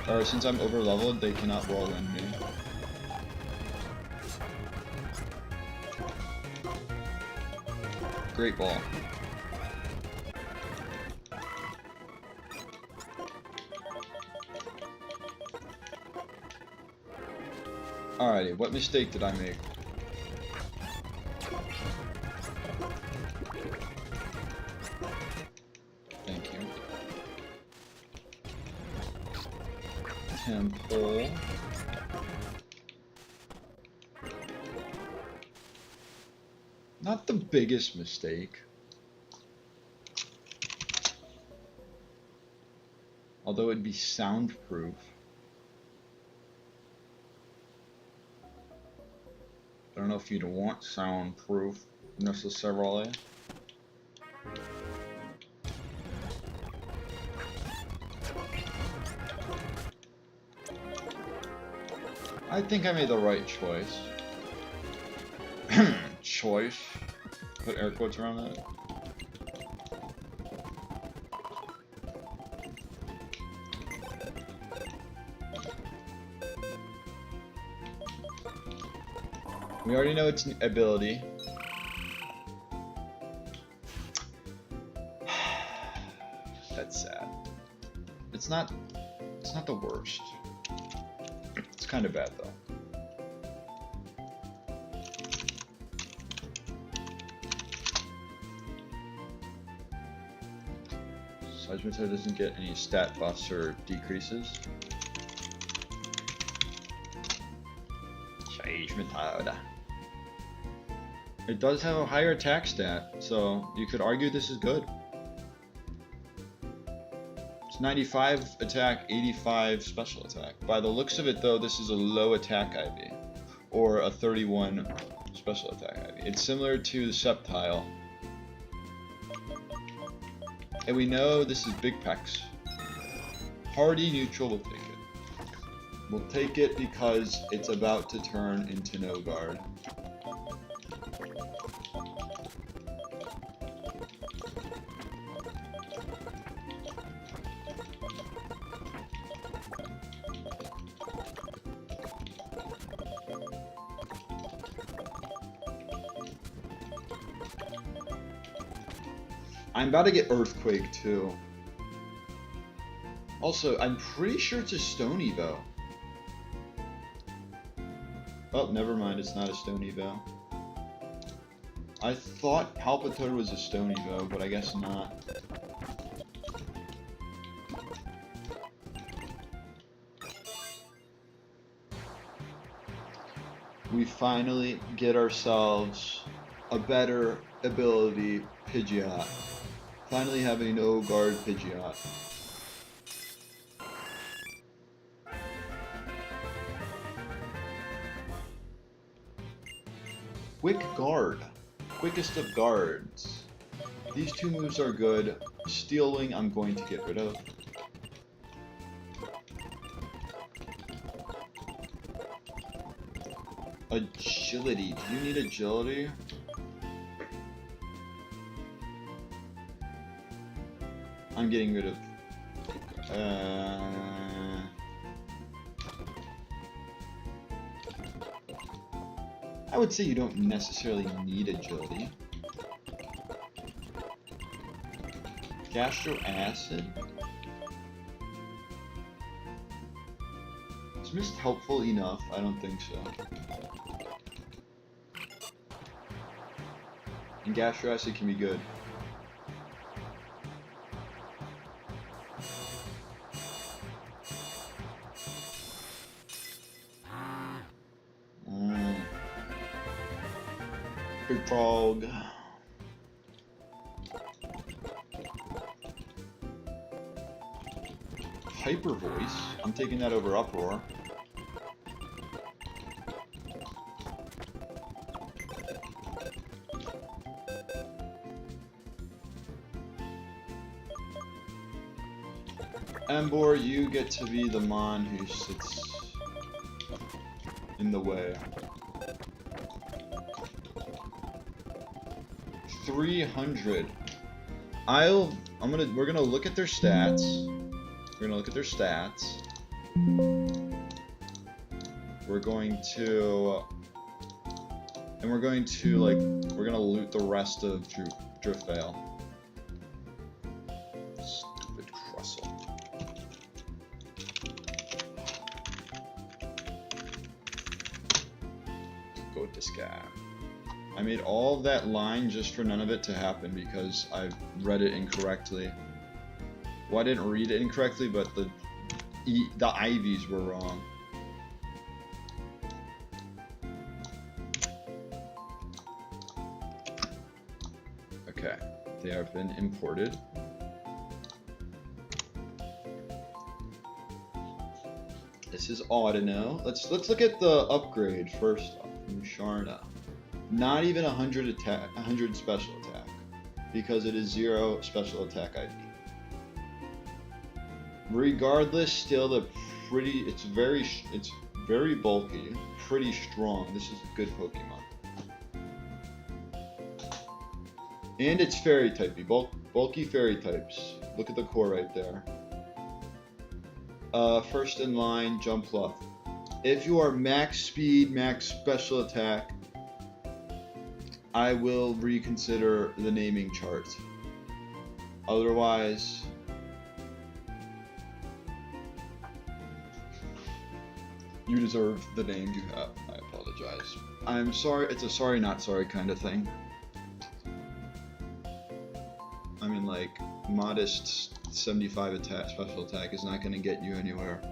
or since I'm over leveled, they cannot Whirlwind me. Great Ball. Alrighty, what mistake did I make? Thank you. Temple. Not the biggest mistake. Although it'd be soundproof. I don't know if you'd want soundproof necessarily. I think I made the right choice. Choice? Put air quotes around that. We already know its ability. That's sad. It's not the worst. It's kind of bad though. Seismitoad doesn't get any stat buffs or decreases. Seismitoad. It does have a higher attack stat, so you could argue this is good. It's 95 attack, 85 special attack. By the looks of it though, this is a low attack IV, or a 31 special attack IV. It's similar to the Sceptile. And we know this is Big Pex. Hardy neutral, we'll take it. We'll take it because it's about to turn into no guard. I'm about to get Earthquake too. Also, I'm pretty sure it's a Stone Evo. Oh, never mind, it's not a Stone Evo. I thought Palpitoad was a Stone Evo, but I guess not. We finally get ourselves a better ability Pidgeot. Finally have a no guard Pidgeot. Quick Guard. Quickest of guards. These two moves are good. Steel Wing I'm going to get rid of. Agility. Do you need agility? I'm getting rid of... I would say you don't necessarily need agility. Gastro Acid? Is Mist helpful enough? I don't think so. And Gastro Acid can be good. Big Frog. Hyper Voice. I'm taking that over Uproar. Emboar, you get to be the Mon who sits in the way. 300. We're gonna look at their stats. We're gonna look at their stats. We're going to loot the rest of Driftveil. Stupid Crustle. Go with this guy. I made all of that line just for none of it to happen because I read it incorrectly. Well, I didn't read it incorrectly, but the IVs were wrong. Okay, they have been imported. This is Audino. Let's look at the upgrade first off. Musharna. Not even 100 special attack, because it is 0 special attack IV. Regardless, still it's very bulky, pretty strong. This is a good Pokemon. And it's fairy typey, bulky fairy types. Look at the core right there. First in line, Jumpluff. If you are max speed, max special attack, I will reconsider the naming chart. Otherwise, you deserve the name you have. I apologize. I'm sorry, it's a sorry not sorry kind of thing. I mean, like, modest 75 special attack is not going to get you anywhere.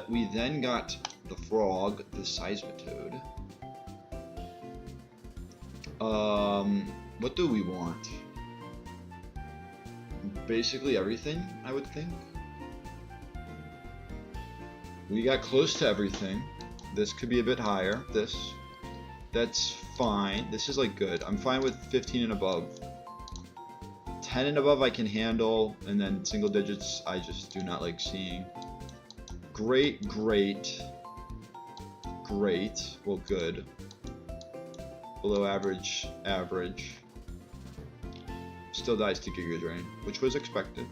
We then got the frog, the Seismitoad. What do we want? Basically everything, I would think. We got close to everything. This could be a bit higher. This. That's fine. This is like good. I'm fine with 15 and above. 10 and above I can handle, and then single digits I just do not like seeing. Great, great, great. Well, good. Below average, average. Still dies to Giga Drain, which was expected.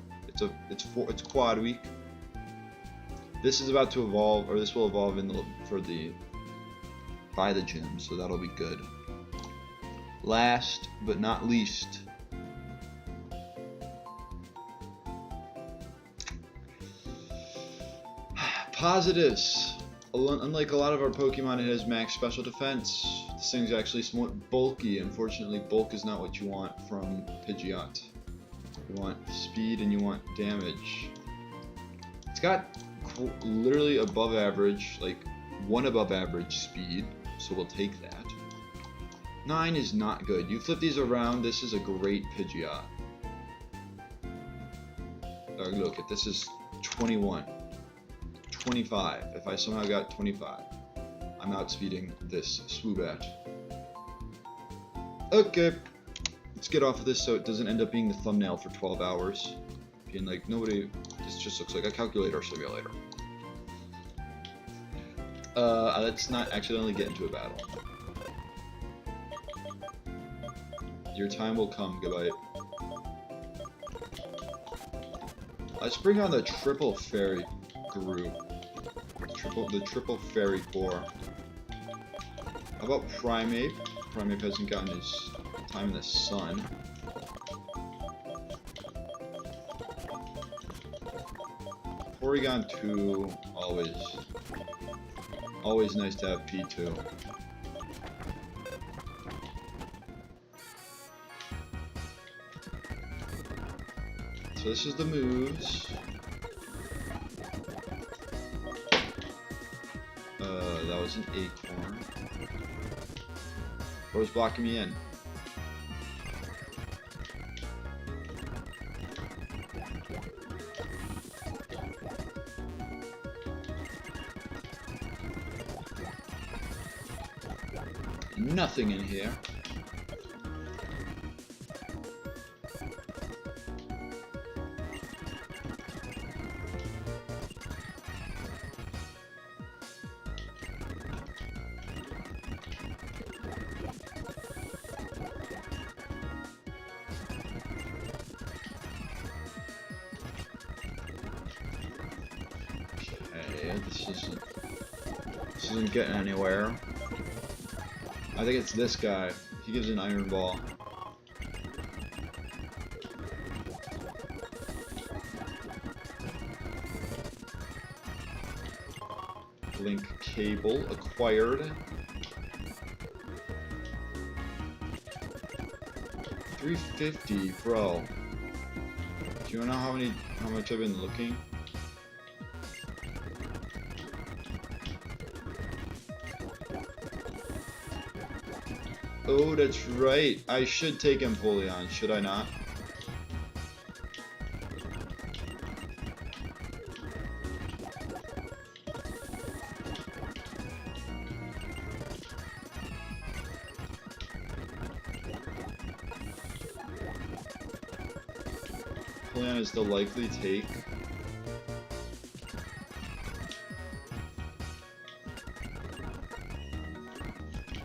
It's quad week. This is about to evolve, or this will evolve in by the gym, so that'll be good. Last but not least, positives. Unlike a lot of our Pokemon, it has max special defense. This thing's actually somewhat bulky. Unfortunately, bulk is not what you want from Pidgeot. You want speed and you want damage. It's got literally above average, like 1 above average speed, so we'll take that. 9 is not good. You flip these around, this is a great Pidgeot. Look, this is 21. 25. If I somehow got 25, I'm outspeeding this Swoobat. Okay, let's get off of this so it doesn't end up being the thumbnail for 12 hours. Being like, nobody, this just looks like a calculator simulator. Let's not accidentally get into a battle. Your time will come, goodbye. Let's bring on the triple fairy group. The triple fairy core. How about Primate? Primate hasn't gotten his time in the sun. Porygon 2, always nice to have P2. So this is the moves. That was an acorn. What was blocking me in? Nothing in here. This isn't getting anywhere. I think it's this guy. He gives an Iron Ball. Link cable acquired. 350, bro. Do you know how much I've been looking? Oh, that's right. I should take Empoleon, should I not? Empoleon is the likely take.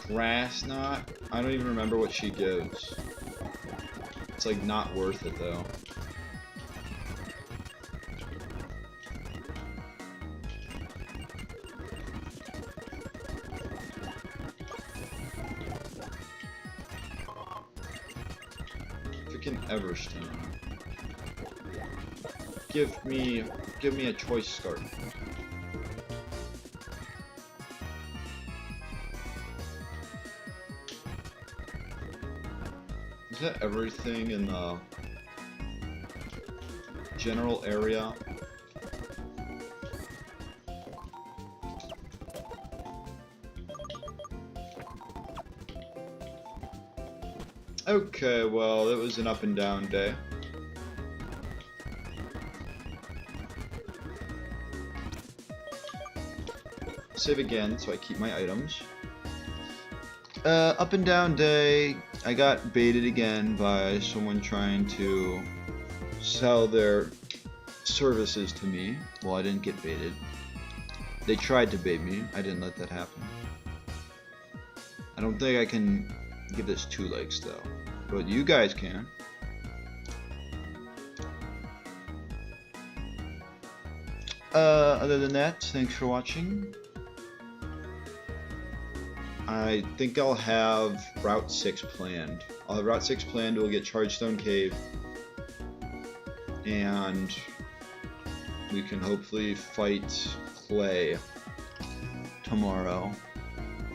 Grass Knot? I don't even remember what she gives. It's like not worth it though. Freaking Everstone. Give me a choice scarf. Is that everything in the general area? Okay, well, it was an up and down day. Save again so I keep my items. Up and down day. I got baited again by someone trying to sell their services to me. Well, I didn't get baited. They tried to bait me. I didn't let that happen. I don't think I can give this 2 likes though, but you guys can. Other than that, thanks for watching. I think I'll have Route 6 planned. I'll have Route 6 planned. We'll get Chargestone Cave, and we can hopefully fight Clay tomorrow.